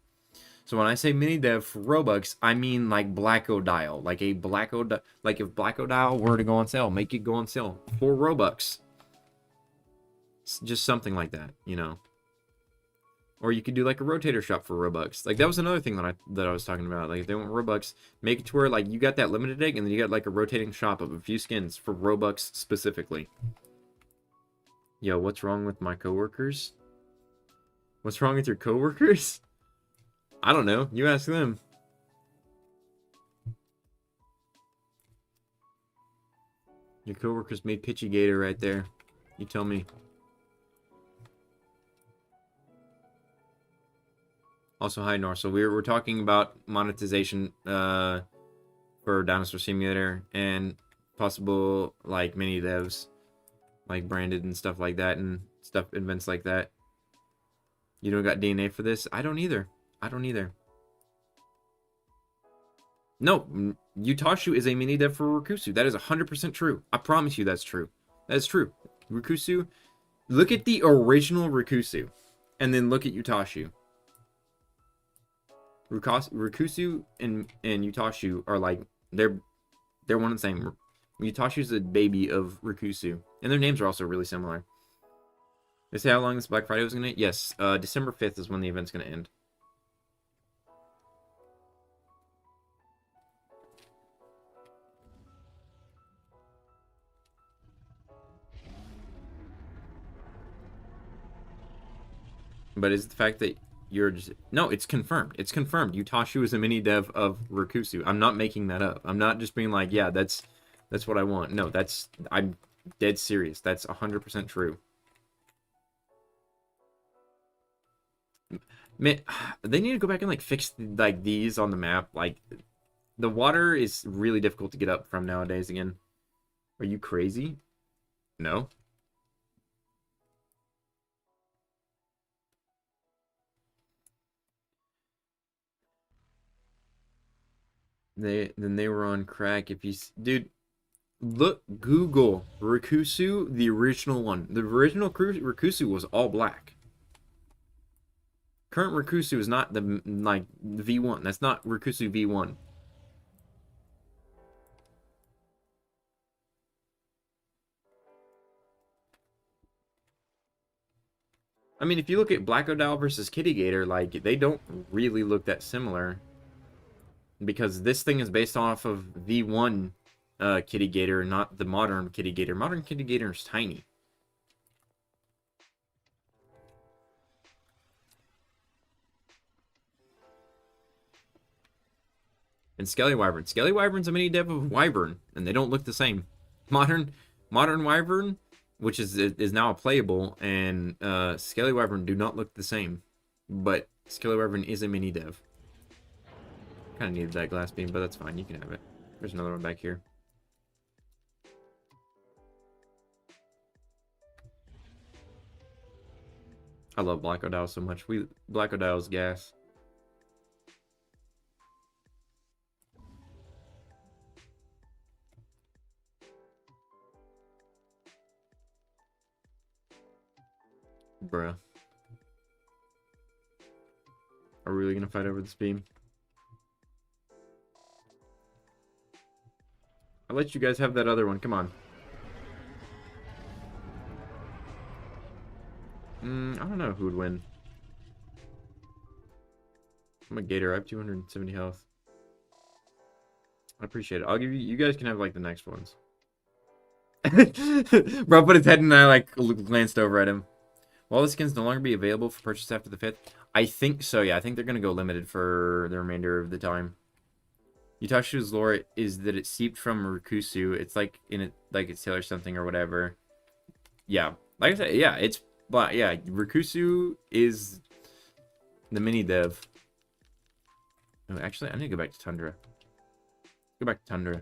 So when I say mini dev for Robux, I mean like Black Odile. Like a Black Odile. Like if Black Odile were to go on sale, make it go on sale for Robux. Just something like that, you know. Or you could do like a rotator shop for Robux. Like that was another thing that I was talking about. Like if they want Robux, make it to where like you got that limited egg and then you got like a rotating shop of a few skins for Robux specifically. Yo, what's wrong with my coworkers? What's wrong with your coworkers? I don't know. You ask them. Your coworkers made Pitchy Gator right there. You tell me. Also, hi, Nor. So we're talking about monetization for Dinosaur Simulator and possible like mini devs, like Branded and stuff like that, and events like that. You don't got DNA for this? I don't either. I don't either. No, Utashu is a mini dev for Rakusu. That is 100% true. I promise you that's true. That is true. Rikusu. Look at the original Rikusu, and then look at Utashu. Rikusu and Utashu are like they're one and the same. Utashu's a baby of Rikusu, and their names are also really similar. They say how long this Black Friday was gonna? Yes, December 5th is when the event's gonna end. But is the fact that you're just... No, it's confirmed. It's confirmed. Utashu is a mini dev of Rikusu. I'm not making that up. I'm not just being like, yeah, that's what I want. No, I'm dead serious. That's 100% true. Man, they need to go back and like fix like these on the map. Like the water is really difficult to get up from nowadays again. Are you crazy? No. They were on crack. If you dude, look, Google Rikusu, the original one. The original Rikusu was all black. Current Rikusu is not the like V1. That's not Rikusu V1. I mean, if you look at Black Odile versus Kitty Gator, like they don't really look that similar. Because this thing is based off of V1 Kitty Gator, not the modern Kitty Gator. Modern Kitty Gator is tiny. And Skelly Wyvern. Skelly Wyvern's a mini dev of Wyvern, and they don't look the same. Modern Wyvern, which is now playable, and Skelly Wyvern do not look the same. But Skelly Wyvern is a mini dev. Kind of needed that glass beam, but that's fine. You can have it. There's another one back here. I love Black Odile so much. Black Odile's gas. Bruh. Are we really gonna fight over this beam? I'll let you guys have that other one. Come on. I don't know who would win. I'm a Gator. I have 270 health. I appreciate it. I'll give you... You guys can have, like, the next ones. Bro put his head and I, like, glanced over at him. Will all the skins no longer be available for purchase after the 5th? I think so, yeah. I think they're going to go limited for the remainder of the time. Utashu's lore is that it seeped from Rikusu. It's like in it, like it's Sailor something or whatever. Yeah, like I said, yeah, it's but yeah, Rikusu is the mini dev. Oh, actually, I need to go back to Tundra. Go back to Tundra.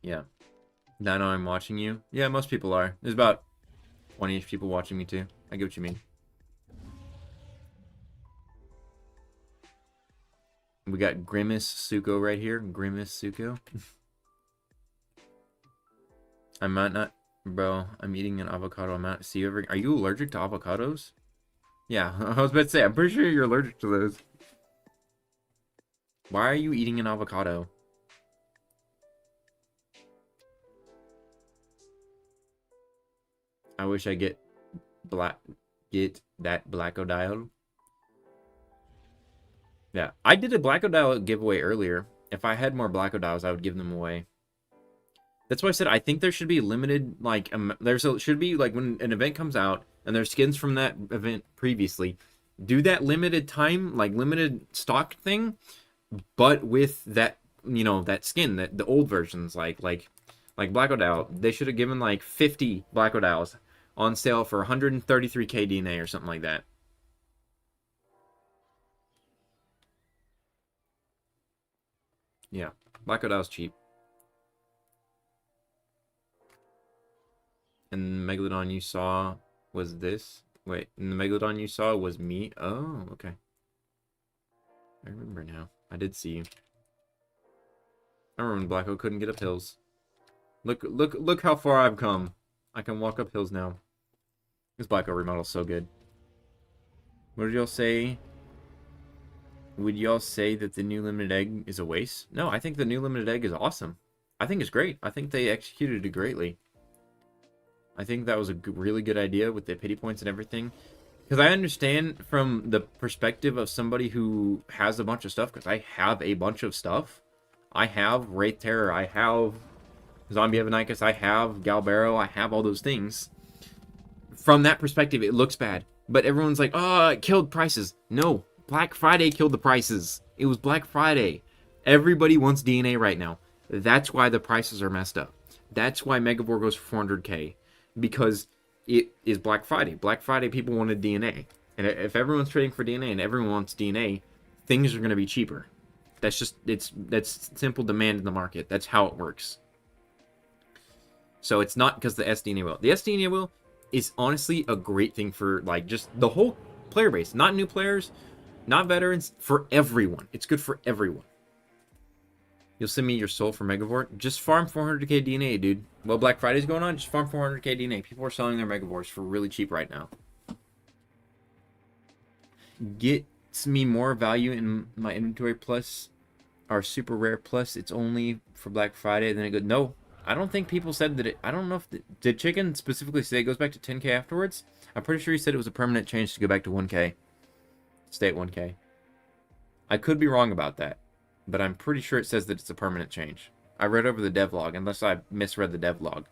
Yeah, now I'm watching you. Yeah, most people are. There's about 20-ish people watching me too. I get what you mean. We got Grimace Suko right here. Grimace Suko. I might not... Bro, I'm eating an avocado. I'm not... See you ever... Are you allergic to avocados? Yeah, I was about to say, I'm pretty sure you're allergic to those. Why are you eating an avocado? I wish I get that Black Odile. Yeah, I did a Black Odile giveaway earlier. If I had more Black Odiles, I would give them away. That's why I said I think there should be limited, like, should be, like, when an event comes out, and there's skins from that event previously, do that limited time, like, limited stock thing, but with that, you know, that skin, the old versions, like Black Odile. They should have given, like, 50 Black Odiles on sale for 133k DNA or something like that. Yeah, Black Odile's cheap. And the Megalodon you saw was this? Wait, and the Megalodon you saw was me? Oh, okay. I remember now. I did see you. I remember when Blacko couldn't get up hills. Look how far I've come. I can walk up hills now. This Black GAB remodel's so good. What did y'all say? Would y'all say that the new limited egg is a waste? No, I think the new limited egg is awesome. I think it's great. I think they executed it greatly. I think that was a really good idea with the pity points and everything. Because I understand from the perspective of somebody who has a bunch of stuff, because I have a bunch of stuff. I have Wraith Terror, I have Zombie Evanicus, I have Galbaro, I have all those things. From that perspective, it looks bad. But everyone's like, oh, it killed prices. No, Black Friday killed the prices. It was Black Friday. Everybody wants DNA right now. That's why the prices are messed up. That's why Megavore goes for 400k. Because it is Black Friday. Black Friday, people wanted DNA. And if everyone's trading for DNA and everyone wants DNA, things are going to be cheaper. That's just, that's simple demand in the market. That's how it works. So it's not because the SDNA will. The SDNA will is honestly a great thing for, like, just the whole player base. Not new players, not veterans, for everyone. It's good for everyone. You'll send me your soul for Megavore. Just farm 400k DNA, dude. While Black Friday's going on, just farm 400k DNA. People are selling their Megavores for really cheap right now. Gets me more value in my inventory plus our super rare plus. It's only for Black Friday. Then it goes, no, I don't think people said that it. I don't know if did Chicken specifically say it goes back to 10k afterwards. I'm pretty sure he said it was a permanent change to go back to 1k. Stay at 1k. I could be wrong about that, but I'm pretty sure it says that it's a permanent change. I read over the devlog, unless I misread the devlog.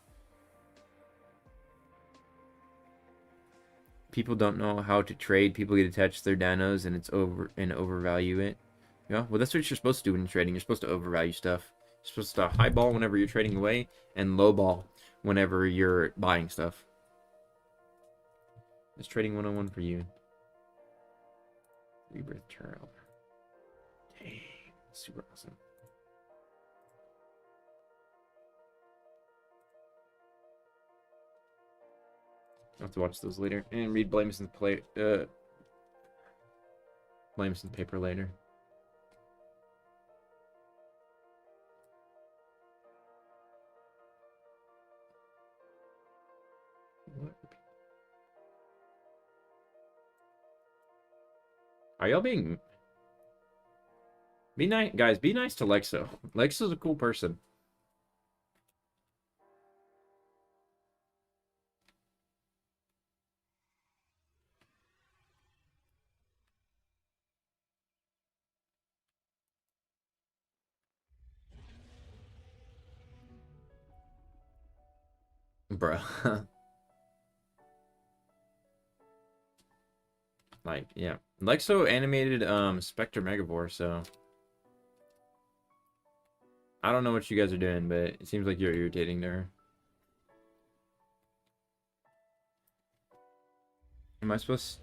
People don't know how to trade. People get attached to their dinos and overvalue it. Yeah, well, that's what you're supposed to do when you're trading. You're supposed to overvalue stuff. You're supposed to highball whenever you're trading away and lowball whenever you're buying stuff. It's trading 101 for you. Rebirth Turtle. Dang, super awesome. I'll have to watch those later and read Blameson's paper later. What? Are y'all being... Be nice, guys, be nice to Lexo. Lexo's a cool person. Bruh. Like, yeah. Lexo animated Spectre Megavore, so I don't know what you guys are doing, but it seems like you're irritating to her. Am supposed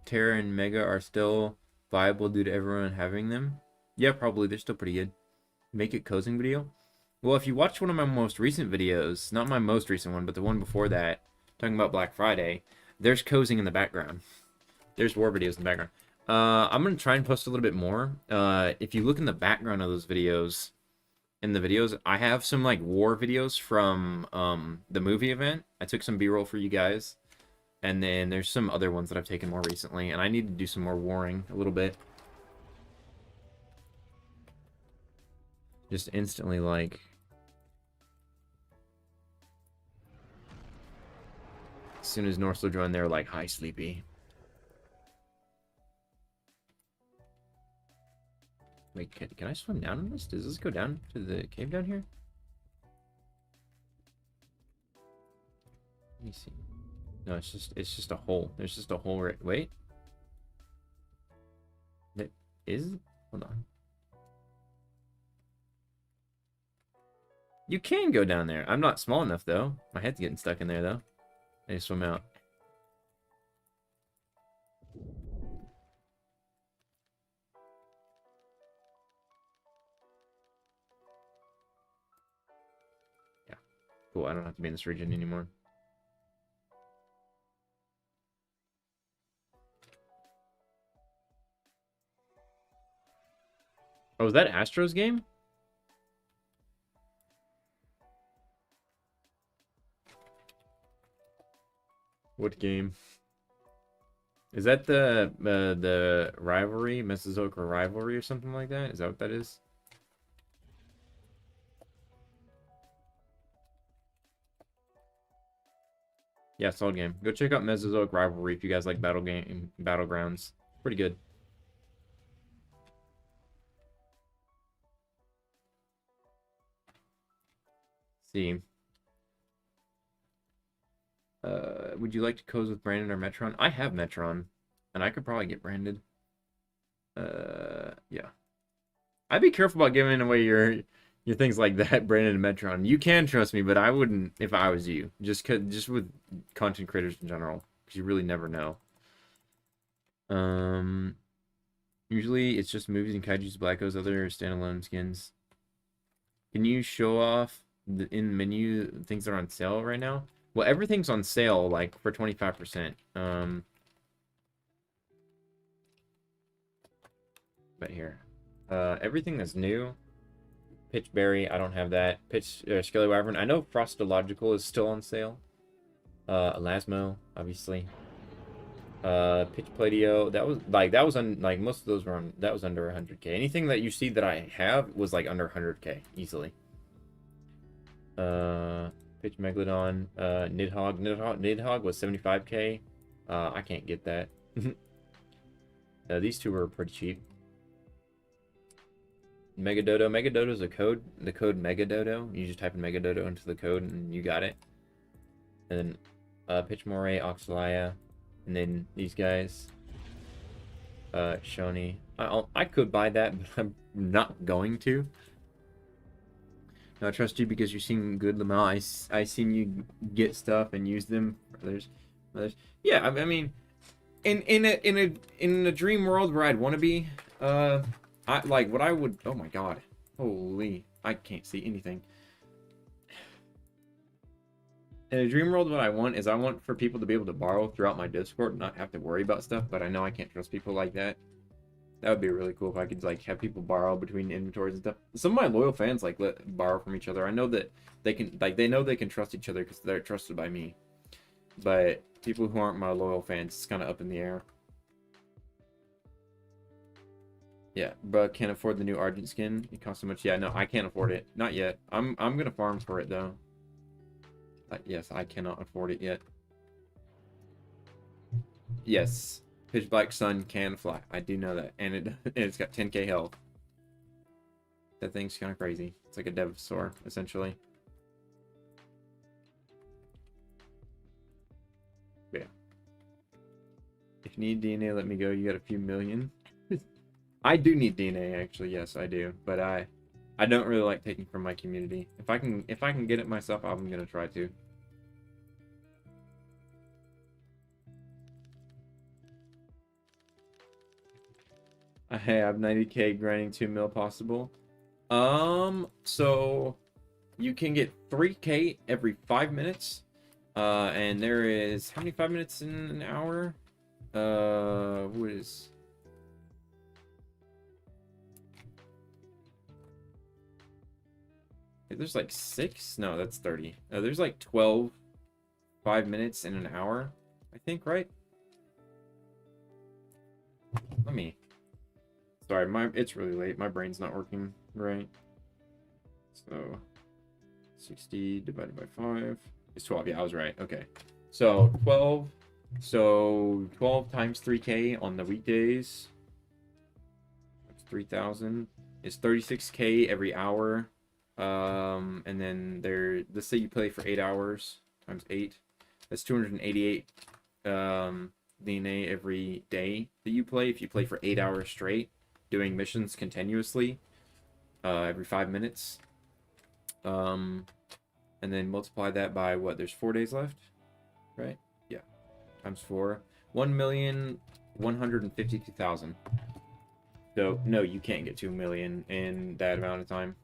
Terra and Mega are still viable due to everyone having them? Yeah, probably. They're still pretty good. Make it cozying video? Well, if you watch one of my most recent videos, not my most recent one, but the one before that, talking about Black Friday, there's cozying in the background. There's war videos in the background. I'm going to try and post a little bit more. If you look in the background of those videos, I have some, like, war videos from the movie event. I took some B-roll for you guys. And then there's some other ones that I've taken more recently. And I need to do some more warring a little bit. Just instantly, like... As soon as Northstar joined, they were like, hi, Sleepy. Wait, can I swim down on this? Does this go down to the cave down here? Let me see. No, it's just a hole. There's just a hole right. Wait. That is. Hold on. You can go down there. I'm not small enough though. My head's getting stuck in there though. I just swim out. Yeah. Cool. I don't have to be in this region anymore. Oh, was that Astro's game? What game? Is that the rivalry, Mesozoic rivalry or something like that? Is that what that is? Yeah, solid game. Go check out Mesozoic Rivalry if you guys like battlegrounds. Pretty good. See. Would you like to cozy with Brandon or Metron? I have Metron, and I could probably get branded. Yeah. I'd be careful about giving away your things like that, Brandon and Metron. You can trust me, but I wouldn't if I was you. Just with content creators in general, because you really never know. Usually it's just movies and kaiju's, blackos, other standalone skins. Can you show off in the menu things that are on sale right now? Well, everything's on sale like for 25%. But here, everything that's new. Pitchberry, I don't have that. Skelly Wyvern. I know Frostological is still on sale. Elasmo, obviously. Pitch Pladio, that was most of those were on, that was under 100k. Anything that you see that I have was like under 100k easily. Pitch Megalodon, Nidhogg was 75k. I can't get that. These two were pretty cheap. Megadodo's a code. The code Megadodo. You just type in Megadodo into the code and you got it. And then Pitch Moray, Oxalia, and then these guys. Shoni. I could buy that, but I'm not going to. No, I trust you because you've seen good Lamel. I seen you get stuff and use them for others. Yeah, I mean, in a dream world where I'd want to be, what I would. Oh my god, holy! I can't see anything. In a dream world, what I want for people to be able to borrow throughout my Discord and not have to worry about stuff. But I know I can't trust people like that. That would be really cool if I could like have people borrow between inventories and stuff. Some of my loyal fans like borrow from each other. I know that they can they know they can trust each other because they're trusted by me. But people who aren't my loyal fans, it's kind of up in the air. Yeah, but can't afford the new Argent skin. It costs so much. Yeah, no, I can't afford it. Not yet. I'm gonna farm for it though. Yes, I cannot afford it yet. Yes. Pitch Black Sun can fly. I do know that. And it's got 10k health. That thing's kind of crazy. It's like a Dinosaur, essentially. Yeah. If you need DNA, let me go. You got a few million. I do need DNA, actually. Yes, I do. But I don't really like taking from my community. If I can get it myself, I'm gonna try to. I have 90k grinding 2 mil possible. So you can get 3k every 5 minutes. And there is how many 5 minutes in an hour? What is there's like 6? No, that's 30. There's like 12 5 minutes in an hour, I think, right? Let me. Sorry, it's really late. My brain's not working right. So 60 divided by 5 is 12. Yeah, I was right. Okay. So 12. So 12 times 3k on the weekdays. That's 3,000. It's 36k every hour. And then let's say you play for 8 hours times 8. That's 288 DNA every day that you play. If you play for 8 hours straight, doing missions continuously, every 5 minutes. And then multiply that by what? There's 4 days left, right? Yeah, times 4. 1,152,000. So no, you can't get 2 million in that amount of time.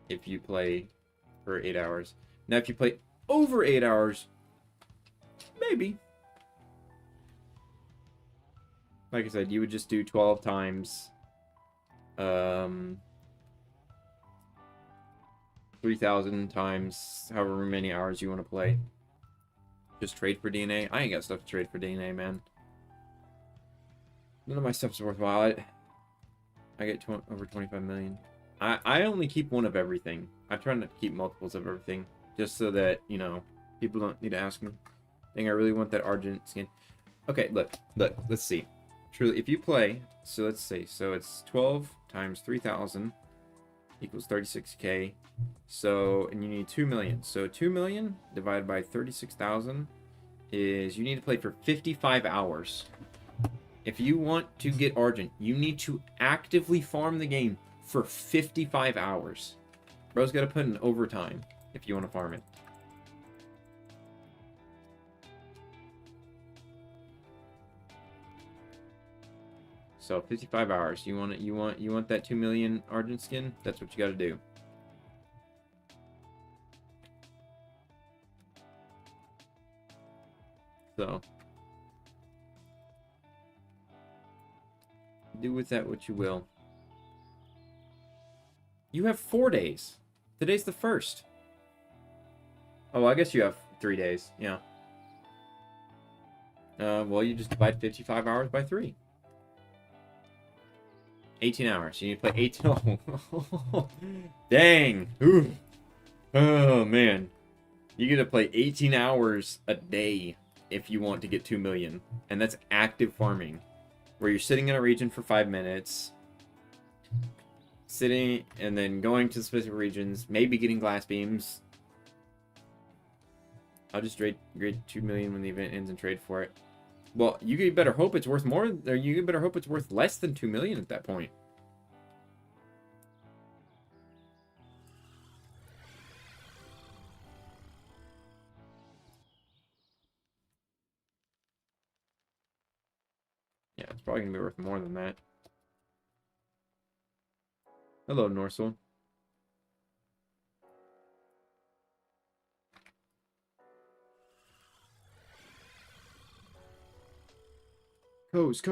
If you play for 8 hours. Now, if you play over 8 hours, maybe. Like I said, you would just do 12 times 3,000 times however many hours you want to play. Just trade for DNA. I ain't got stuff to trade for DNA, man. None of my stuff's worthwhile. I get over 25 million. I only keep one of everything. I try not to keep multiples of everything, just so that, you know, people don't need to ask me. Dang, I really want that Argent skin. Okay, look, let's see. Truly, if you play, so let's see, so it's 12 times 3,000 equals 36k. So, and you need 2 million. So 2 million divided by 36,000 is, you need to play for 55 hours. If you want to get Argent, you need to actively farm the game for 55 hours. Bro's got to put in overtime if you want to farm it. So 55 hours. You want that 2 million Argent skin? That's what you got to do. So do with that what you will. You have 4 days. Today's the 1st. Oh, I guess you have 3 days. Yeah. Well, you just divide 55 hours by 3. 18 hours. You need to play 18. Oh. Dang. Ooh. Oh, man. You get to play 18 hours a day if you want to get 2 million. And that's active farming, where you're sitting in a region for 5 minutes, sitting and then going to specific regions, maybe getting glass beams. I'll just trade 2 million when the event ends and trade for it. Well, you better hope it's worth more, or you better hope it's worth less than 2 million at that point. Yeah, it's probably gonna be worth more than that. Hello, Norsel. Coes.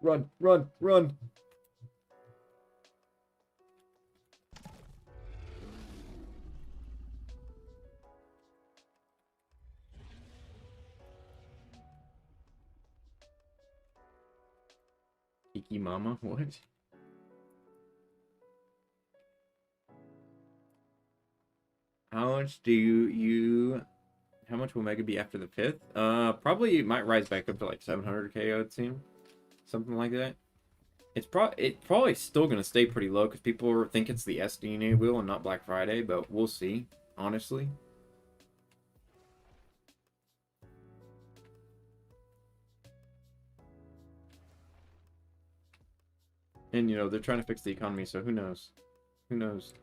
Run. Kiki Mama, what? How much do you how much will Mega be after the 5th? Probably might rise back up to like 700k, I would seem. Something like that. It's probably still gonna stay pretty low because people think it's the SDNA wheel and not Black Friday, but we'll see, honestly. And, you know, they're trying to fix the economy, so who knows? Who knows?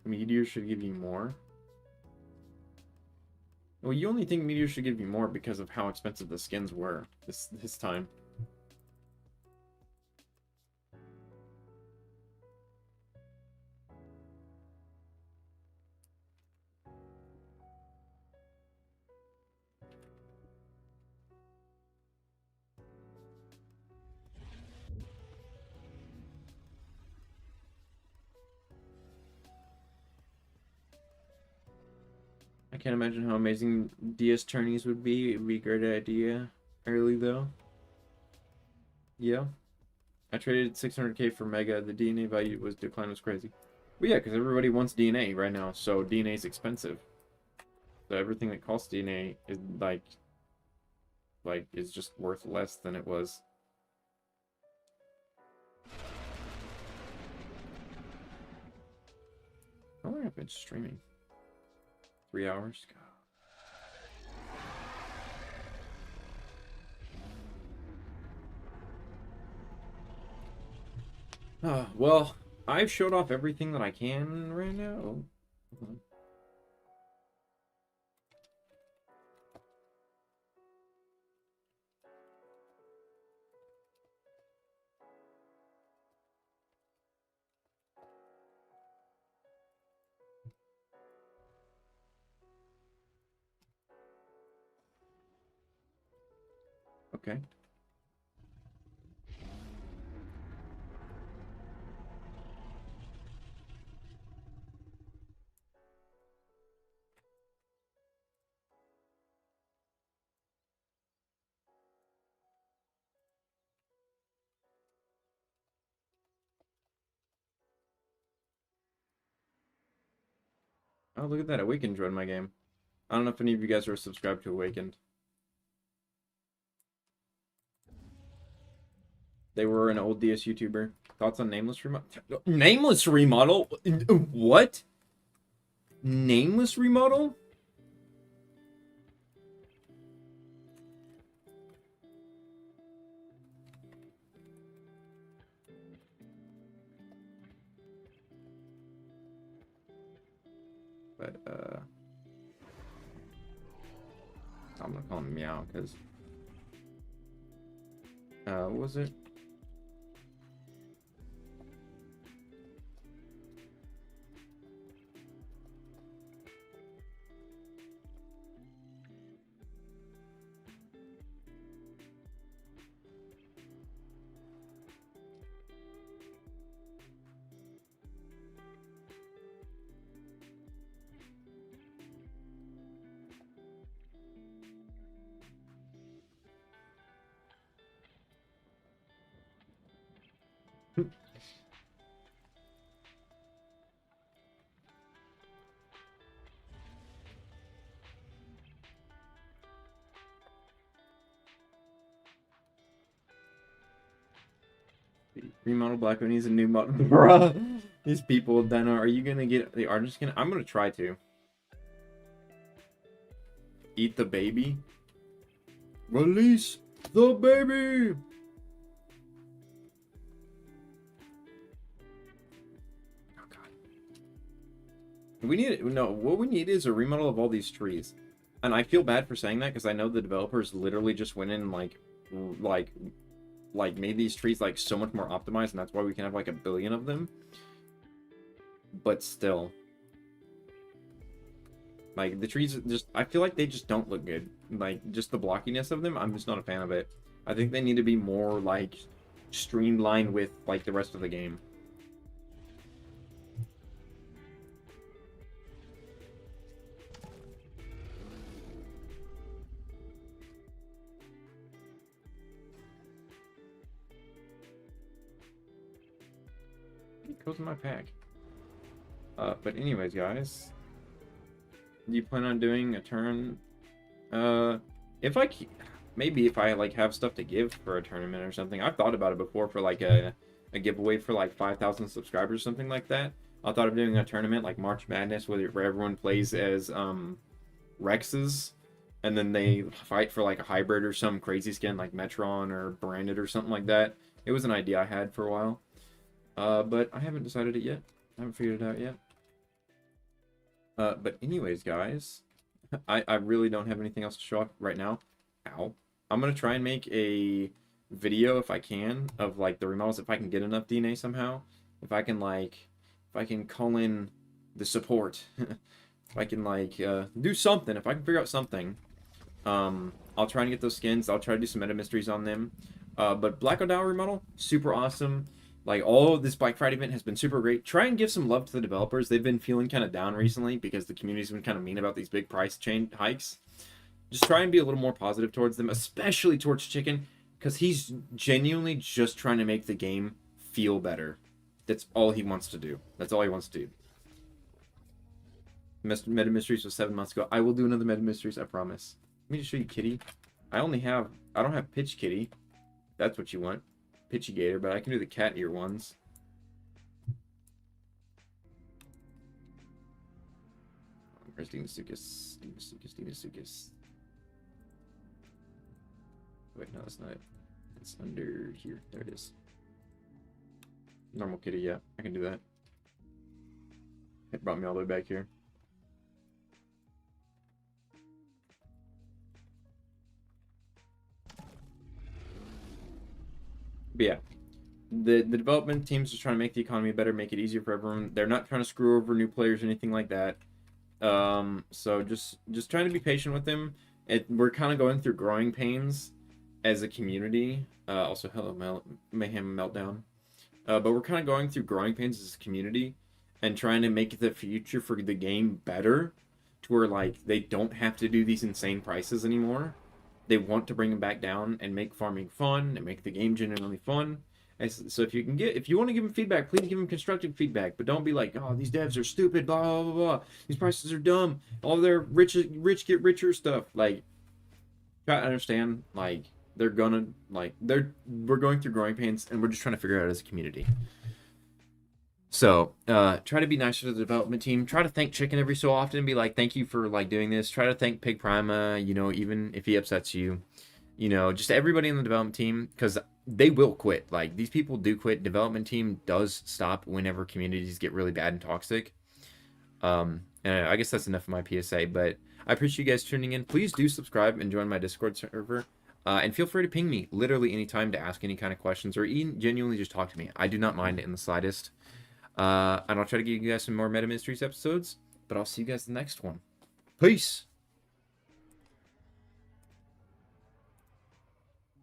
Meteor should give you more. Well, you only think Meteor should give you more because of how expensive the skins were this time. I can't imagine how amazing DS tourneys would be. It would be a great idea early, though. Yeah. I traded 600k for Mega. The DNA value was decline was crazy. Well, yeah, because everybody wants DNA right now, so DNA is expensive. So everything that costs DNA is is just worth less than it was. How long have I been streaming? 3 hours? God. Well, I've showed off everything that I can right now. Okay. Oh, look at that. Awakened joined my game. I don't know if any of you guys are subscribed to Awakened. They were an old DS YouTuber. Thoughts on Nameless Remodel? Nameless Remodel? What? Nameless Remodel? But, I'm gonna call him Meow, because... what was it? Remodel Black one needs a new model. Bruh. These people, Dino, are you gonna get the Argent skin? I'm gonna try to. Eat the baby. Release the baby. Oh god. We need no. What we need is a remodel of all these trees, and I feel bad for saying that because I know the developers literally just went in and like made these trees like so much more optimized, and that's why we can have like 1 billion of them. But still, like the trees just, I feel like they just don't look good. Like just the blockiness of them, I'm just not a fan of it. I think they need to be more like streamlined with like the rest of the game. It goes in my pack. But anyways, guys, do you plan on doing a turn? Maybe if I like have stuff to give for a tournament or something. I've thought about it before for like a giveaway for like 5,000 subscribers, something like that. I thought of doing a tournament like March Madness where everyone plays as Rexes, and then they fight for like a hybrid or some crazy skin like Metron or Branded or something like that. It was an idea I had for a while, but I haven't decided it yet. I haven't figured it out yet. But anyways, guys, I really don't have anything else to show off right now. Ow. I'm gonna try and make a video if I can of like the remodels, if I can get enough DNA somehow. If I can call in the support. If I can like do something, if I can figure out something. I'll try and get those skins. I'll try to do some meta mysteries on them. But Black O'Dowd remodel, super awesome. Like, all of this Black Friday event has been super great. Try and give some love to the developers. They've been feeling kind of down recently because the community's been kind of mean about these big price chain hikes. Just try and be a little more positive towards them, especially towards Chicken, because he's genuinely just trying to make the game feel better. That's all he wants to do. That's all he wants to do. Meta Mysteries was 7 months ago. I will do another Meta Mysteries, I promise. Let me just show you Kitty. I don't have Pitch Kitty. That's what you want. Pitchy Gator, but I can do the cat ear ones. Where's Dinosaurus? Dinosaurus. Wait, no, that's not it. It's under here. There it is. Normal kitty, yeah. I can do that. It brought me all the way back here. But yeah, the development teams are trying to make the economy better, make it easier for everyone. They're not trying to screw over new players or anything like that. So just trying to be patient with them. We're kind of going through growing pains as a community. Also, hello, Mayhem Meltdown. But we're kind of going through growing pains as a community and trying to make the future for the game better to where, like, they don't have to do these insane prices anymore. They want to bring them back down and make farming fun and make the game genuinely fun. So if you want to give them feedback, please give them constructive feedback, but don't be like, oh, these devs are stupid, blah blah blah blah. These prices are dumb. All their rich get richer stuff. Like, try to understand, like, we're going through growing pains, and we're just trying to figure it out as a community. So, try to be nicer to the development team. Try to thank Chicken every so often and be like, thank you for, like, doing this. Try to thank Pig Prima, you know, even if he upsets you. You know, just everybody in the development team, because they will quit. Like, these people do quit. Development team does stop whenever communities get really bad and toxic. And I guess that's enough of my PSA, but I appreciate you guys tuning in. Please do subscribe and join my Discord server. And feel free to ping me literally anytime to ask any kind of questions or even genuinely just talk to me. I do not mind it in the slightest. And I'll try to give you guys some more Meta Mysteries episodes, but I'll see you guys in the next one. Peace!